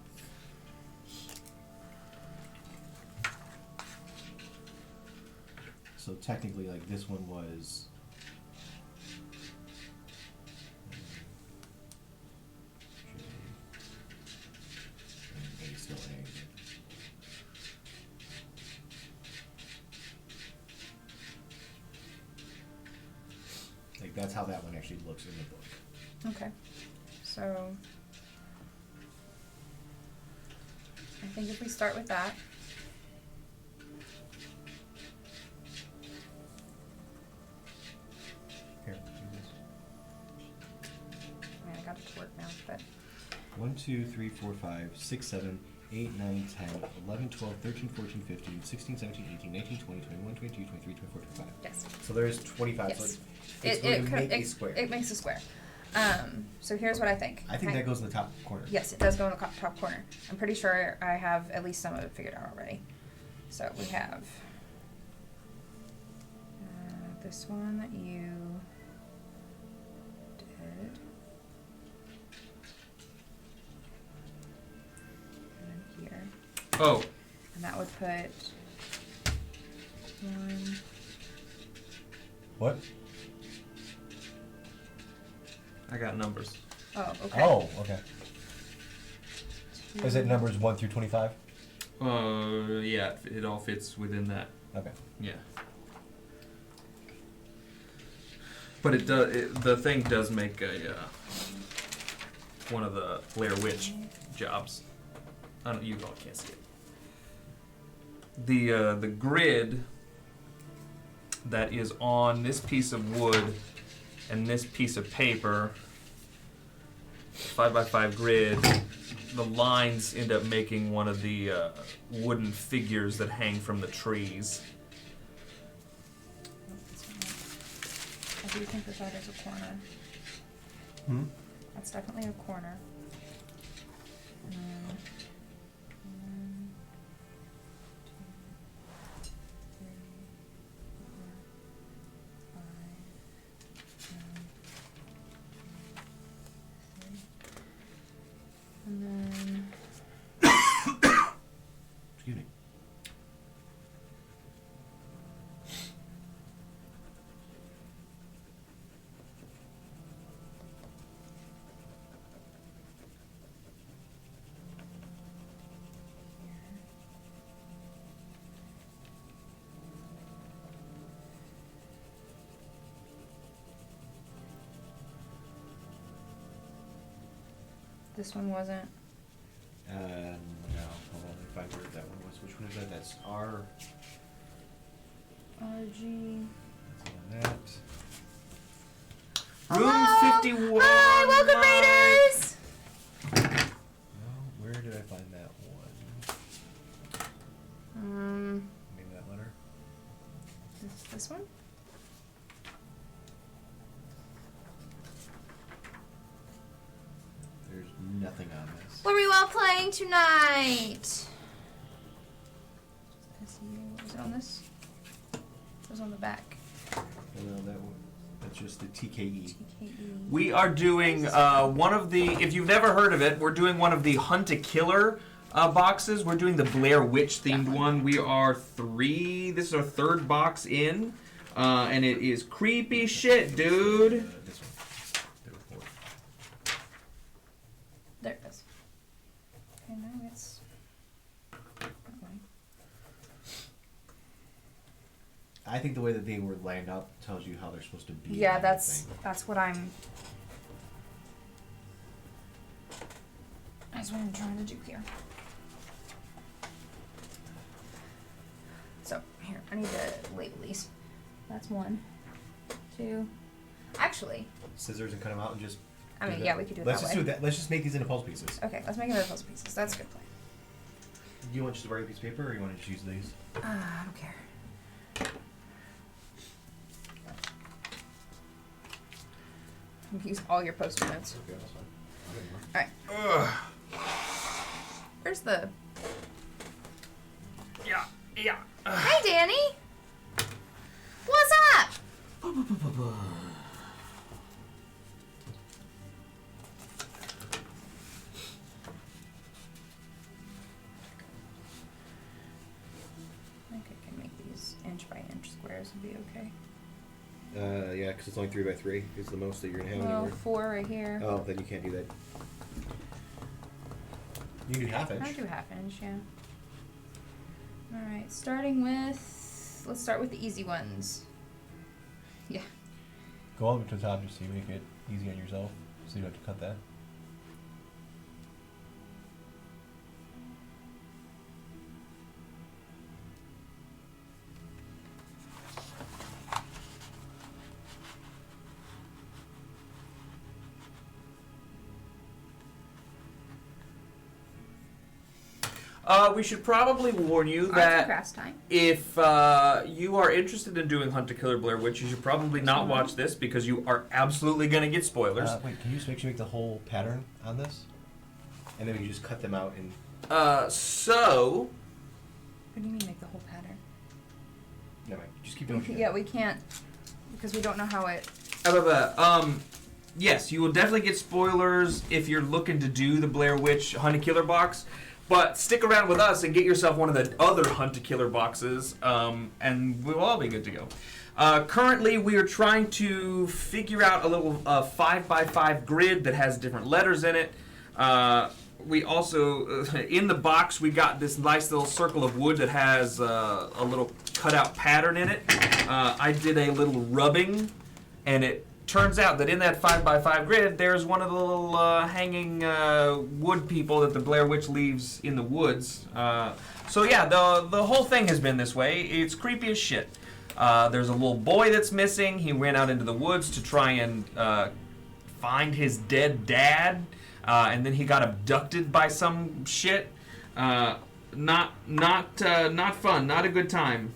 So technically, like, this one was. And A still A. Like, that's how that one actually looks in the book. Okay. So I think if we start with that. Here, do this. I mean, I got it to work now, but 1, 2, 3, 4, 5, 6, 7, 8, 9, 10, 11, 12, 13, 14, 15, 16, 17, 18, 19, 20, 21, 22, 23, 24, 25. yes. So there's 25. Yes. So it's going to make a square. It makes a square. So here's what I think. I think that goes in the top corner. Yes, it does go in the top corner. I'm pretty sure I have at least some of it figured out already. So we have this one that you did. And then here. Oh, And that would put one. What? I got numbers. Oh, okay. Oh, okay. Two. Is it numbers 1 through 25? Yeah, it all fits within that. Okay. Yeah. But it does. The thing does make a one of the Blair Witch jobs. I don't. You all can't see it. The grid that is on this piece of wood and this piece of paper, 5x5 grid, the lines end up making one of the wooden figures that hang from the trees. I do think that is a corner. Hmm? That's definitely a corner. And then 1, 2, 3, 4, 5, 1, 2, 3. And then Excuse me. this one wasn't. No. Hold on. If I where that one was. Which one is that? That's R. RG. That's on that. Room 51. Hi, welcome Raiders! No, where did I find that one? Maybe that letter? This one? There's nothing on this. What are we all playing tonight? Is it on this? It was on the back. No, that one. That's just the TKE. TKE. We are doing one of the, if you've never heard of it, we're doing one of the Hunt a Killer boxes. We're doing the Blair Witch themed one. We are this is our third box in, and it is creepy shit, dude. This one. There were 4. There it is. Okay, now it's that way. I think the way that they were lined up tells you how they're supposed to be. Yeah, on that's the thing. what I'm. That's what I'm trying to do here. So here, I need to label these. That's 1, 2. Actually, Scissors and cut them out and just. I do mean, that. yeah, we could do it Let's that just way. do that. Let's just make these into puzzle pieces. Okay, let's make it into puzzle pieces. That's a good plan. Do you want just a regular piece of paper, or you want to just use these? I don't care. You can use all your post-it notes. Okay, that's fine. All right. Where's the... Yeah. Hey, Danny! What's up? I think I can make these inch by inch squares and be okay. Yeah, because it's only 3 by 3 is the most that you're gonna have Well, anywhere. 4 right here. Oh, then you can't do that. You can do half inch. I do half inch, yeah. Alright, starting with... Let's start with the easy ones. Yeah. Go all the way to the top just so you make it easy on yourself, so you don't have to cut that. We should probably warn you Arts and that crafts time. if you are interested in doing Hunt to Killer Blair Witch, you should probably not watch this because you are absolutely going to get spoilers. Wait, can you just make the whole pattern on this? And then we just cut them out and... So... What do you mean make the whole pattern? Never mind. Just keep doing what you're Yeah, we can't, because we don't know how it... Yes, you will definitely get spoilers if you're looking to do the Blair Witch Hunt to Killer box. But stick around with us and get yourself one of the other Hunt to Killer boxes, and we'll all be good to go. Currently, we are trying to figure out a little 5x5 grid that has different letters in it. We also, in the box, we got this nice little circle of wood that has a little cutout pattern in it. I did a little rubbing, and it turns out that in that 5x5 grid, there's one of the little hanging wood people that the Blair Witch leaves in the woods. So yeah, the whole thing has been this way. It's creepy as shit. There's a little boy that's missing. He ran out into the woods to try and find his dead dad, and then he got abducted by some shit. Not fun. Not a good time.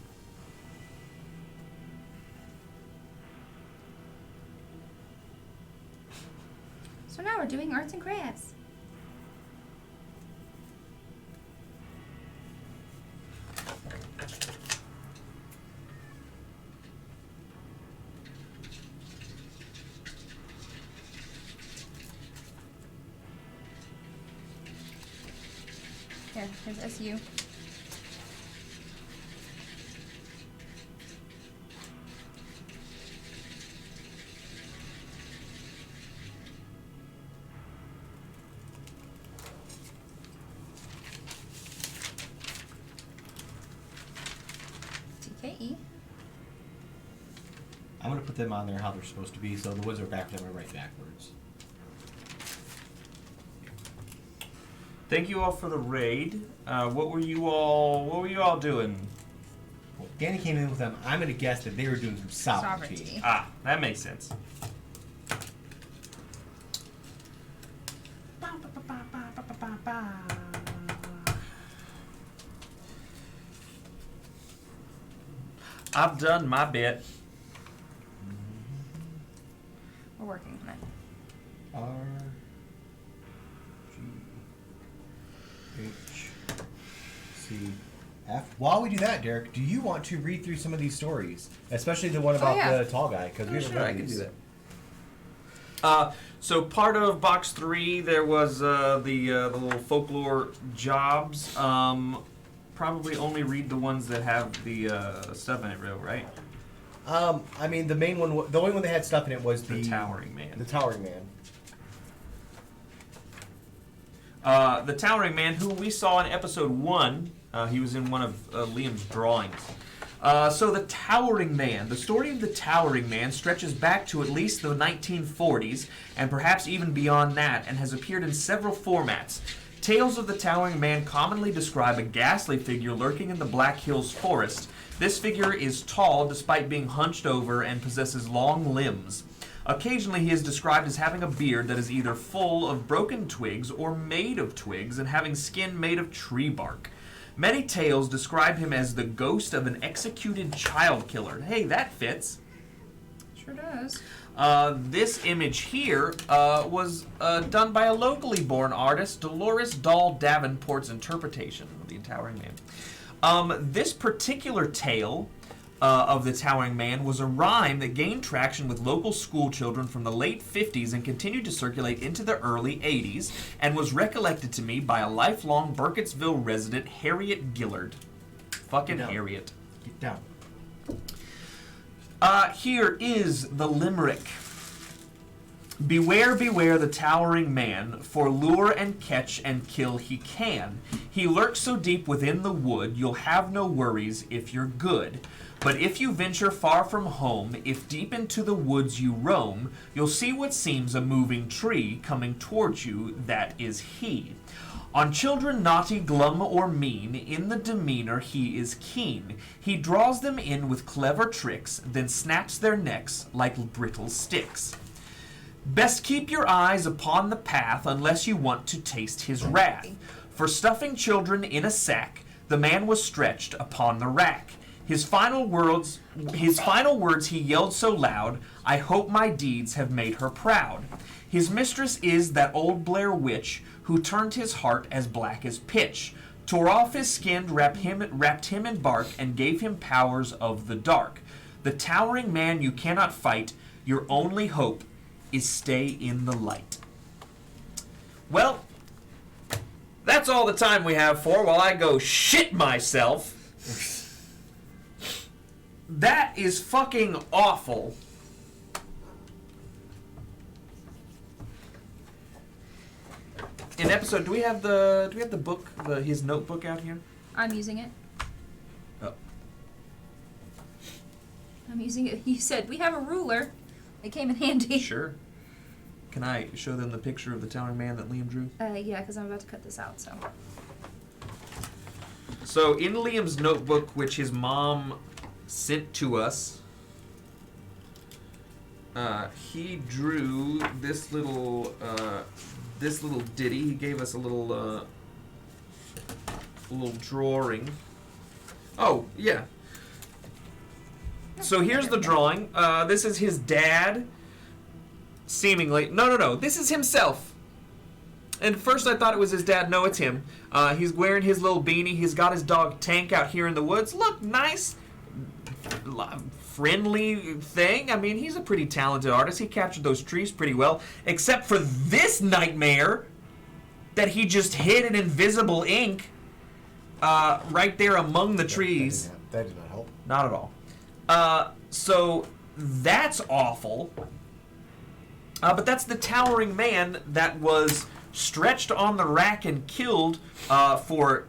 So now we're doing arts and crafts. Here, here's SU. TKE. I'm going to put them on there how they're supposed to be, so the woods are backwards, I'm going to write backwards. Thank you all for the raid. What were you all doing? Well, Danny came in with them. I'm going to guess that they were doing some sovereignty. Ah, that makes sense. I've done my bit. We're working on it. R G H C F. While we do that, Derek, do you want to read through some of these stories, especially the one about yeah. the tall guy? Because we haven't Sure, I read can these. do that. So part of box 3, there was the little folklore jobs. Probably only read the ones that have the stuff in it, right? I mean, the main one, the only one that had stuff in it was The Towering Man. The Towering Man. The Towering Man, who we saw in episode 1, he was in one of Liam's drawings. So the Towering Man. The story of the Towering Man stretches back to at least the 1940s, and perhaps even beyond that, and has appeared in several formats. Tales of the Towering Man commonly describe a ghastly figure lurking in the Black Hills forest. This figure is tall despite being hunched over and possesses long limbs. Occasionally he is described as having a beard that is either full of broken twigs or made of twigs and having skin made of tree bark. Many tales describe him as the ghost of an executed child killer. Hey, that fits. Sure does. This image here was done by a locally born artist, Dolores Dahl Davenport's interpretation of the Towering Man. This particular tale of the Towering Man was a rhyme that gained traction with local school children from the late 50s and continued to circulate into the early 80s, and was recollected to me by a lifelong Burkittsville resident, Harriet Gillard. Fucking Harriet. Get down. Here is the limerick. Beware, beware the towering man, for lure and catch and kill he can. He lurks so deep within the wood, you'll have no worries if you're good. But if you venture far from home, if deep into the woods you roam, you'll see what seems a moving tree coming towards you, that is he. On children naughty, glum, or mean, in the demeanor he is keen. He draws them in with clever tricks, then snaps their necks like brittle sticks. Best keep your eyes upon the path unless you want to taste his wrath. For stuffing children in a sack, the man was stretched upon the rack. His final words he yelled so loud, I hope my deeds have made her proud. His mistress is that old Blair Witch, who turned his heart as black as pitch, tore off his skin, wrapped him in bark, and gave him powers of the dark. The towering man you cannot fight, your only hope is stay in the light. Well, that's all the time we have for while I go shit myself. That is fucking awful. In episode, do we have the book, his notebook out here? I'm using it. Oh. I'm using it. You said we have a ruler. It came in handy. Sure. Can I show them the picture of the towering man that Liam drew? Yeah, because I'm about to cut this out, so. So in Liam's notebook, which his mom sent to us, he drew this little ditty. He gave us a little drawing. Oh yeah. So here's the drawing. This is his dad. Seemingly, no. This is himself. And first I thought it was his dad. No, it's him. He's wearing his little beanie. He's got his dog Tank out here in the woods. Look, nice, friendly thing. I mean, he's a pretty talented artist. He captured those trees pretty well. Except for this nightmare that he just hid in invisible ink right there among the trees. That did not help. Not at all. So that's awful. But that's the towering man that was stretched on the rack and killed for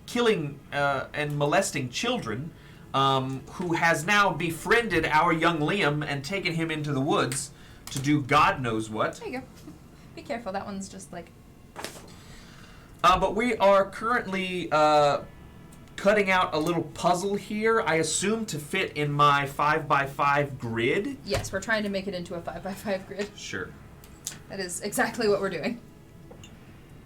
killing and molesting children, who has now befriended our young Liam and taken him into the woods to do God knows what. There you go. Be careful. That one's just like... But we are currently cutting out a little puzzle here, I assume to fit in my 5x5 grid. Yes, we're trying to make it into a 5x5 grid. Sure. That is exactly what we're doing.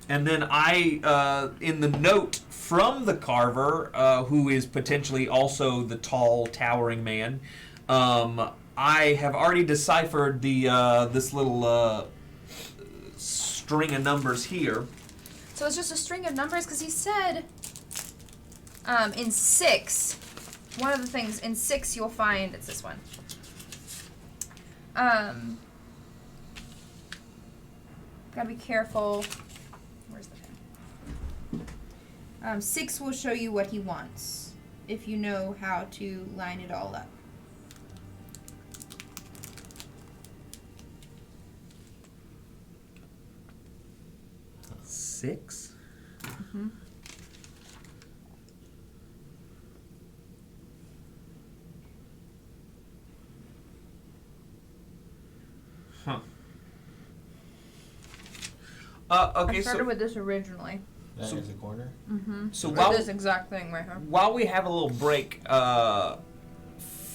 And then I, in the note from the carver, who is potentially also the tall, towering man, I have already deciphered the this little string of numbers here. So it's just a string of numbers, because he said in 6, one of the things, in 6 you'll find, it's this one. Gotta be careful. Where's the pen? 6 will show you what he wants, if you know how to line it all up. Six? Mm-hmm. Huh. Okay, I started so with this originally. That So- is a corner. Mm-hmm. So With while- this exact thing right here. while we have a little break,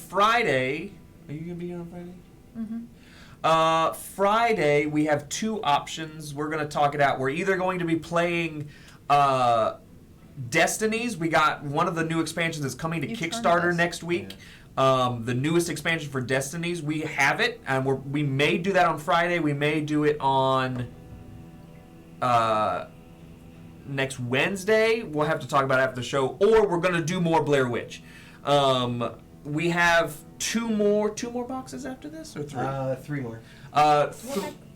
Friday, are you gonna be here on Friday? Mm-hmm. Friday we have 2 options. We're gonna talk it out. We're either going to be playing Destinies. We got one of the new expansions that's coming to You turned Kickstarter us. next week. The newest expansion for Destinies, we have it, and we may do that on Friday. We may do it on next Wednesday. We'll have to talk about it after the show, or we're gonna do more Blair Witch. We have two more boxes after this, or three? 3 more.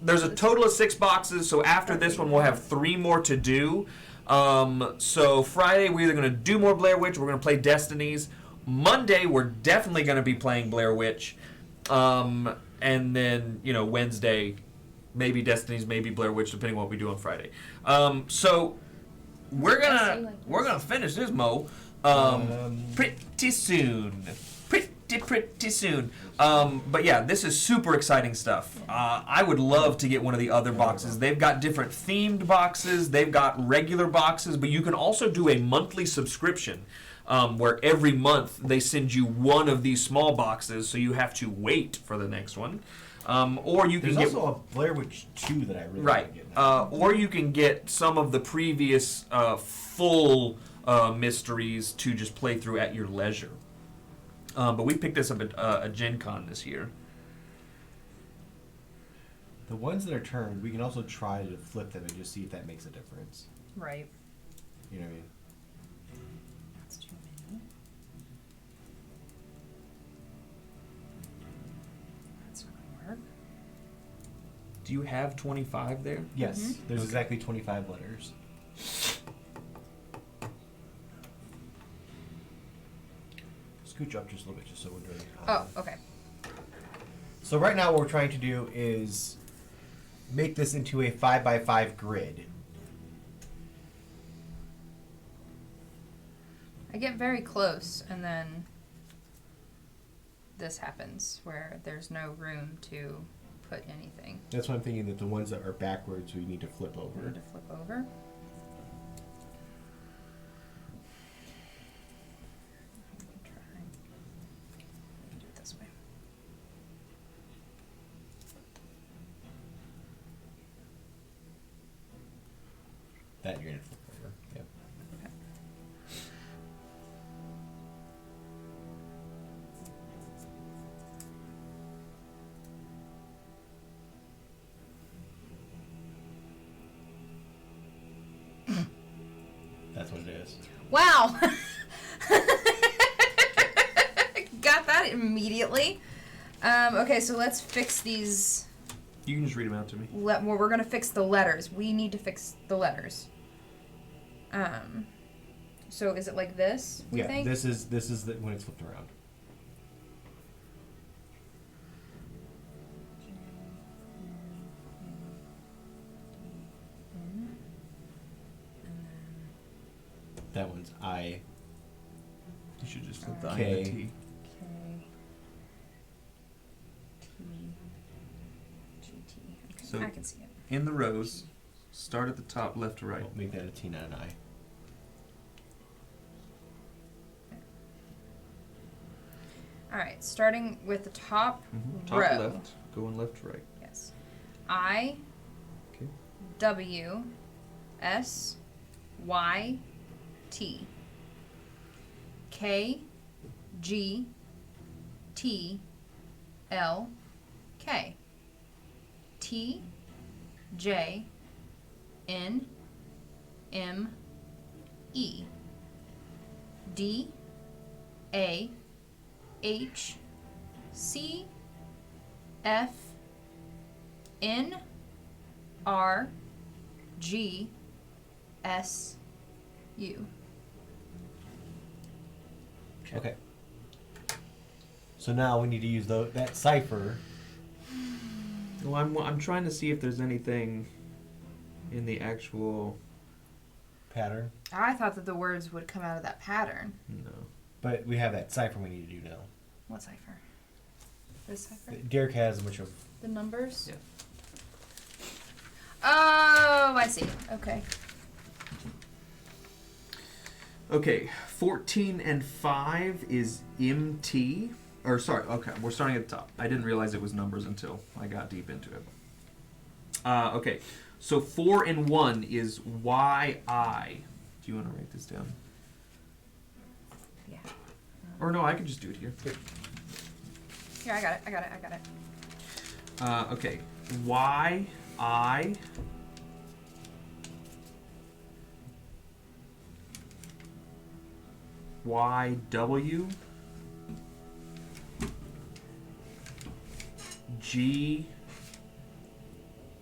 There's a total of 6 boxes, so after this one we'll have 3 more to do. So Friday we're either going to do more Blair Witch or we're going to play Destinies. Monday we're definitely going to be playing Blair Witch. And then, Wednesday, maybe Destinies, maybe Blair Witch, depending on what we do on Friday. So we're gonna finish this, Mo, pretty soon. Pretty soon. But yeah, this is super exciting stuff. I would love to get one of the other boxes. They've got different themed boxes. They've got regular boxes, but you can also do a monthly subscription where every month they send you one of these small boxes, so you have to wait for the next one. Or you can There's also a Blair Witch 2 that I really want to get. Or you can get some of the previous full mysteries to just play through at your leisure. But we picked this up at a Gen Con this year. The ones that are turned, we can also try to flip them and just see if that makes a difference. Right. You know what I mean? That's too many. That's not gonna work. Do you have 25 there? Yes, there's exactly 25 letters. Scooch up just a little bit, just so we're doing. Oh, okay. So right now, what we're trying to do is make this into a 5x5 grid. I get very close, and then this happens where there's no room to put anything. That's why I'm thinking that the ones that are backwards, we need to flip I over. need to flip over. Try. Do it this way. That you're gonna flip over. Yep. That's what it is. Wow! Got that immediately. Okay, so let's fix these. You can just read them out to me. Well, we're gonna fix the letters. We need to fix the letters. So is it like this? You think? This is when it's flipped around. That one's I. You should just flip the I K. and the T. K. T. G. T. Okay, So- I can see it. In the rows, start at the top, left to right. Oh, make that a T, not an I. All right, starting with the top Top row. left, going left to right. Yes. I. Okay. W. S. Y. T. K. G. T. L. K. T. J. N. M. E. D. A. H. C. F. N. R. G. S. U. Okay. So now we need to use that cipher. Well, I'm trying to see if there's anything in the actual. Pattern. I thought that the words would come out of that pattern. No. But we have that cipher we need to do now. What cipher? This cipher? Derek has a bunch of. The numbers? Yeah. Oh, I see. Okay. Okay, 14 and 5 is MT. Or sorry, okay, we're starting at the top. I didn't realize it was numbers until I got deep into it. Okay, so 4 and 1 is YI. Do you want to write this down? Yeah. Or no, I can just do it here. Here, I got it. Okay. Y I Y W G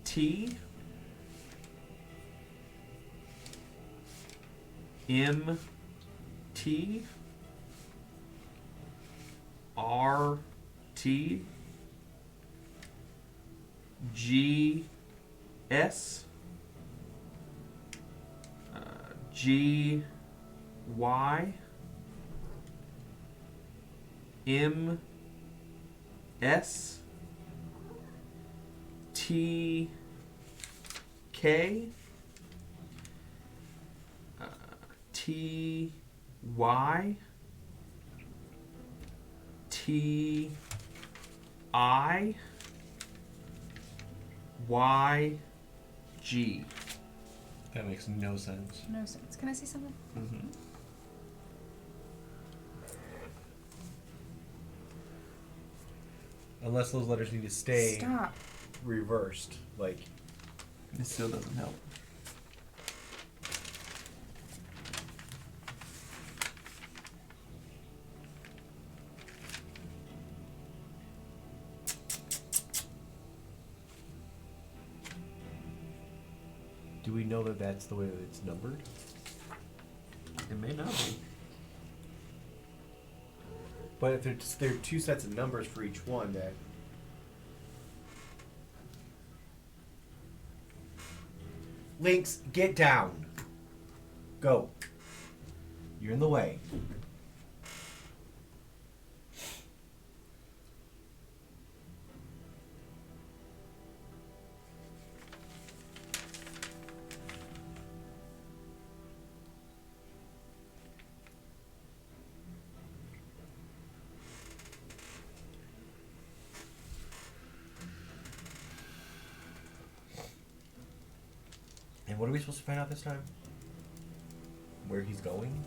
T M T R T G S G Y M S T K T Y T I Y G. That makes no sense. No sense. Can I see something? Mm-hmm. Unless those letters need to stay Stop. reversed. Like, It still doesn't help. do we know that that's the way that it's numbered? It may not be. But if there are two sets of numbers for each one, that... Lynx, get down. Go. You're in the way. And what are we supposed to find out this time? Where he's going?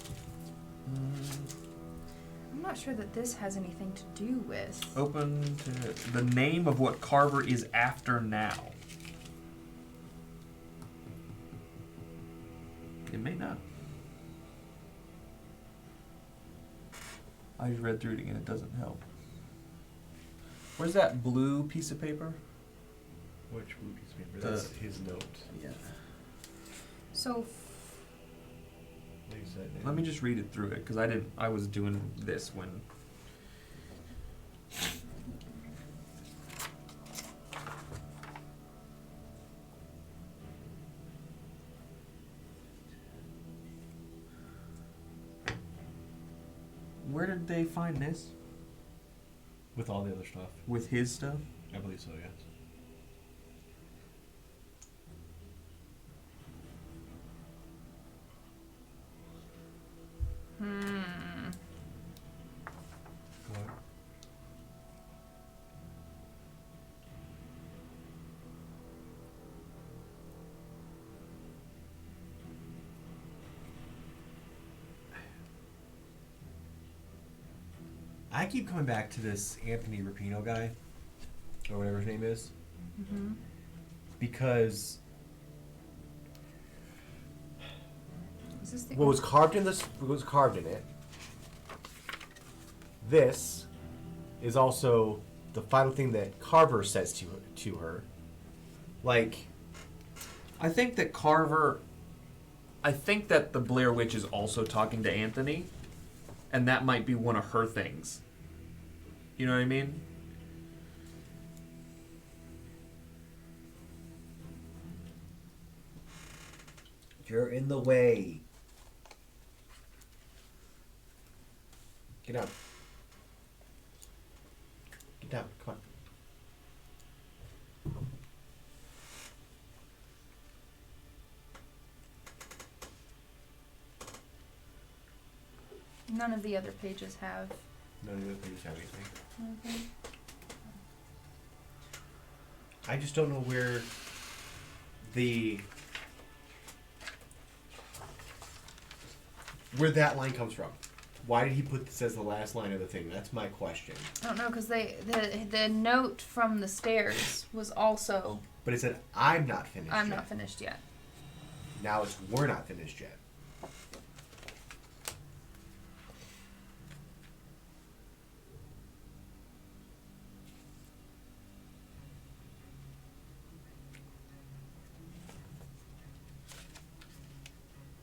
I'm not sure that this has anything to do with. Open to the name of what Carver is after now. It may not. I just read through it again. It doesn't help. Where's that blue piece of paper? Which blue piece of paper? The- That's his note. Yeah. So, There's that name. Let me just read it through it because I was doing this when. Where did they find this? With all the other stuff. With his stuff? I believe so, yes. What? I keep coming back to this Anthony Rapino guy, or whatever his name is, because is this the what was carved in this? What was carved in it? This is also the final thing that Carver says to her. Like, I think that Carver. I think that the Blair Witch is also talking to Anthony, and that might be one of her things. You know what I mean? you're in the way. Get down. Get down. Come on. None of the other pages have. None of the pages have anything. Okay. I just don't know where where that line comes from. Why did he put this as the last line of the thing? That's my question. I don't know, because the note from the stairs was also, But it said, I'm not finished I'm yet. not finished yet. Now it's, we're not finished yet.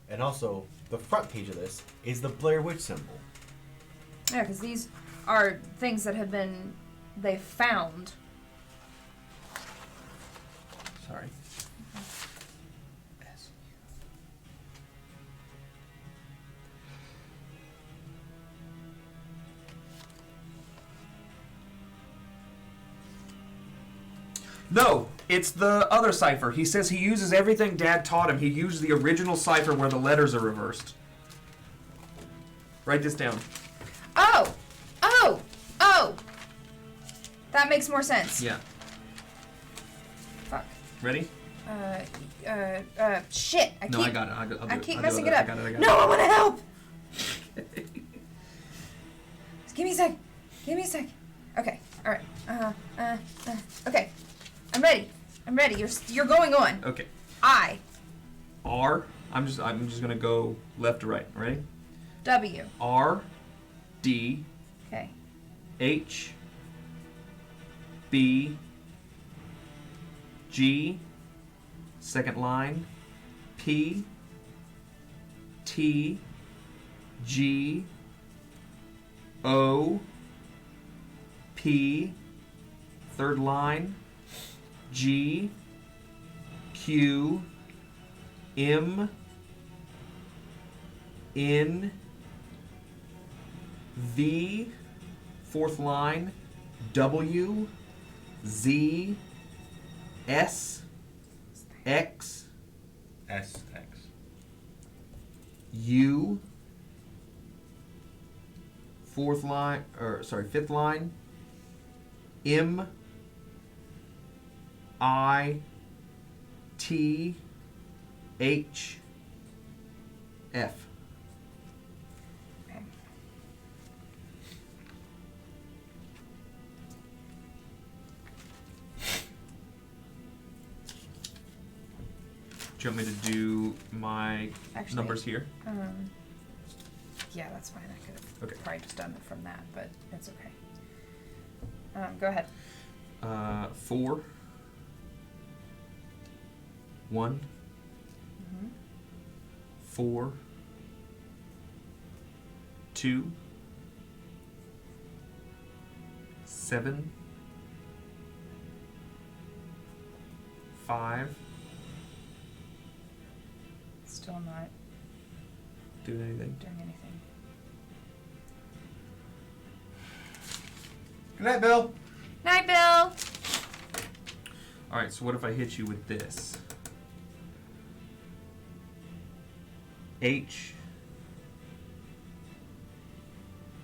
And also, the front page of this is the Blair Witch symbol. Yeah, because these are things that have been, they found. Sorry. No, it's the other cipher. He says he uses everything Dad taught him. He used the original cipher where the letters are reversed. Write this down. Oh! Oh! Oh! That makes more sense. Yeah. Fuck. Ready? Shit. I No, I got it. I'll do I it. keep I'll do messing it. it up. I got it. No, I want to help! Just give me a sec. Give me a sec. Okay. Alright. Okay. I'm ready. I'm ready. You're going on. Okay. R. I'm just gonna go left to right. Ready? W. R, D, Okay. H, B, G, second line, P, T, G, O, P, third line, G, Q, M, N, V, fourth line, W, Z, S, X, SX. U, fifth line, M, I, T, H, F. Okay. Do you want me to do my Actually, numbers here? Yeah, that's fine. I could have Okay. probably just done it from that, but it's okay. Go ahead. 4, 1, 4, 2, 7, 5. Still not Doing anything? doing anything. Good night, Bill. Night, Bill. Alright, so what if I hit you with this? H.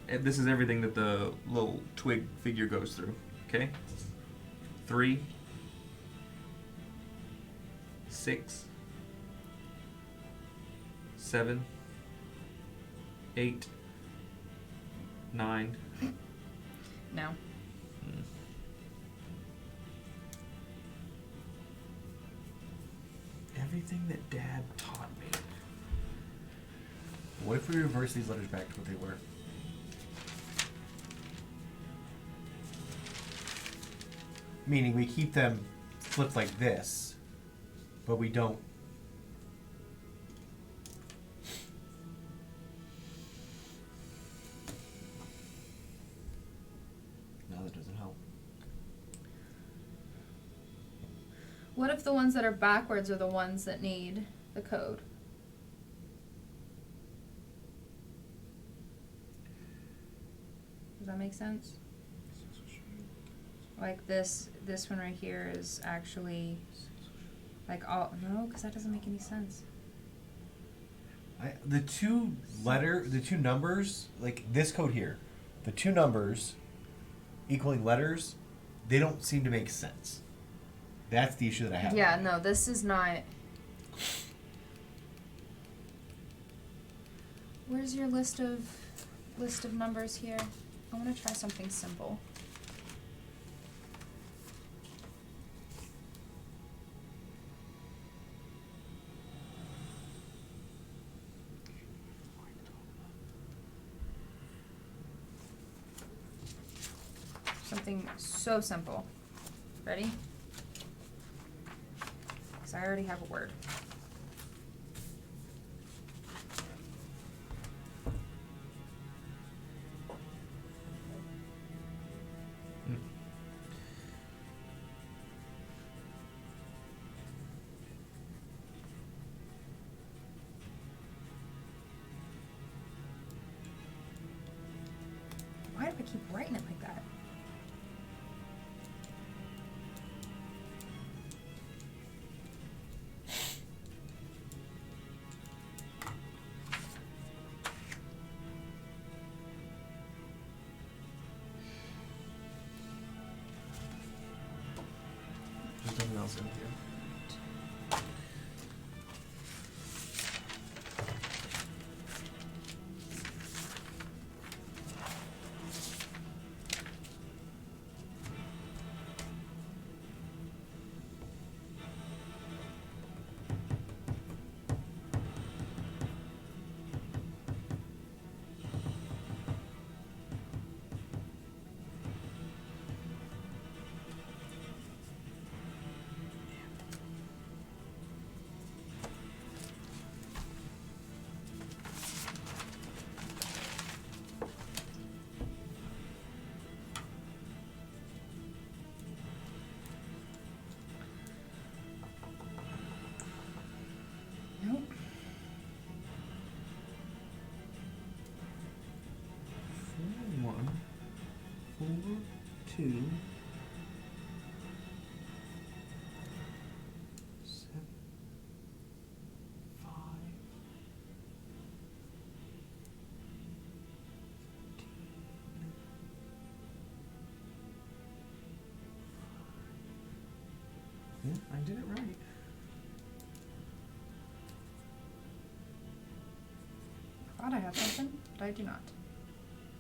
And this is everything that the little twig figure goes through. Okay? 3, 6, 7, 8, 9. No. Everything that Dad taught me. What if we reverse these letters back to what they were? Meaning we keep them flipped like this, but we don't. No, that doesn't help. What if the ones that are backwards are the ones that need the code? Does that make sense? Like this one right here is actually like all, no, because that doesn't make any sense. The two numbers, like this code here, the two numbers equaling letters, they don't seem to make sense. That's the issue that I have. Yeah, no, this is not. Where's your list of list of numbers here. I want to try something simple. Something so simple. Ready? Because I already have a word. Why do I keep writing it like that? There's nothing else in here. Nope. 1, 4, 2, 7, 5, 15. Yeah, I did it right. Thought I had something, but I do not.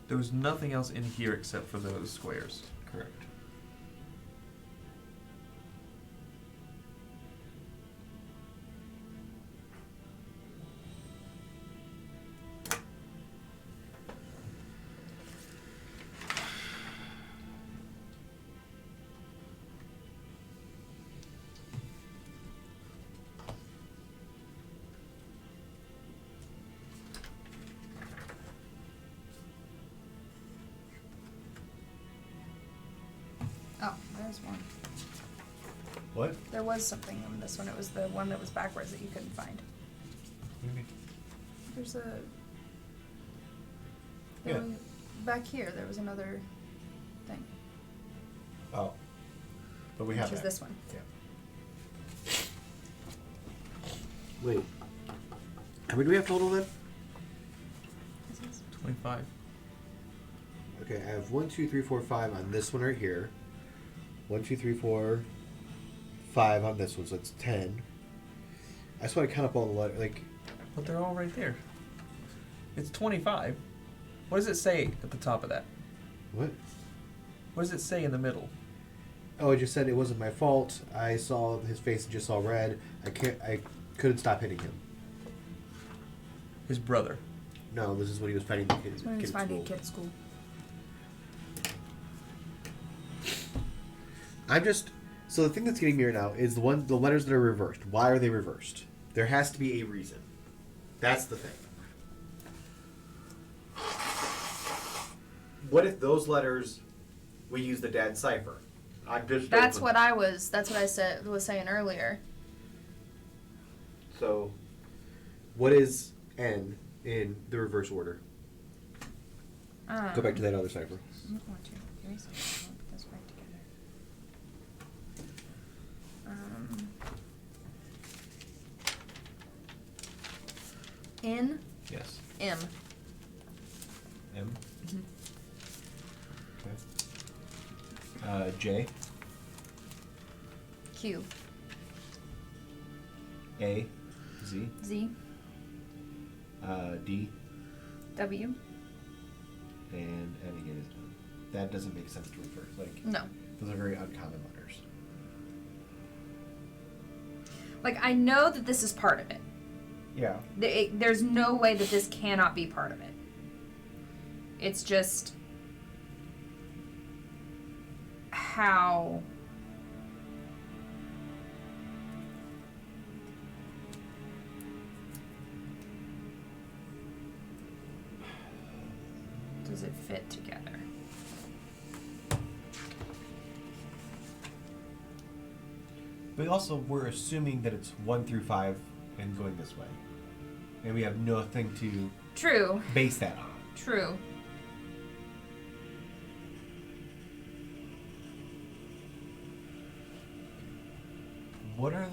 There was nothing else in here except for those squares. Correct. Oh, there's one. What? There was something on this one. It was the one that was backwards that you couldn't find. Maybe. There's a... Yeah. There was, back here, there was another thing. Oh. But we have Which is that. this one. Yeah. Wait. How many do we have total then? This is 25. Okay, I have 1, 2, 3, 4, 5 on this one right here. 1, 2, 3, 4, 5 on this one, so it's 10. I just want to count up all the letters. Like, But they're all right there. It's 25. What does it say at the top of that? what? What does it say in the middle? Oh, it just said it wasn't my fault. I saw his face and just saw red. I couldn't stop hitting him. His brother. No, this is when he was fighting the kid. when he was at finding a school. kid at school. I'm just so the thing that's getting me right now is the letters that are reversed. Why are they reversed? There has to be a reason. That's the thing. What if those letters we use the dad cipher? I'm just That's what I was saying earlier. So, what is N in the reverse order? Go back to that other cipher. I don't want to. Give me a second. I'll put this back together. N, Yes. M. M. Okay. J. Q. A. Z. Z. D. W. and ending it is done. That doesn't make sense to reverse. Like, No. those are very uncommon letters. Like, I know that this is part of it. Yeah. There's no way that this cannot be part of it. It's just how does it fit together? But also, we're assuming that it's 1 through 5 and going this way. And we have nothing to True. base that on. True. What are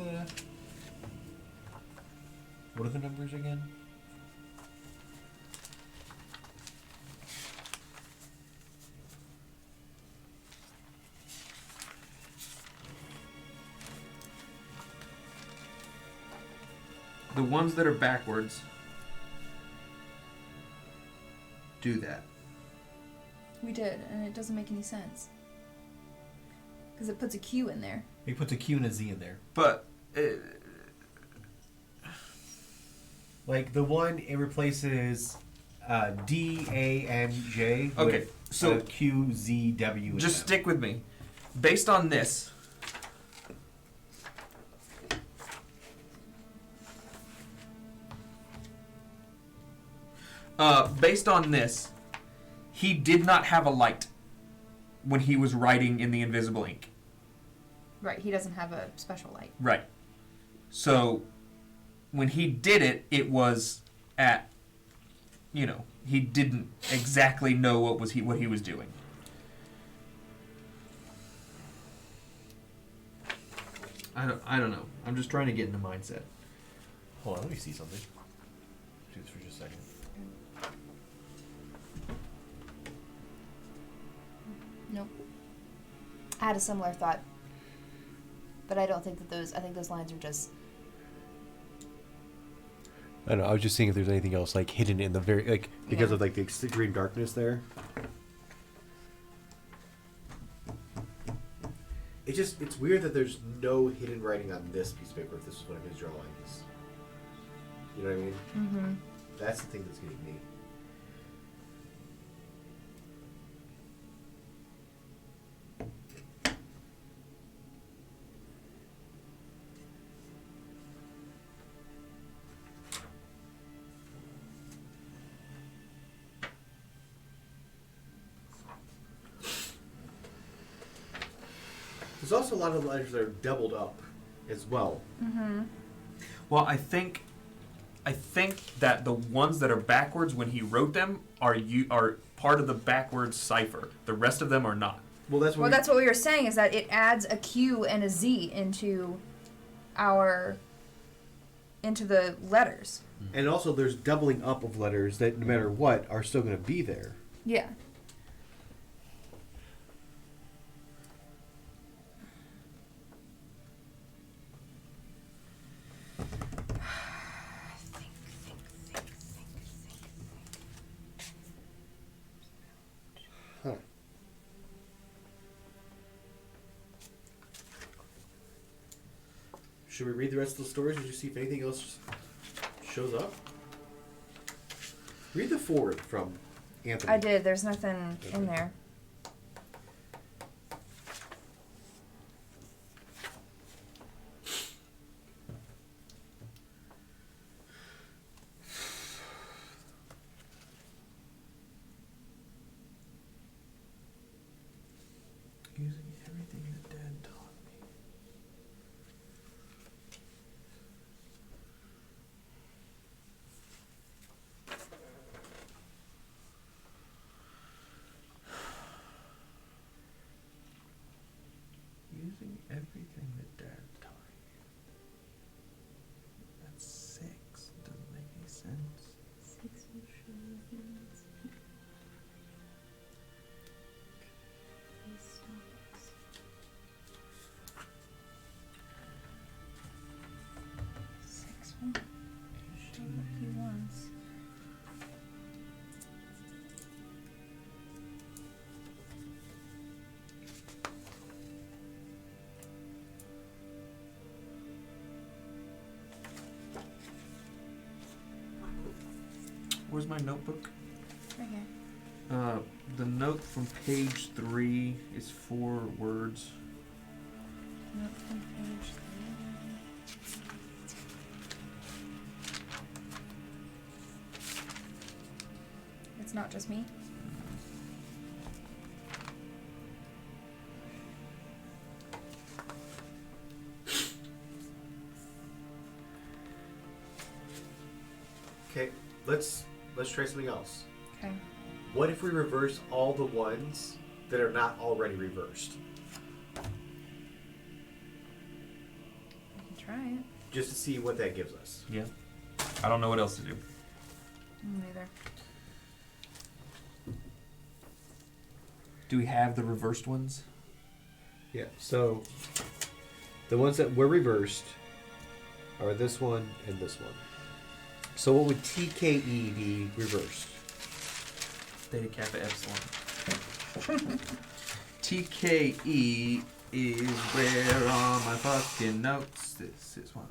the numbers again? The ones that are backwards do that. We did, and it doesn't make any sense. Because it puts a Q in there. It puts a Q and a Z in there. But Like the one, it replaces D, A, N, J Okay, with so Q, Z, W. and just M. stick with me. Based on this, he did not have a light when he was writing in the invisible ink. Right, he doesn't have a special light. Right. So when he did it, it was at, he didn't exactly know what he was doing. I don't know. I'm just trying to get in the mindset. Hold on, let me see something. Do this for just a second. Nope. I had a similar thought. But I don't think that I think those lines are just... I don't know, I was just seeing if there's anything else like hidden in the very, like, because Yeah. of like the extreme darkness there. It's weird that there's no hidden writing on this piece of paper if this is one of his drawings. You know what I mean? Mm-hmm. That's the thing that's getting me. There's also a lot of letters that are doubled up as well. Mm-hmm. Well, I think that the ones that are backwards when he wrote them are part of the backwards cipher. The rest of them are not. Well, that's what That's what we were saying, is that it adds a Q and a Z into the letters. and also there's doubling up of letters that no matter what are still going to be there. Yeah. Huh. Should we read the rest of the stories or just see if anything else shows up? Read the forward from Anthony. I did. There's nothing in there. Using everything that Dad taught me. Using everything that Dad taught you. That's 6. Doesn't make any sense. 6 will show you things. Please stop us. Where's my notebook? Right here. The note from page 3 is 4 words. Note from page 3. It's not just me. Okay, let's try something else. Okay. What if we reverse all the ones that are not already reversed? I can try it. Just to see what that gives us. Yeah. I don't know what else to do. Neither. Do we have the reversed ones? Yeah, so the ones that were reversed are this one and this one. So what would TKE be reversed? Theta Kappa Epsilon. TKE is where on my fucking notes. This is one.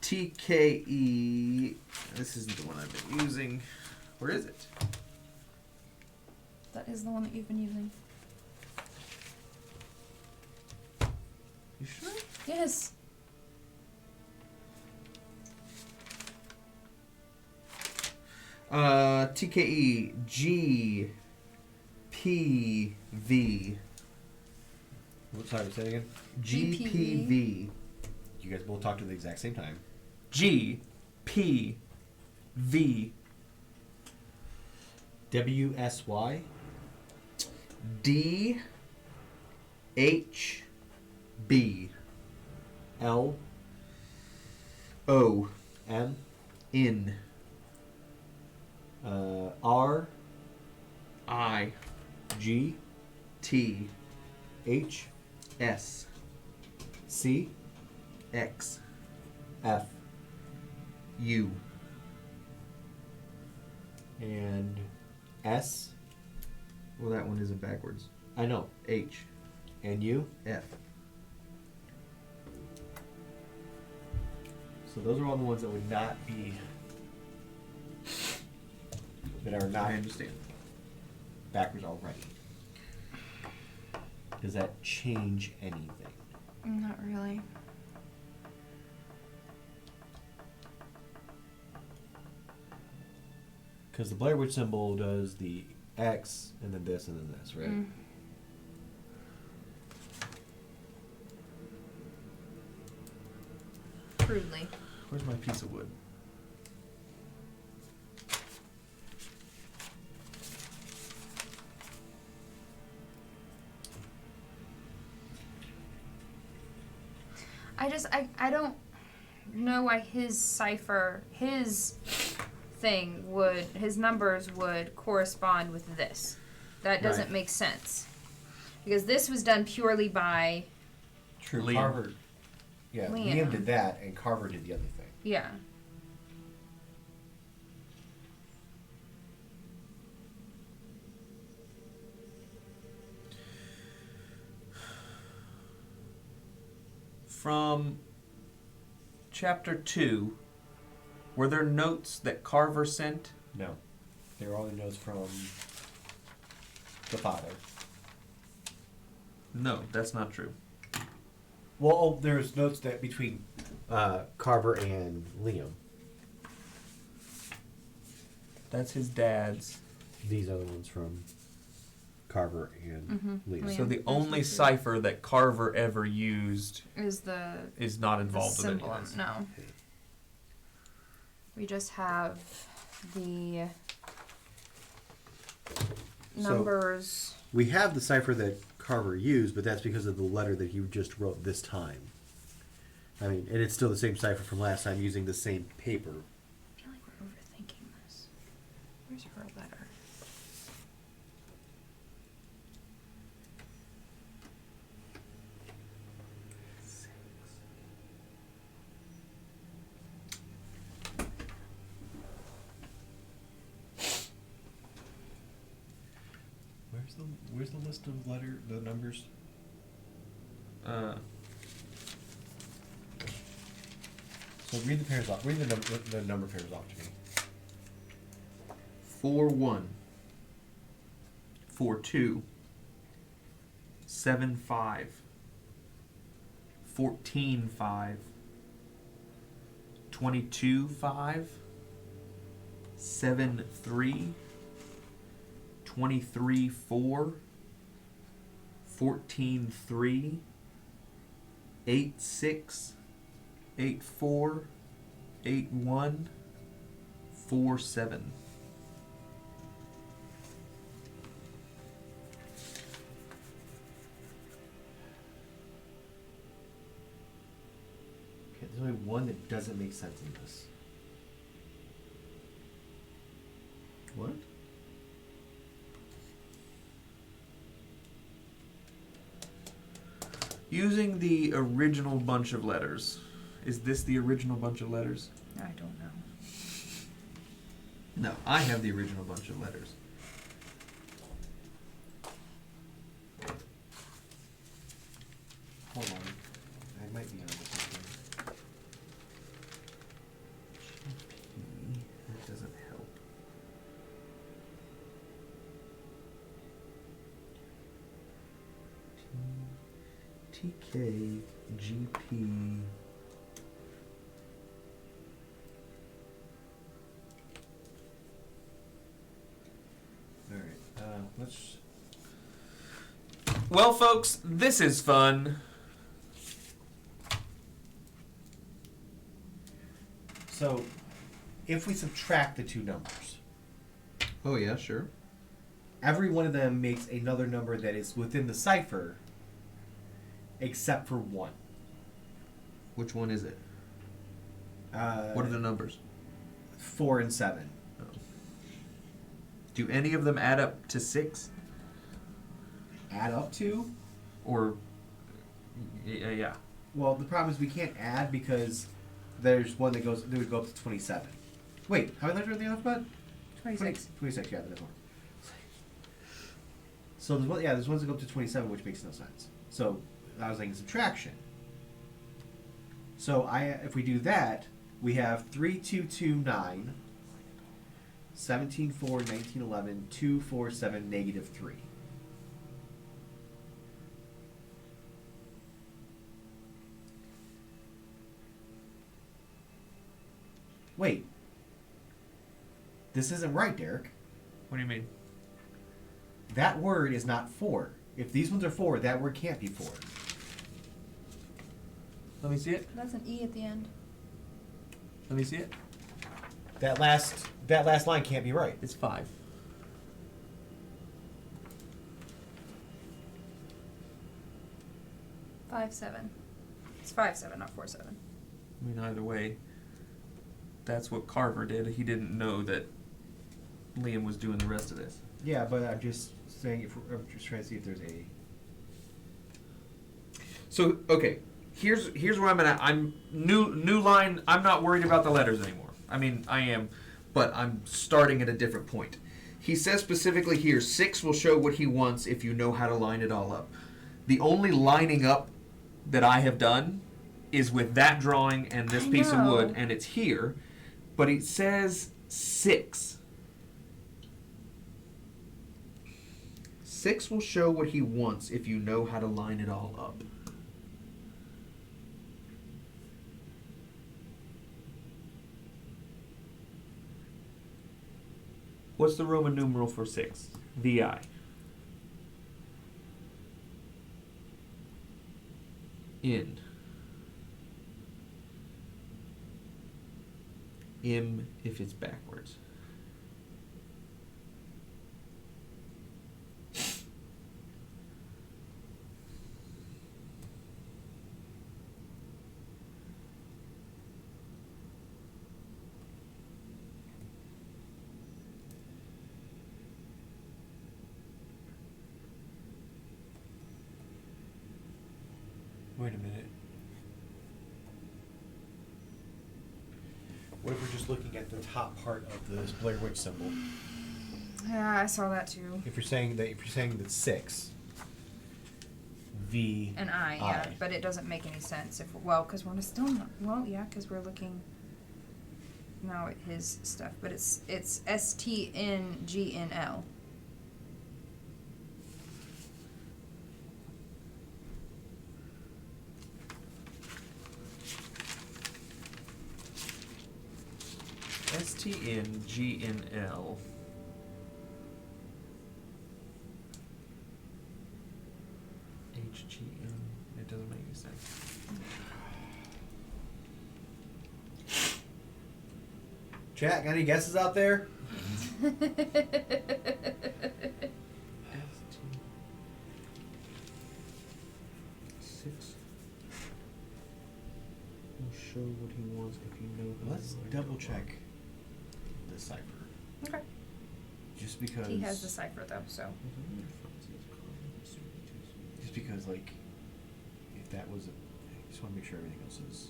TKE. This isn't the one I've been using. Where is it? That is the one that you've been using. You sure? Yes. TKE G P V. Sorry, say it again. GPV. You guys both talked at the exact same time. G P V WSY. D H B L O M N R I G T H S C X F U and S. Well, that one isn't backwards. I know. H And U. F. So those are all the ones that would not be, that are not I understand. backwards already. Does that change anything? Not really. Because the Blair Witch symbol does the X and then this and then this, right? Mm. Crudely. Where's my piece of wood? I don't know why his cipher, his thing would, his numbers would correspond with this. That doesn't Right. make sense. Because this was done purely by, True. Liam. Carver. Yeah, Liam. Liam did that and Carver did the other thing. yeah. From chapter 2, were there notes that Carver sent? No. They were all the notes from the father. No, that's not true. Well, there's notes that between Carver and Liam. That's his dad's. These are the ones from Carver and Liam. Liam. So the That's only what it- cipher that Carver ever used Is the is not the involved with any symbol. of this. No. We just have the numbers. We have the cipher that Carver used, but that's because of the letter that he just wrote this time. I mean, and it's still the same cipher from last time using the same paper. I feel like we're overthinking this. Where's her letter? Where's the list of the numbers? So read the pairs off. Read the number pairs off to me. 4-1, 4-2, 7-5, 14-5, 22-5, 7-3, 23-4, 14-3, 8-6, 8-4, 8-1, 4-7. Okay, there's only one that doesn't make sense in this. What? Using the original bunch of letters. Is this the original bunch of letters? I don't know. No, I have the original bunch of letters. Hold on. I might be on something. That doesn't help. TK, GP. Alright, let's... Well, folks, this is fun. So, if we subtract the two numbers, Oh, yeah, sure. every one of them makes another number that is within the cipher, except for one. Which one is it? Uh, What are the numbers? 4 and 7. Do any of them add up to 6? Add up to? Or, yeah. Well, the problem is we can't add because there's one that would go up to 27. Wait, how many letters are in the alphabet? 26. 26, yeah, that's one. So there's ones that go up to 27, which makes no sense. So I was thinking subtraction. So if we do that, we have 3, 2, 2, 9, 17, 4, 19, 11, 2, 4, 7, negative 3. Wait. This isn't right, Derek. What do you mean? That word is not 4. If these ones are 4, that word can't be 4. Let me see it. That's an E at the end. Let me see it. That last line can't be right. It's 5. Five, 7. It's 5-7, not 4-7. I mean, either way, that's what Carver did. He didn't know that Liam was doing the rest of this. Yeah, but I'm just saying. I'm just trying to see if there's a. So, okay, here's where I'm at. I'm new line. I'm not worried about the letters anymore. I mean, I am, but I'm starting at a different point. He says specifically here, 6 will show what he wants if you know how to line it all up. The only lining up that I have done is with that drawing and this piece of wood, and it's here. But it says 6. 6 will show what he wants if you know how to line it all up. What's the Roman numeral for 6? VI. In. M if it's backwards. Wait a minute. What if we're just looking at the top part of this Blair Witch symbol? Yeah, I saw that too. If you're saying that 6, V And I, yeah, but it doesn't make any sense if because we're still not. Well, yeah, because we're looking. No, his stuff, but it's STNGNL. STNGNL. HGN. It doesn't make any sense. Chat, got any guesses out there? Six. Will show what he wants if you know. Let's double check the cipher. Okay. Just because. He has the cipher though, so. Just because, like, if that was I just want to make sure everything else is.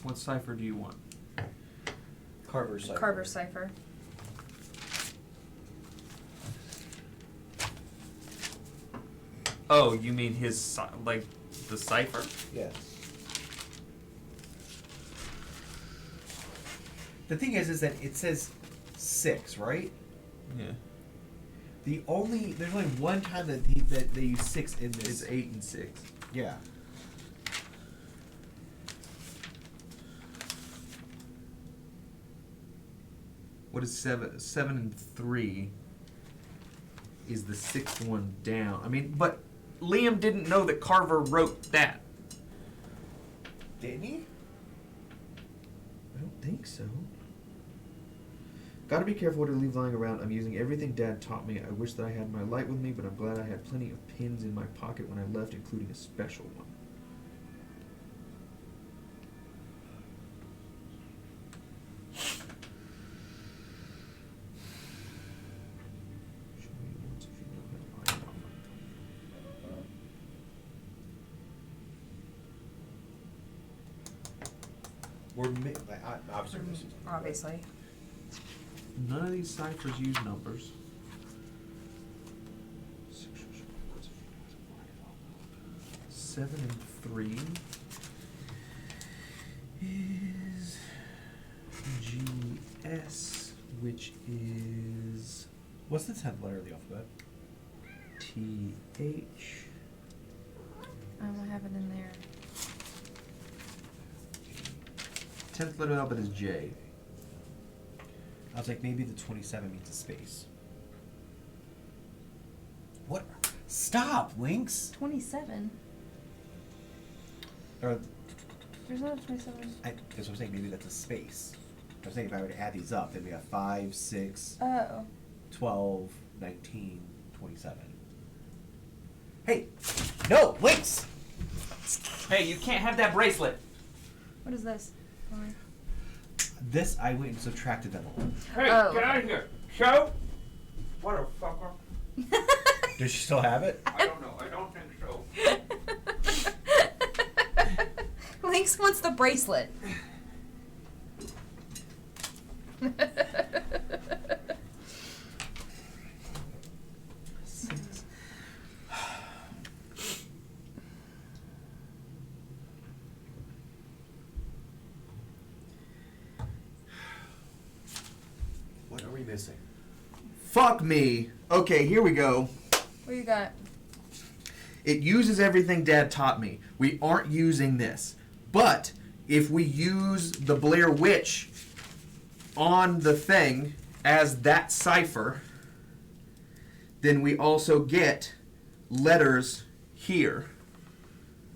What cipher do you want? Carver's cipher. Carver cipher. Oh, you mean his like the cipher? Yes. The thing is that it says 6, right? Yeah. There's only one time that they use 6 in this. It's 8 and 6. Yeah. What is 7? 7 and 3 is the 6th one down. I mean, but Liam didn't know that Carver wrote that. Didn't he? I don't think so. Gotta be careful what I leave lying around. I'm using everything Dad taught me. I wish that I had my light with me, but I'm glad I had plenty of pins in my pocket when I left, including a special one. Obviously. Obviously. None of these ciphers use numbers. 7 and 3 is GS, which is What's the 10th letter of the alphabet? TH. I have it in there. 10th letter of the alphabet is J. I was like, maybe the 27 means a space. What? Stop, Lynx! 27. Or, There's not a 27. that's what I'm saying, maybe that's a space. I'm saying if I were to add these up, then we have 5, 6, Oh. 12, 19, 27. Hey! No! Lynx! Hey, you can't have that bracelet. What is this? Fine. This, I went and subtracted them all. Hey, Oh. get out of here. Show? What a fucker. Does she still have it? I don't know. I don't think so. Lynx wants the bracelet. What are we missing? Fuck me. Okay, here we go. What you got? It uses everything Dad taught me. We aren't using this. But if we use the Blair Witch on the thing as that cipher, then we also get letters here.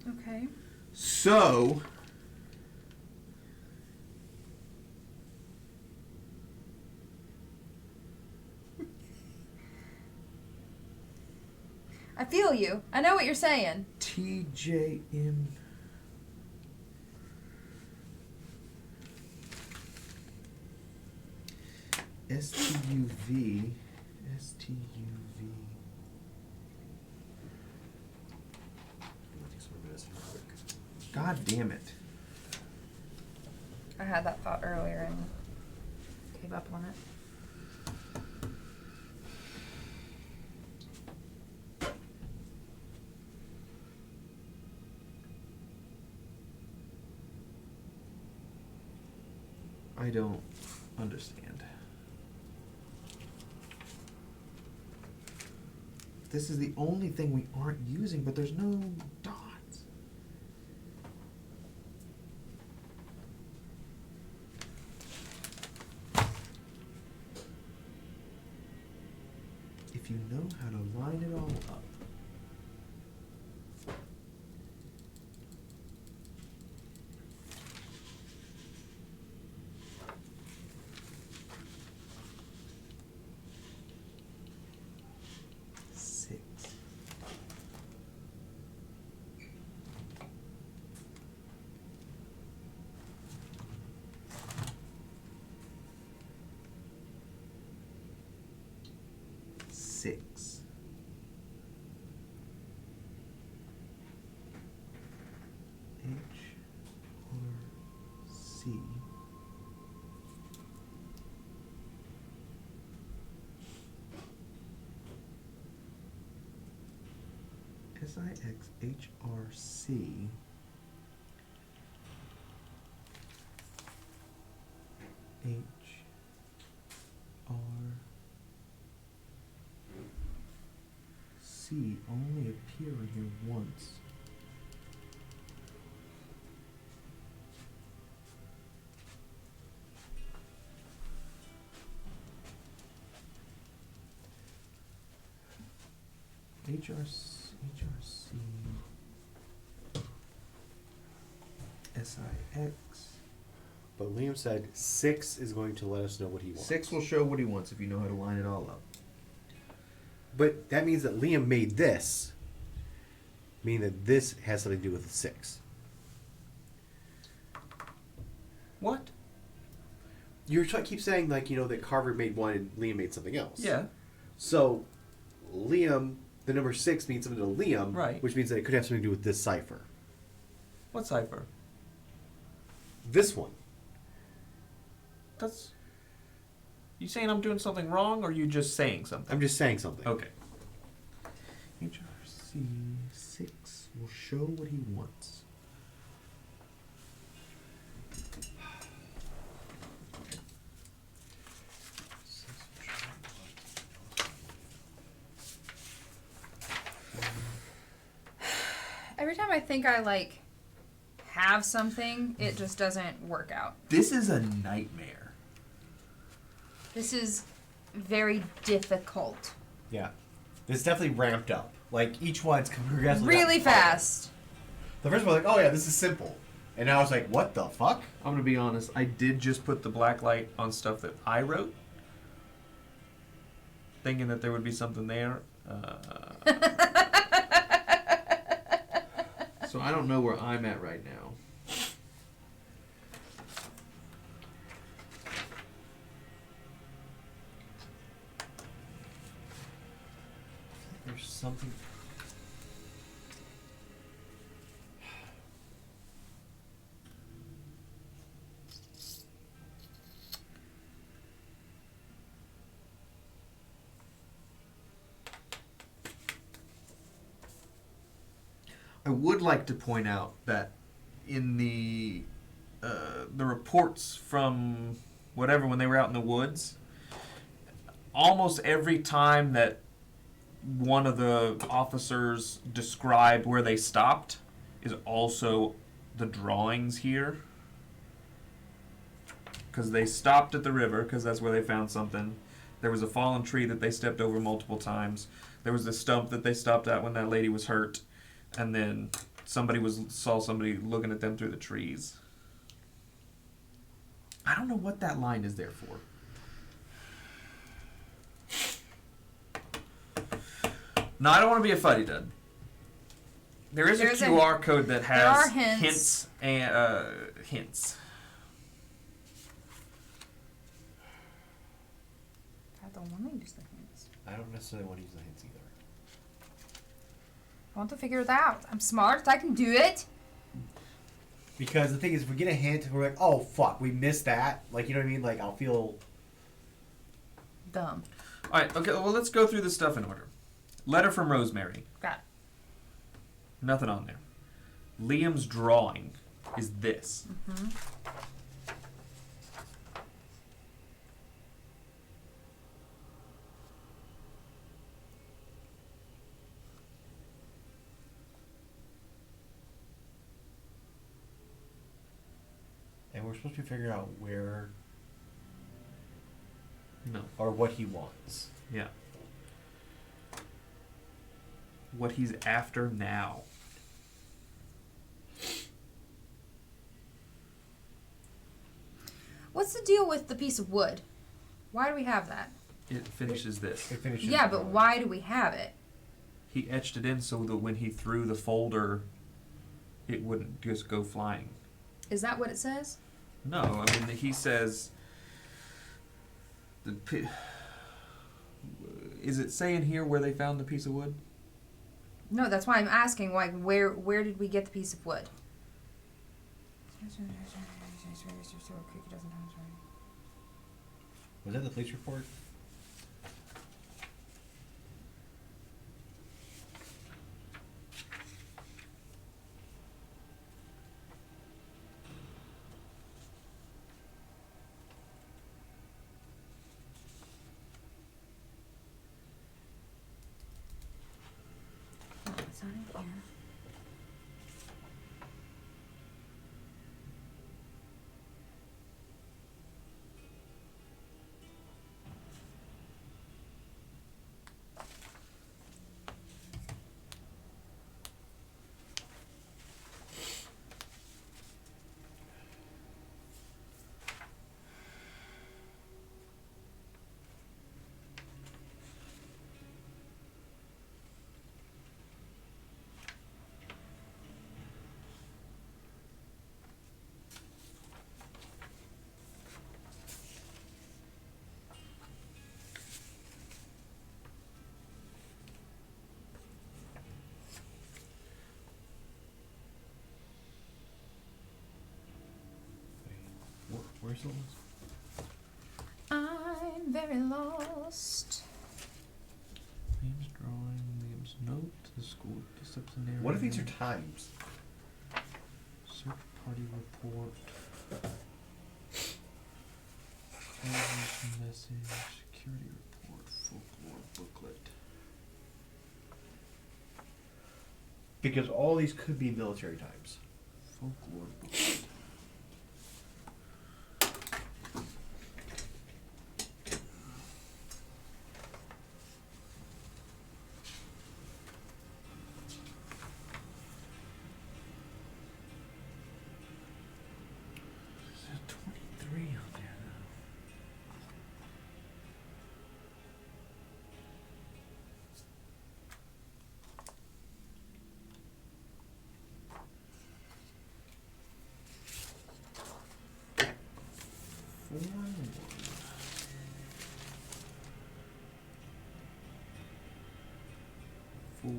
Okay. So I feel you. I know what you're saying. TJM. STUV. STUV. God damn it. I had that thought earlier and gave up on it. I don't understand. This is the only thing we aren't using, but there's no dots. If you know how to line it all up. Six. H or C. SIXHRC. HRC only appear in here once. HRC, SIX. But Liam said 6 is going to let us know what he wants. 6 will show what he wants if you know how to line it all up. But that means that Liam made this, meaning that this has something to do with the 6. What? You keep saying, like, you know, that Carver made one and Liam made something else. Yeah. So, Liam, the number 6 means something to Liam, Right. which means that it could have something to do with this cipher. What cipher? This one. That's... You saying I'm doing something wrong, or you just saying something? I'm just saying something. Okay. HRC 6 will show what he wants. Every time I think I, like, have something, it just doesn't work out. This is a nightmare. This is very difficult. Yeah. This definitely ramped up. Like, each one's progressively Really got harder. fast. The first one was like, oh yeah, this is simple. And now it's like, what the fuck? I'm gonna be honest, I did just put the black light on stuff that I wrote, thinking that there would be something there. So I don't know where I'm at right now. There's something... I would like to point out that in the reports from whatever when they were out in the woods, almost every time that one of the officers described where they stopped is also the drawings here. Because they stopped at the river, because that's where they found something. There was a fallen tree that they stepped over multiple times. There was the stump that they stopped at when that lady was hurt. And then saw somebody looking at them through the trees. I don't know what that line is there for. No, I don't want to be a fuddy-dud. There's a QR code that has there are hints. hints and hints. I don't want to use the hints. I don't necessarily want to use the hints either. I want to figure it out. I'm smart. I can do it. Because the thing is, if we get a hint, we're like, oh, fuck, we missed that. Like, you know what I mean? Like, I'll feel... Dumb. Alright, okay, well, let's go through this stuff in order. Letter from Rosemary. Got it. Nothing on there. Liam's drawing is this. Mm-hmm. we're supposed to be figuring out where No. or what he wants. Yeah. What he's after now. What's the deal with the piece of wood? Why do we have that? It finishes this. It finishes Yeah, the but drawing. why do we have it? He etched it in so that when he threw the folder, it wouldn't just go flying. Is that what it says? No, I mean, he says... Is it saying here where they found the piece of wood? No, that's why I'm asking. Like, where did we get the piece of wood? Was that the police report? Oh, it's not in here. Where's the list? I'm very lost. Liam's drawing, Liam's note to the school disciplinary... What if these are times? Search party report. Television message, security report, folklore booklet. Because all these could be military times. Folklore booklet. There's 23 on there now. Four.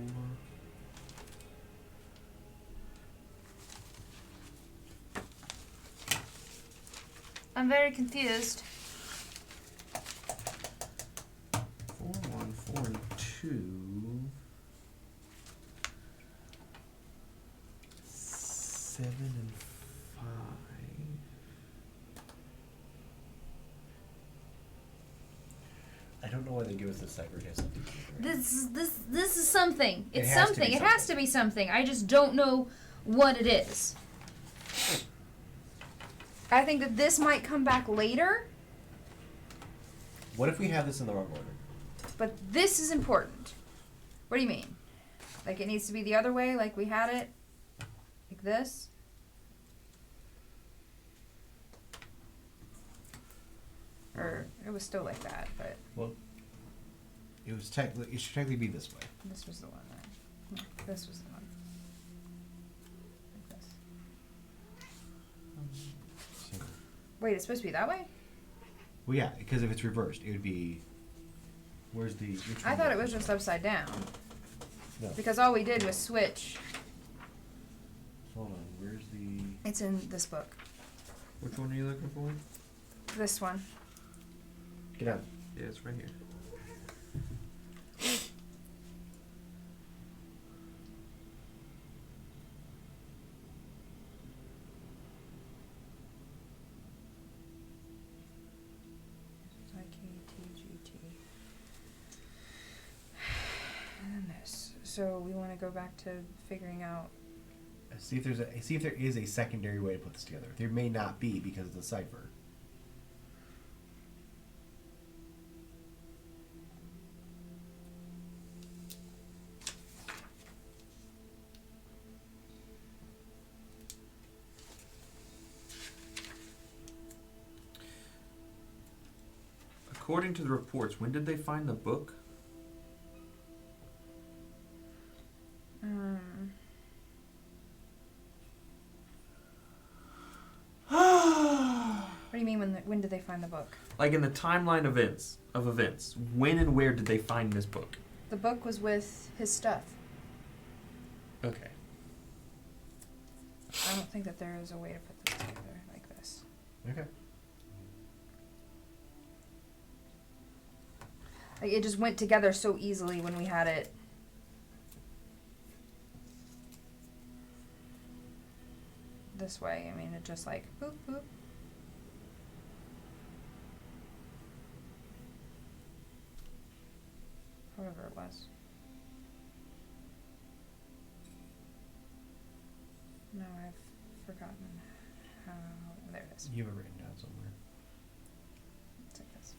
I'm very confused. 4, 1, 4, and 2. 7 and 5. I don't know why they give us this cipher test. This is something. It It's has to be something. It has to be something. I just don't know what it is. I think that this might come back later, What if we have this in the wrong order? but this is important. What do you mean? Like it needs to be the other way, like we had it? Like this? Or it was still like that, but Well, it should technically be this way. this was the one, right? No, this was the one. Like this. So, Wait, it's supposed to be that way? well, yeah, because if it's reversed, it would be. Where's the? Which I one thought it was just upside down. No. Because all we did was switch. Hold on. Where's the? It's in this book. Which one are you looking for? This one. Get out. Yeah, it's right here. IKTGT. And then this. So we want to go back to figuring out See if there is a secondary way to put this together. There may not be because of the cipher. According to the reports, when did they find the book? What do you mean when did they find the book? Like in the timeline of events, when and where did they find this book? The book was with his stuff. Okay. I don't think that there is a way to put this together like this. Okay. Like, it just went together so easily when we had it. This way. I mean, it just like boop boop. Whatever it was. No, I've forgotten how. There it is. You have it written down somewhere. It's like this.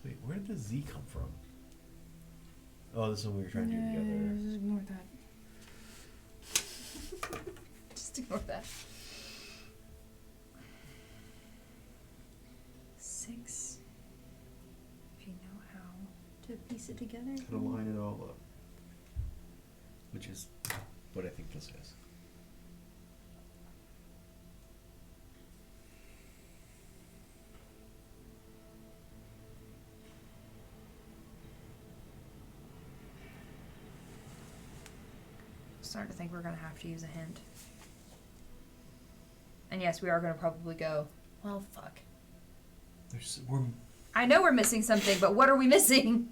Wait, where did the Z come from? Oh, this is when we were trying to do it together. Just ignore that. Just ignore that. 6. If you know how to piece it together. To line it all up. Which is what I think this is. Starting to think we're gonna have to use a hint. And yes, we are gonna probably go, well, fuck. I know we're missing something, but what are we missing?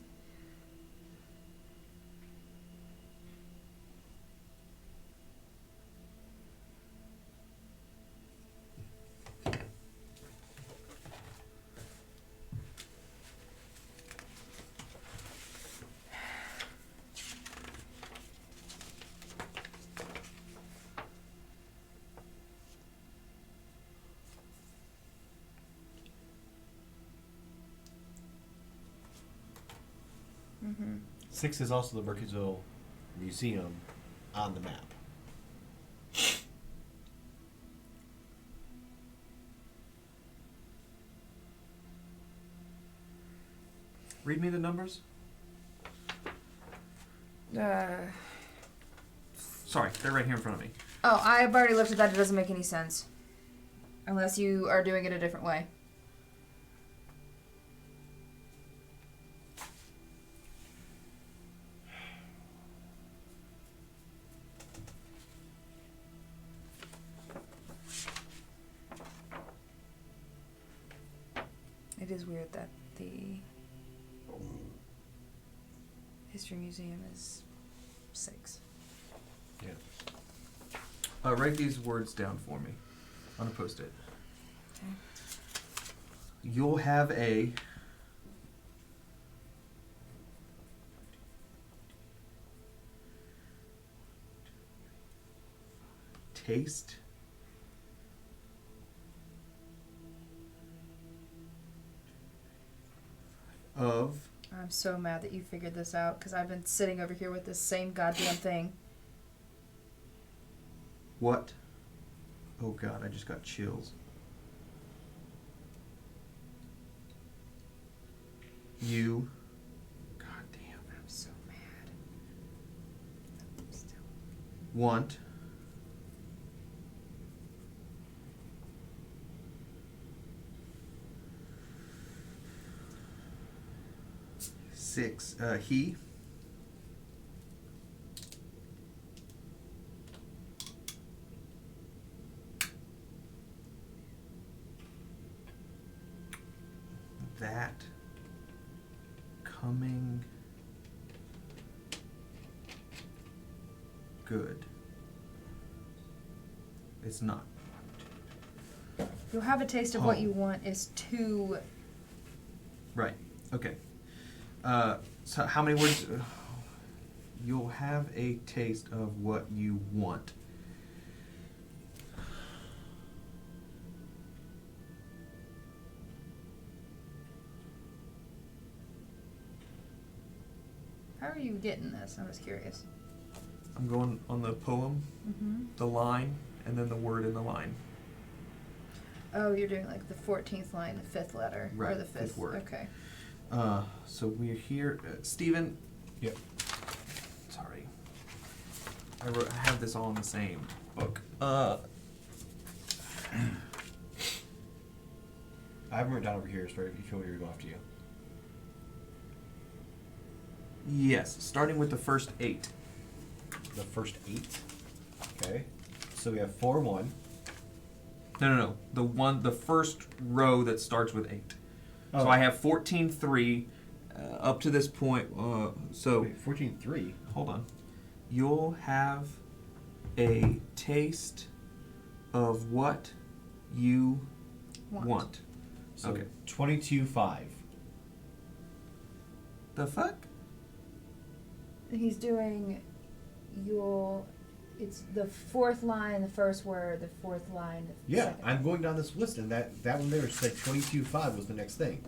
Mm-hmm. 6 is also the Mercantville Museum on the map. Read me the numbers. Sorry, they're right here in front of me. Oh, I've already looked at that. It doesn't make any sense. Unless you are doing it a different way. It is weird that the History Museum is 6. Yeah. Write these words down for me on a post-it. Okay. You'll have a taste of I'm so mad that you figured this out because I've been sitting over here with this same goddamn thing. what? Oh God, I just got chills. You. God damn, I'm so mad. Still. want six. He that coming good. It's not. You'll have a taste of what you want is too. Right. Okay. So how many words? You'll have a taste of what you want. How are you getting this? I was curious. I'm going on the poem, the line, and then the word in the line. Oh, you're doing like the 14th line, the 5th letter, Right, or the 5th fifth word. Okay. So we're here. Stephen. Yep. Sorry. I have this all in the same book. I haven't written down over here, so if you want me to go after you. Yes, starting with the first 8. The first 8. Okay. So we have 4-1. No. The first row that starts with 8. Oh. So I have 14-3 up to this point. So Wait, 14-3. hold on. You'll have a taste of what you want. So Okay. 22-5. The fuck? He's doing it's the 4th line, the first word, the 4th line, the Yeah, second. I'm going down this list, and that one there said 22-5 was the next thing.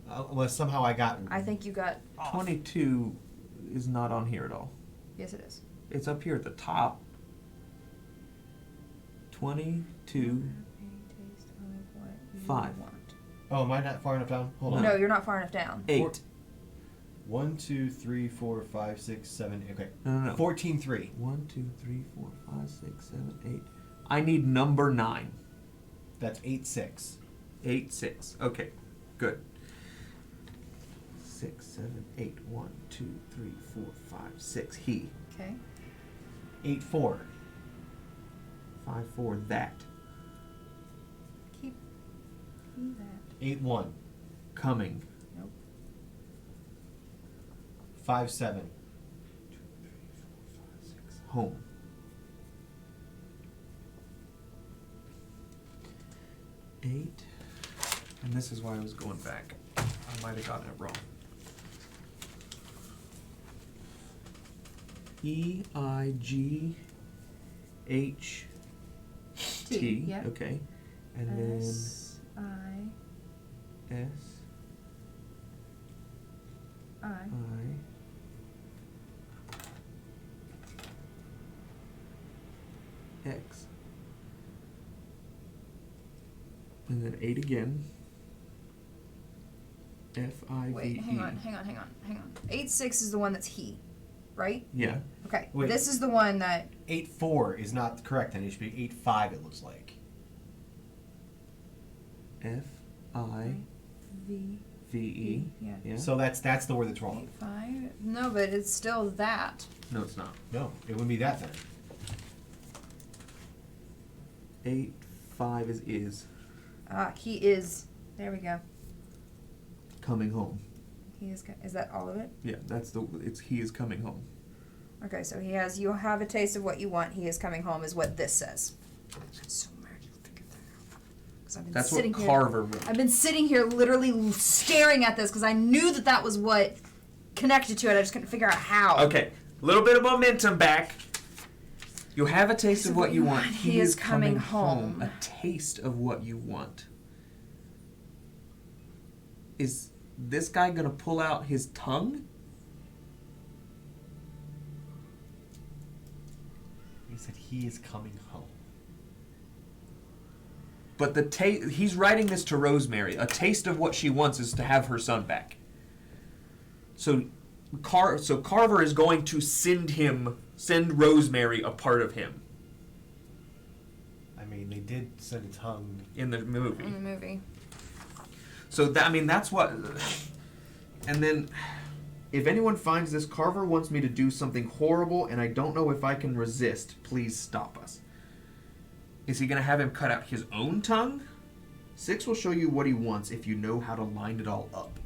Unless somehow I got. I think you got. 22 is not on here at all. Yes, it is. It's up here at the top. 22. 5. Oh, am I not far enough down? Hold on. No, you're not far enough down. 8. 1, 2, 3, 4, 5, 6, 7. Okay. No. 14-3. 1, 2, 3, 4, 5, 6, 7, 8. I need number 9. That's 8-6. 8, 6. Okay, good. 6, 7, 8. 1, 2, 3, 4, 5, 6. He. Okay. 8-4. 5, 4. That. Keep that. 8-1. Coming. Nope. 5-7. 2, 3, 4, 5, 6. Home. 8. And this is why I was going back. I might have gotten it wrong. EIGHT. Yeah. Okay. And then S-I. S I. I X. And then 8 again. F-I-V-E. Wait, hang on. 8-6 is the one that's he, right? Yeah. Okay. Wait. This is the one that. 8-4 is not correct, then it should be 8-5, it looks like. F-I-V-E. Yeah. So that's the word that's wrong. 8-5. No, but it's still that. No, it's not. No, it wouldn't be that then. 8-5 is He is. There we go. coming home. He is. Is that all of it? Yeah, he is coming home. Okay, so he has. You'll have a taste of what you want. He is coming home. Is what this says. I'm so mad you figured that out. 'Cause I've been That's sitting what here. Carver wrote. I've been sitting here literally staring at this because I knew that was what connected to it. I just couldn't figure out how. Okay, a little bit of momentum back. You'll have a taste of what you want. He is coming home. A taste of what you want. Is this guy gonna pull out his tongue? He said he is coming home. But he's writing this to Rosemary. A taste of what she wants is to have her son back. So Carver is going to send Rosemary a part of him I mean, they did send a tongue. in the movie. In the movie. So that's what. And then, if anyone finds this, Carver wants me to do something horrible, and I don't know if I can resist. Please stop us. Is he gonna have him cut out his own tongue? 6 will show you what he wants if you know how to line it all up.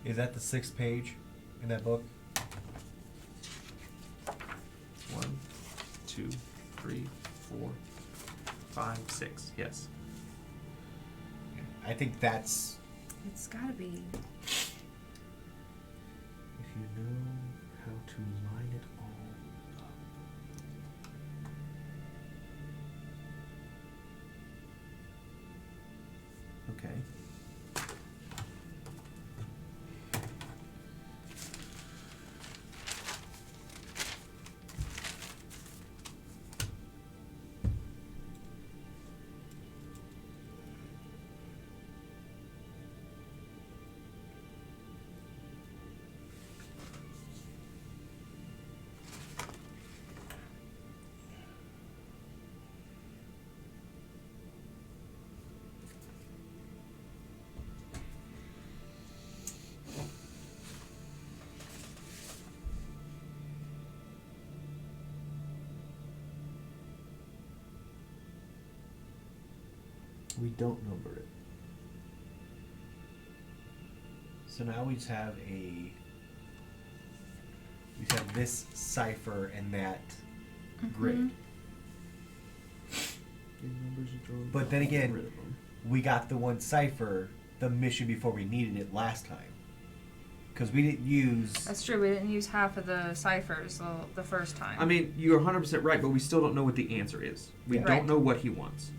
Is that the 6th page in that book? 1, 2, 3, 4, 5, 6. Yes. I think that's... It's gotta be. If you know how to line it all up. Okay. We don't number it. So now we just have this cipher and that grid. But then again, we got the one cipher, the mission before we needed it last time. Because we didn't use... That's true. We didn't use half of the ciphers the first time. I mean, you're 100% right, but we still don't know what the answer is. We Yeah. don't know what he wants.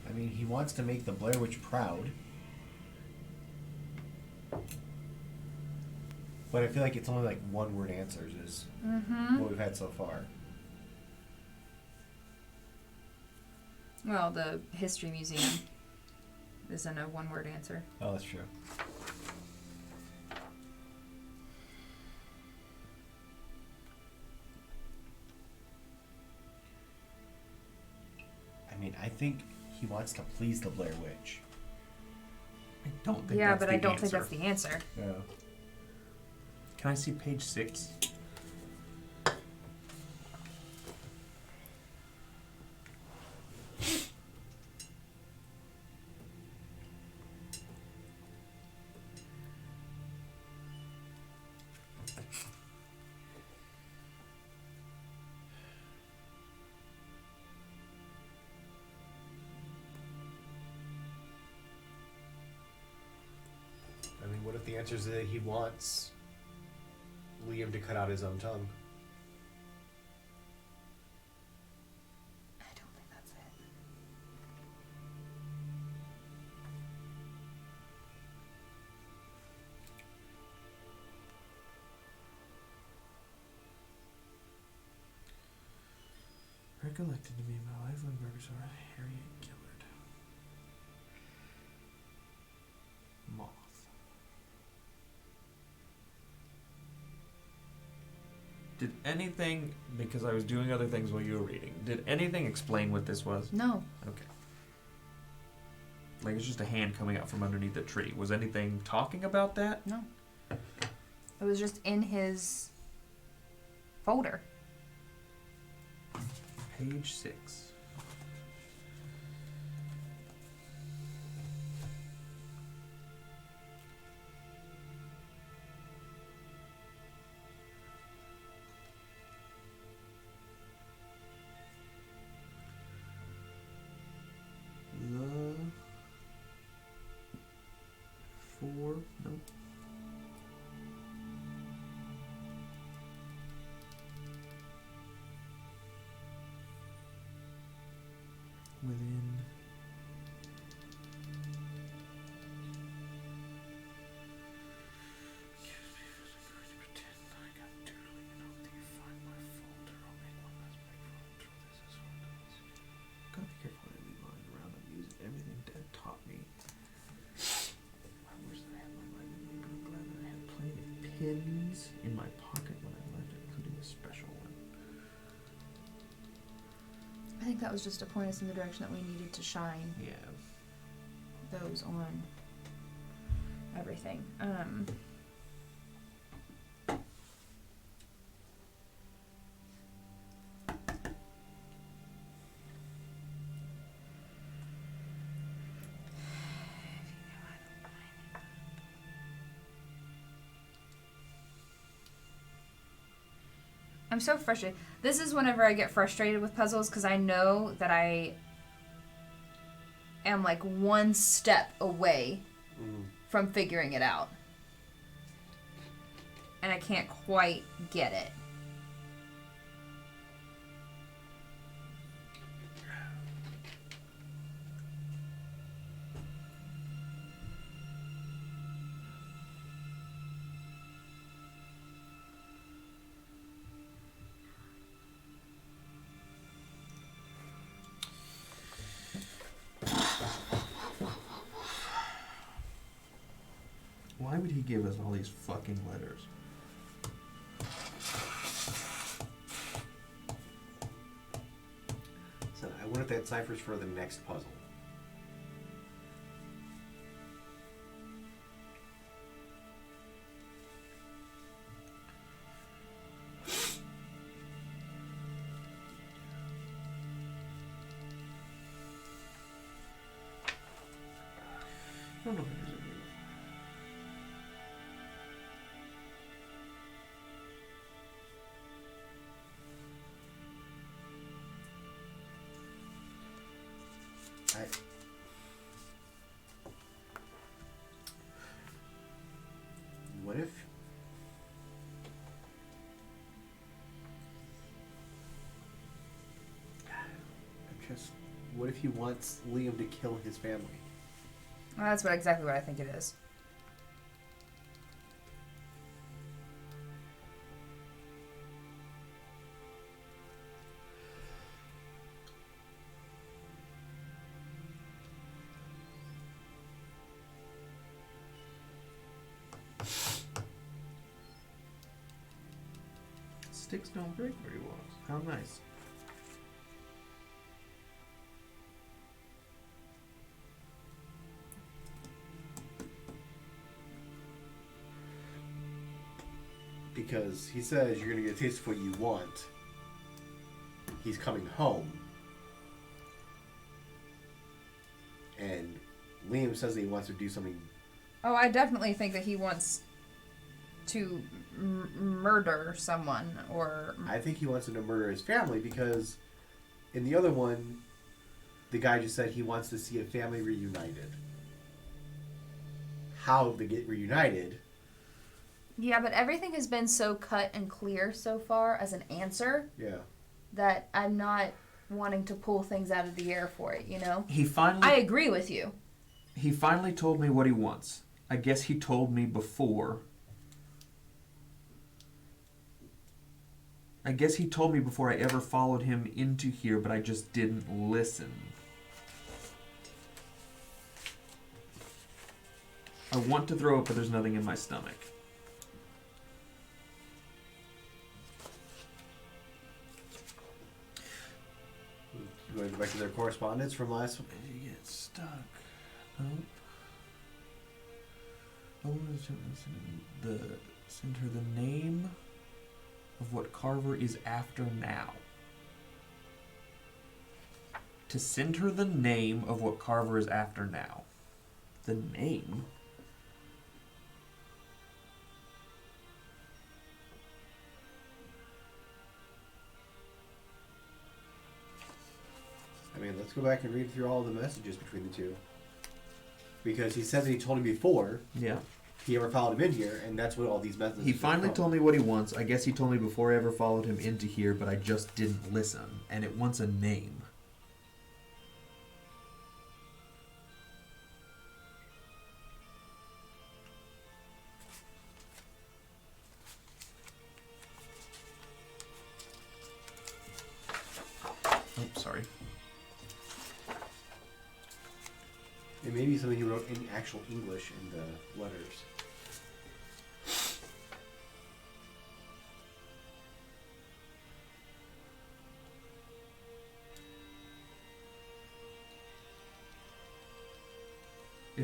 I mean, he wants to make the Blair Witch proud. But I feel like it's only like one-word answers is what we've had so far. Well, the History Museum isn't a one-word answer. Oh, that's true. I mean, I think he wants to please the Blair Witch. I don't think Yeah, that's but the I don't answer. think that's the answer. Yeah. Can I see page 6? I mean, what if the answer is that he wants Liam to cut out his own tongue? I don't think that's it. Recollected to me in my life when burgers are Harriet Gillard. Moth. Did anything, because I was doing other things while you were reading, did anything explain what this was? No. Okay. Like it's just a hand coming out from underneath the tree. Was anything talking about that? No. It was just in his folder. Page 6. The 4, nope. keys in my pocket when I left, including a special one. I think that was just to point us in the direction that we needed to shine Yeah. those on everything. I'm so frustrated. This is whenever I get frustrated with puzzles because I know that I am like one step away from figuring it out. And I can't quite get it. Why would he give us all these fucking letters? So I wonder if that ciphers for the next puzzle. I don't know if it is. What if? What if he wants Liam to kill his family? Well, that's exactly what I think it is. Sticks don't break very well. How nice. Because he says you're going to get a taste of what you want. He's coming home. And Liam says that he wants to do something. Oh, I definitely think that he wants to murder someone or... I think he wants him to murder his family because in the other one, the guy just said he wants to see a family reunited. How they get reunited... Yeah, but everything has been so cut and clear so far as an answer that I'm not wanting to pull things out of the air for it, you know? I agree with you. He finally told me what he wants. I guess he told me before. I guess he told me before I ever followed him into here, but I just didn't listen. I want to throw up, but there's nothing in my stomach. You want to go back to their correspondence from last week? You get stuck. Nope. Send her the name of what Carver is after now. To send her the name of what Carver is after now. The name? I mean, let's go back and read through all the messages between the two. Because he said that he told him before. Yeah. He ever followed him in here, and that's what all these messages He finally told me what he wants. I guess he told me before I ever followed him into here, but I just didn't listen. And it wants a name. Oh, sorry. It may be something he wrote in actual English in the letters.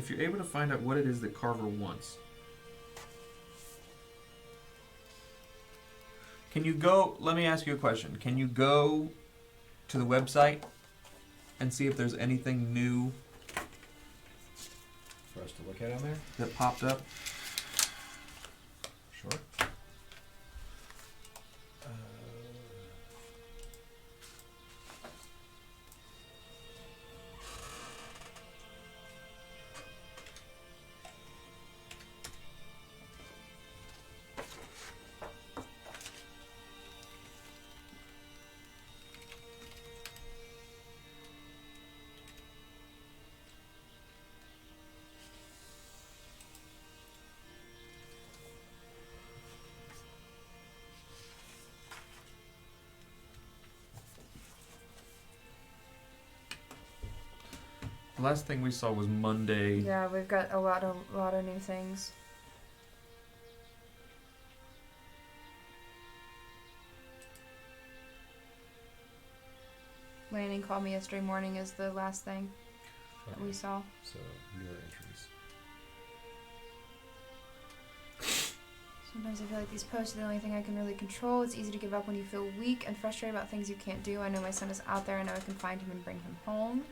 if you're able to find out what it is that Carver wants. Can you go, let me ask you a question. Can you go to the website and see if there's anything new For us to look at on there? that popped up? Sure. The last thing we saw was Monday. Yeah, we've got a lot of new things. Lanning called me yesterday morning is the last thing that we saw. So, newer entries. Sometimes I feel like these posts are the only thing I can really control. It's easy to give up when you feel weak and frustrated about things you can't do. I know my son is out there. I know I can find him and bring him home.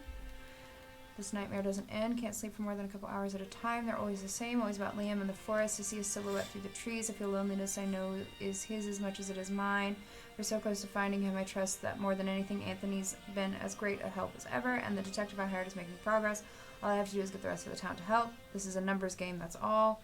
This nightmare doesn't end. Can't sleep for more than a couple hours at a time. They're always the same. Always about Liam in the forest. I see his silhouette through the trees. I feel loneliness I know is his as much as it is mine. We're so close to finding him. I trust that more than anything, Anthony's been as great a help as ever, and the detective I hired is making progress. All I have to do is get the rest of the town to help. This is a numbers game, that's all.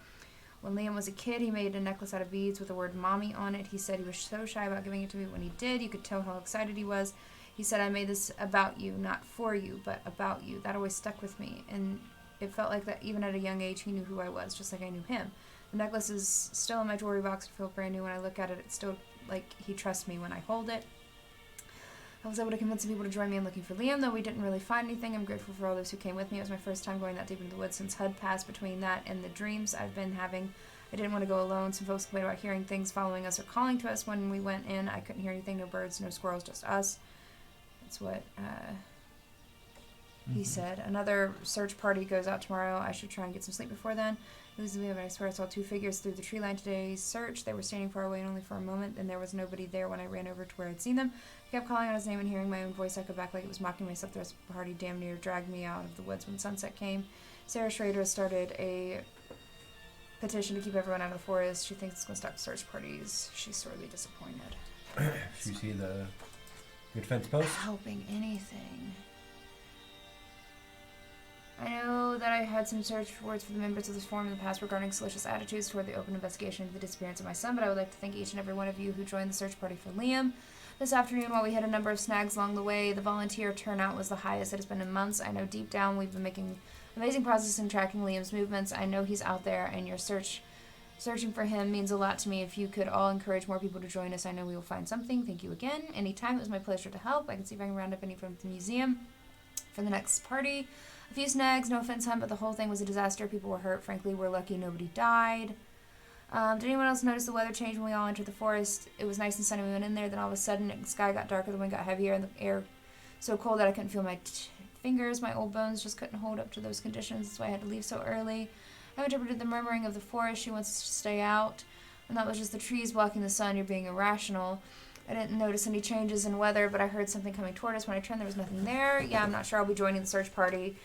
When Liam was a kid, he made a necklace out of beads with the word mommy on it. He said he was so shy about giving it to me. When he did, you could tell how excited he was. He said, I made this about you, not for you, but about you. That always stuck with me. And it felt like that even at a young age, he knew who I was, just like I knew him. The necklace is still in my jewelry box. It feels brand new when I look at it. It's still like he trusts me when I hold it. I was able to convince some people to join me in looking for Liam, though we didn't really find anything. I'm grateful for all those who came with me. It was my first time going that deep into the woods since HUD passed. Between that and the dreams I've been having, I didn't want to go alone. Some folks complained about hearing things following us or calling to us. When we went in, I couldn't hear anything. No birds, no squirrels, just us. That's what he said. Another search party goes out tomorrow. I should try and get some sleep before then. Losing me, but I swear I saw two figures through the tree line today's search. They were standing far away and only for a moment, and there was nobody there when I ran over to where I'd seen them. I kept calling out his name and hearing my own voice echo back like it was mocking myself. The rest of the party damn near dragged me out of the woods when sunset came. Sarah Schrader started a petition to keep everyone out of the forest. She thinks it's going to stop search parties. She's sorely disappointed. Did you see the good fence post? Helping anything. I know that I had some search words for the members of this forum in the past regarding salacious attitudes toward the open investigation into the disappearance of my son, but I would like to thank each and every one of you who joined the search party for Liam. This afternoon, while we had a number of snags along the way, the volunteer turnout was the highest it has been in months. I know deep down we've been making amazing progress in tracking Liam's movements. I know he's out there, and your searching for him means a lot to me. If you could all encourage more people to join us, I know we will find something. Thank you again. Anytime, it was my pleasure to help. I can see if I can round up any from the museum for the next party. A few snags, no offense, hun, but the whole thing was a disaster. People were hurt. Frankly, we're lucky nobody died. Did anyone else notice the weather change when we all entered the forest? It was nice and sunny when we went in there. Then all of a sudden, the sky got darker, the wind got heavier, and the air so cold that I couldn't feel my fingers. My old bones just couldn't hold up to those conditions. That's why I had to leave so early. I interpreted the murmuring of the forest. She wants us to stay out. And that was just the trees blocking the sun. You're being irrational. I didn't notice any changes in weather, but I heard something coming toward us. When I turned, there was nothing there. Yeah, I'm not sure I'll be joining the search party.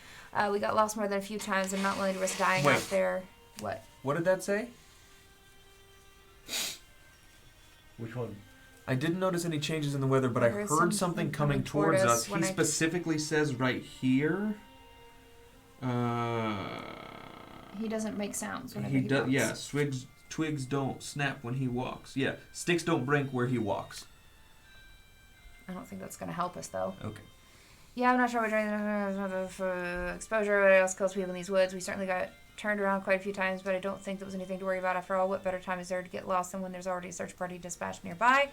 We got lost more than a few times. I'm not willing to risk dying out there. What? What did that say? Which one? I didn't notice any changes in the weather, but I heard something coming towards us. He specifically says right here. He doesn't make sounds whenever he he does. walks. Yeah, twigs don't snap when he walks. Yeah, sticks don't break where he walks. I don't think that's going to help us, though. Okay. Yeah, I'm not sure we're trying to exposure. What else kills people in these woods? We certainly got turned around quite a few times, but I don't think there was anything to worry about. After all, what better time is there to get lost than when there's already a search party dispatched nearby?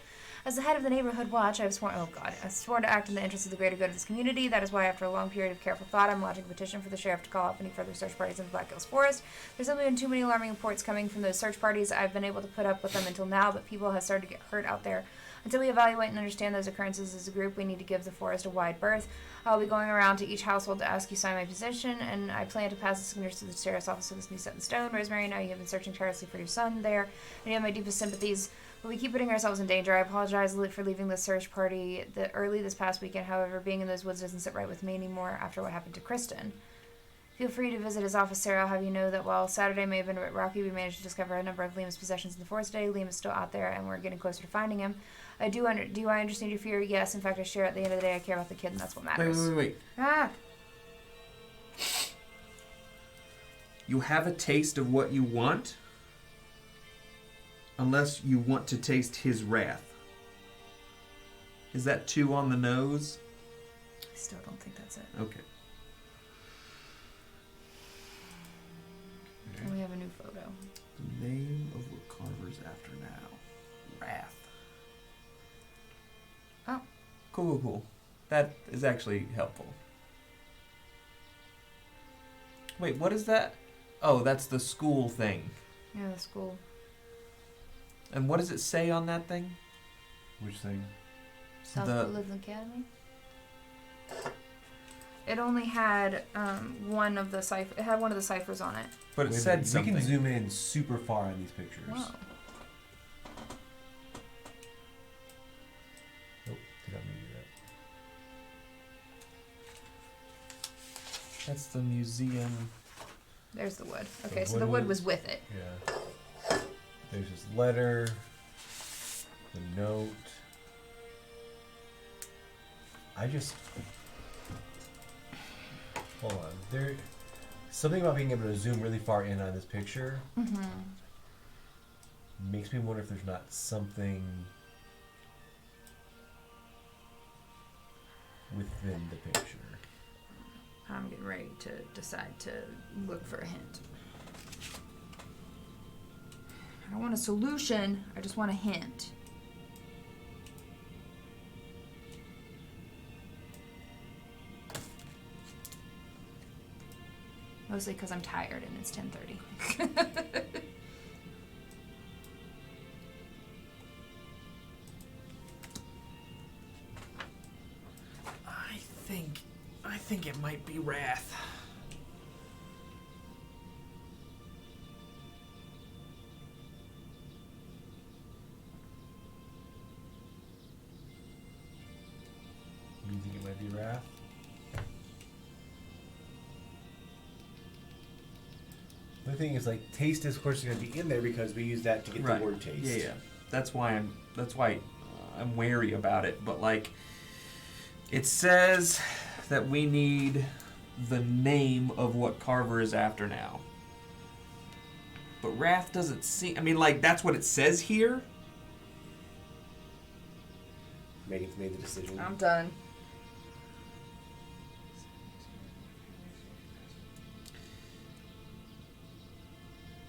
As the head of the neighborhood watch, I swore to act in the interest of the greater good of this community. That is why, after a long period of careful thought, I'm lodging a petition for the sheriff to call off any further search parties in the Black Hills Forest. There's simply been too many alarming reports coming from those search parties. I've been able to put up with them until now, but people have started to get hurt out there. Until we evaluate and understand those occurrences as a group, we need to give the forest a wide berth. I'll be going around to each household to ask you to sign my position, and I plan to pass the signatures to the sheriff's office so this new set in stone. Rosemary, now you have been searching tirelessly for your son there, and you have my deepest sympathies. But we keep putting ourselves in danger. I apologize for leaving the search party early this past weekend. However, being in those woods doesn't sit right with me anymore after what happened to Kristen. Feel free to visit his office, Sarah. I'll have you know that while Saturday may have been a bit rocky, we managed to discover a number of Liam's possessions in the forest today. Liam is still out there, and we're getting closer to finding him. Do I understand your fear? Yes. In fact, I share. At the end of the day, I care about the kid, and that's what matters. Wait. Ah. You have a taste of what you want, unless you want to taste his wrath. Is that too on the nose? I still don't think that's it. Okay. And we have a new photo. The name of what Carver's after now. Wrath. Oh. Cool. That is actually helpful. Wait, what is that? Oh, that's the school thing. Yeah, the school. And what does it say on that thing? Which thing? South Woodlands Academy. It only had one of the cipher. It had one of the ciphers on it. But it said something. We can zoom in super far on these pictures. Whoa. Oh, did not mean to do that. That's the museum. There's the wood. Okay, so the wood was with it. Yeah. There's this letter, the note. Hold on. Something about being able to zoom really far in on this picture makes me wonder if there's not something within the picture. I'm getting ready to decide to look for a hint. I don't want a solution. I just want a hint. Mostly because I'm tired and it's 10:30. I think it might be wrath. You think it might be wrath? The thing is, like, taste is, of course, going to be in there because we use that to get the word taste. Yeah. That's why I'm wary about it. But like, it says that we need the name of what Carver is after now. But wrath doesn't seem. I mean, like, that's what it says here. Megan's made the decision. I'm done.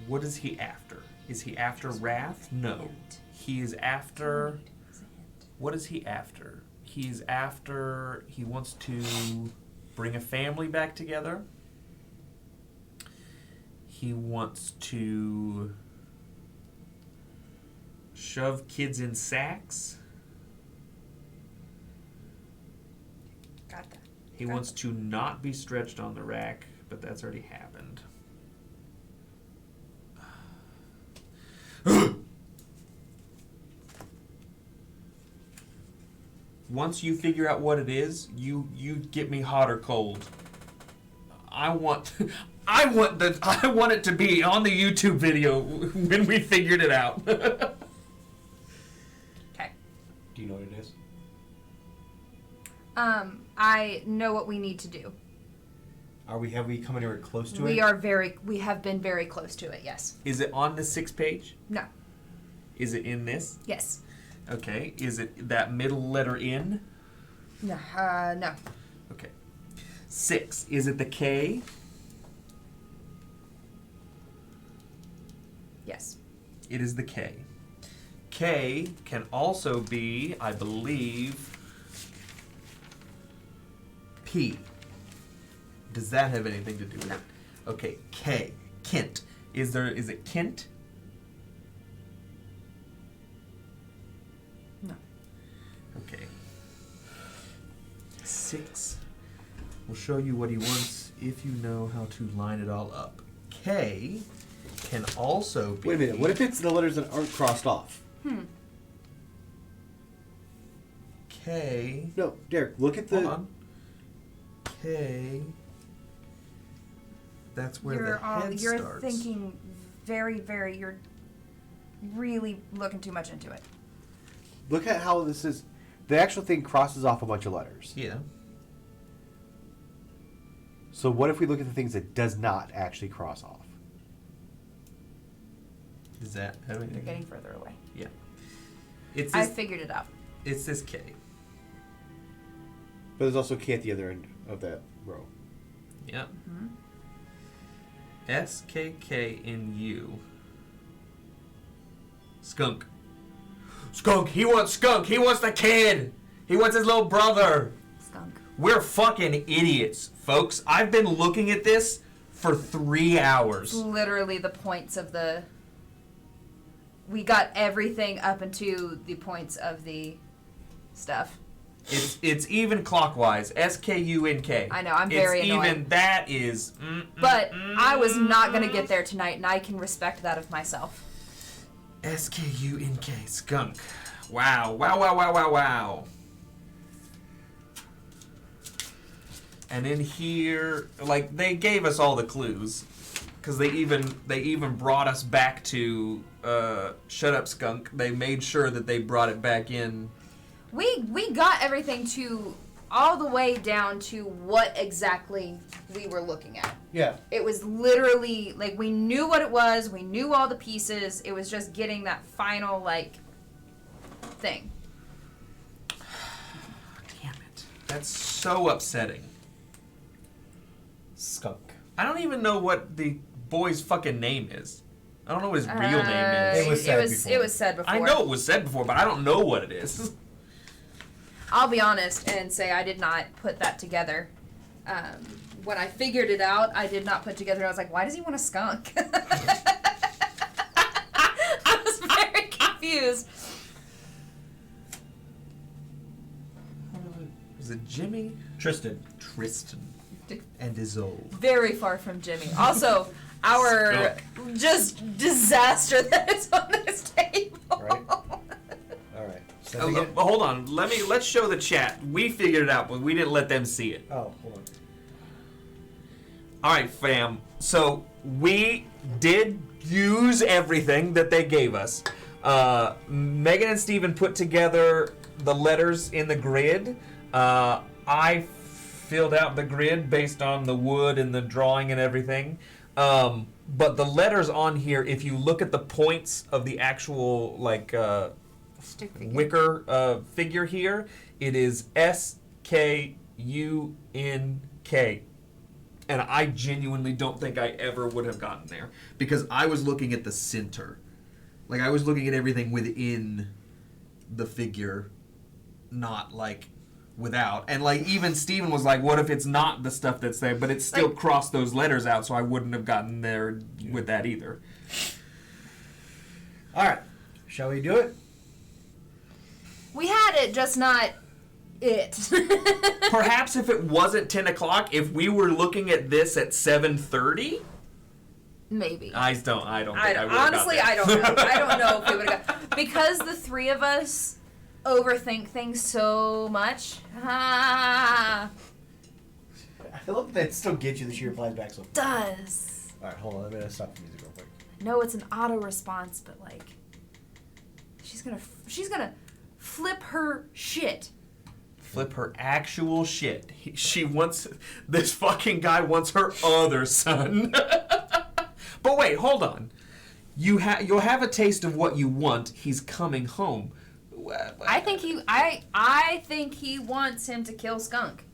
What is he after? Is he after wrath? No. He is after. What is he after? He's after. He wants to bring a family back together. He wants to shove kids in sacks. Got that. He wants to not be stretched on the rack, but that's already happened. Once you figure out what it is, you get me hot or cold. I want it to be on the YouTube video when we figured it out. Okay. Do you know what it is? I know what we need to do. Have we come anywhere close to it? We have been very close to it, yes. Is it on the 6th page? No. Is it in this? Yes. Okay. Is it that middle letter in? No. No. Okay. 6. Is it the K? Yes. It is the K. K can also be, I believe, P. Does that have anything to do with it? Okay, K. Kent. Is it Kent? No. 6 will show you what he wants if you know how to line it all up. K can also be... Wait a minute. What if it's the letters that aren't crossed off? K... No, Derek, look at the... Hold on. K... That's where the head you're starts. thinking very, you're really looking too much into it. Look at how this is... The actual thing crosses off a bunch of letters. Yeah. So what if we look at the things that does not actually cross off? Is that... You're getting further away. Yeah. It's I this, figured it out. it's this K. But there's also K at the other end of that row. Yep. SKKNU. Skunk. Skunk! He wants Skunk! He wants the kid! He wants his little brother! Skunk. We're fucking idiots, folks. I've been looking at this for 3 hours. Literally the points of the... We got everything up into the points of the stuff. It's even clockwise. SKUNK. I know, I'm very it's annoyed. even, that is... But I was not going to get there tonight, and I can respect that of myself. SKUNK. Skunk. Wow. Wow. And in here, like, they gave us all the clues. Because they even brought us back to Shut Up Skunk. They made sure that they brought it back in. We got everything to all the way down to what exactly we were looking at. Yeah. It was literally, like, we knew what it was, we knew all the pieces, it was just getting that final, like, thing. Damn it. That's so upsetting. Skunk. I don't even know what the boy's fucking name is. I don't know what his real name is. It was said before. It was said before. I know it was said before, but I don't know what it is. I'll be honest and say I did not put that together. When I figured it out, I did not put together. I was like, why does he want a skunk? I was very confused. Was it Jimmy? Tristan. Tristan. And Isolde. Very far from Jimmy. Also, our just disaster that is on this table. Right. All right. Hold on. Let's show the chat. We figured it out, but we didn't let them see it. Oh, hold on. All right, fam. So we did use everything that they gave us. Megan and Steven put together the letters in the grid. I filled out the grid based on the wood and the drawing and everything. But the letters on here, if you look at the points of the actual Stick figure. wicker figure here, it is SKUNK. And I genuinely don't think I ever would have gotten there because I was looking at the center. Like, I was looking at everything within the figure, not like without. And like, even Steven was like, what if it's not the stuff that's there, but it still crossed those letters out, so I wouldn't have gotten there with that either. All right. Shall we do it? We had it, just not it. Perhaps if it wasn't 10 o'clock, if we were looking at this at 7:30, Maybe. I don't think I would have honestly, got I there. don't know. I don't know if we would have got... Because the three of us overthink things so much. I love that it still gets you the sheer applies back so. Does. All right, hold on. I'm gonna stop the music real quick. No, it's an auto response, but like, she's gonna flip her shit. Flip her actual shit. She wants... This fucking guy wants her other son. But wait, hold on. You'll have a taste of what you want. He's coming home. I think he wants him to kill Skunk.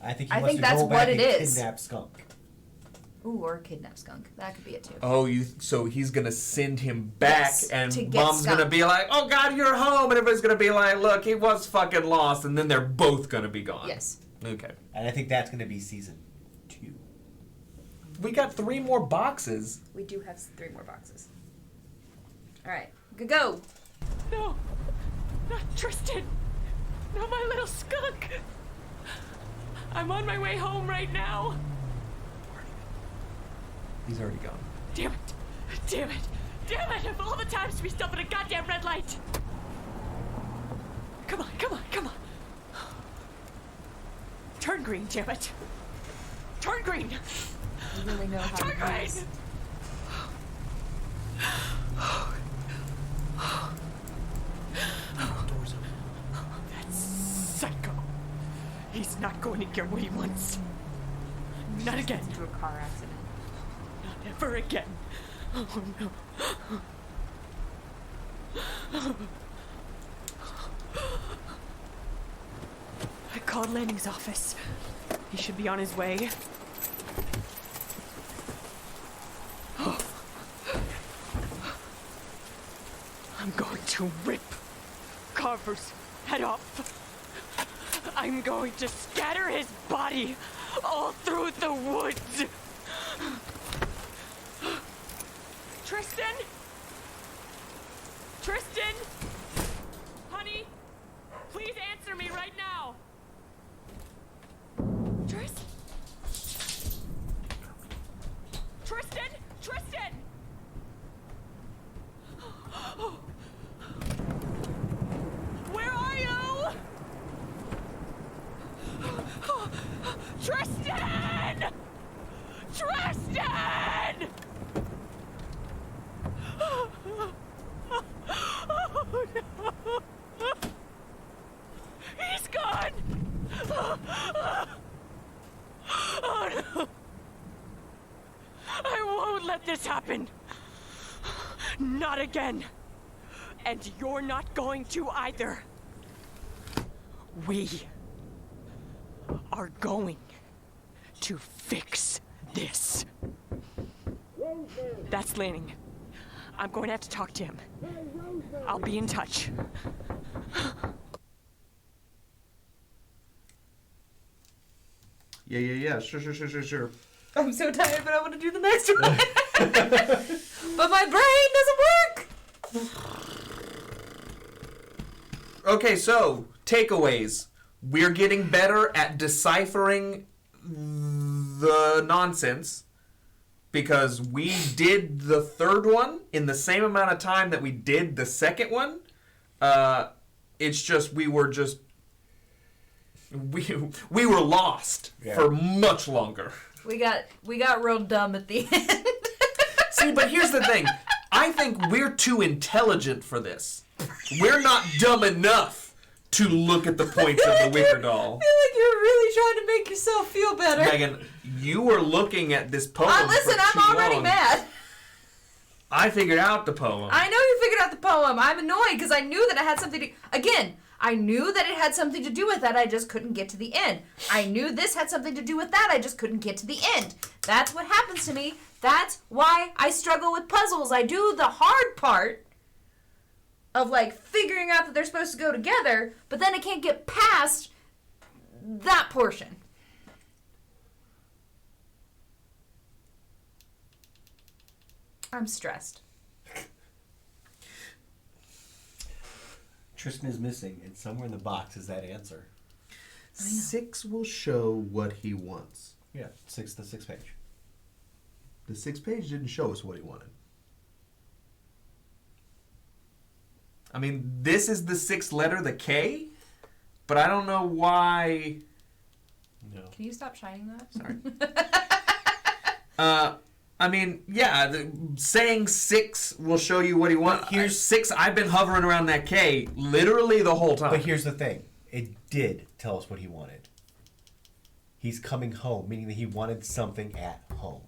I think I wants think to that's go what back it and is. Kidnap Skunk. Ooh, or kidnap Skunk. That could be it too. Oh, so he's gonna send him back, Yes, and to get Mom's gonna Skunk. be like, "Oh God, you're home," and everybody's gonna be like, "Look, he was fucking lost," and then they're both gonna be gone. Yes. Okay. And I think that's gonna be season 2. We got 3 more boxes. We do have 3 more boxes. All right, go. No, not Tristan. Not my little skunk. I'm on my way home right now. He's already gone. Damn it. Damn it. Damn it. Of all the times we stopped at a goddamn red light. Come on, come on, come on. Turn green, damn it. Turn green. You really know how Turn to green. use. That psycho. He's not going to get what he wants. Not again. Into a car accident. Not ever again. Oh no. I called Lanning's office. He should be on his way. I'm going to rip Carver's head off. I'm going to scatter his body all through the woods. Tristan? Tristan? Honey? Please answer me right now. Tristan? Tristan? Tristan? Where are you? Tristan! Tristan! Oh no! He's gone! Oh no! I won't let this happen! Not again! And you're not going to either! We are going to fix this. That's Lanning. I'm going to have to talk to him. I'll be in touch. Yeah. Sure. I'm so tired, but I want to do the next one. But my brain doesn't work. Okay, so takeaways. We're getting better at deciphering the nonsense because we did the third one in the same amount of time that we did the second one. It's just we were lost for much longer. We got real dumb at the end. See, but here's the thing. I think we're too intelligent for this. We're not dumb enough to look at the points of the Wicker Doll. I feel like you're really trying to make yourself feel better. Megan, you were looking at this poem. Listen, for I'm too already long. mad. I figured out the poem. I know you figured out the poem. I'm annoyed because I knew that it had something to... Again, I knew that it had something to do with that. I just couldn't get to the end. I knew this had something to do with that. I just couldn't get to the end. That's what happens to me. That's why I struggle with puzzles. I do the hard part of, like, figuring out that they're supposed to go together, but then I can't get past that portion. I'm stressed. Tristan is missing, and somewhere in the box is that answer. 6 will show what he wants. Yeah, the sixth page. The 6th page didn't show us what he wanted. I mean, this is the 6th letter, the K, but I don't know why. No. Can you stop shining that? Sorry. I mean, yeah, saying 6 will show you what he wants. Here's 6. I've been hovering around that K literally the whole time. But here's the thing. It did tell us what he wanted. He's coming home, meaning that he wanted something at home.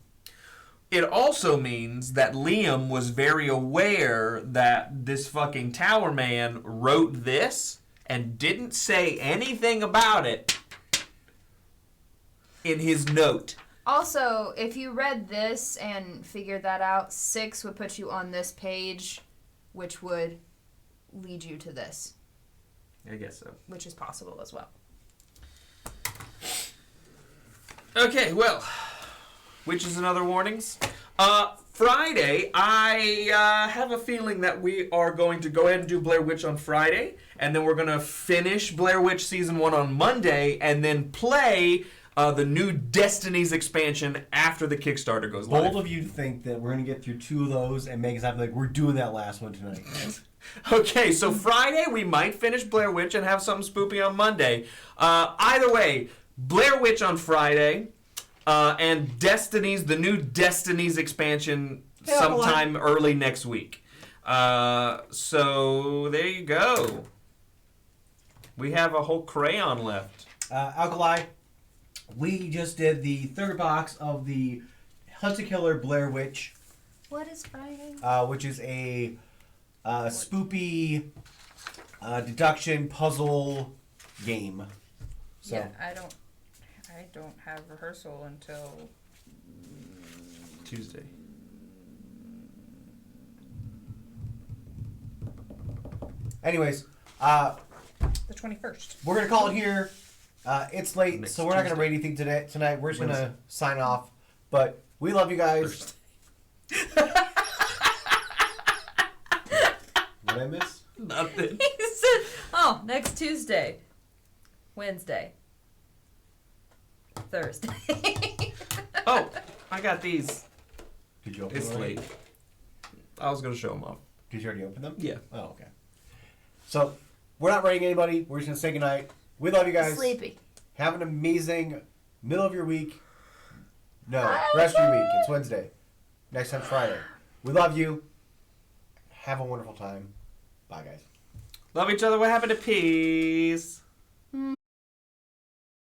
It also means that Liam was very aware that this fucking Tower Man wrote this and didn't say anything about it in his note. Also, if you read this and figured that out, 6 would put you on this page, which would lead you to this. I guess so. Which is possible as well. Friday, I have a feeling that we are going to go ahead and do Blair Witch on Friday, and then we're going to finish Blair Witch Season 1 on Monday, and then play the new Destinies expansion after the Kickstarter goes live. Bold of you to think that we're going to get through 2 of those and make us happy like we're doing that last one tonight. Okay, so Friday we might finish Blair Witch and have something spoopy on Monday. Either way, Blair Witch on Friday, and Destinies, the new Destinies expansion, sometime early next week. So there you go. We have a whole crayon left. Alkali, we just did the 3rd box of the Hunt a Killer Blair Witch, What is Friday? which is a spoopy deduction puzzle game. So Yeah, I don't have rehearsal until Tuesday. anyways, the 21st. we're going to call it here. It's late, Next so we're not going to Tuesday. rate anything tonight. We're just going to sign off. But we love you guys. What did I miss? Nothing. He said, "Oh, next Tuesday, Wednesday, Thursday." Oh, I got these. Did you open It's them already? late. I was going to show them off. Did you already open them? Yeah. Oh, okay. So, we're not rating anybody. We're just going to say goodnight. We love you guys. Sleepy. Have an amazing middle of your week. No, rest of your week. It's Wednesday. Next time's Friday. We love you. Have a wonderful time. Bye, guys. Love each other. What happened to peace?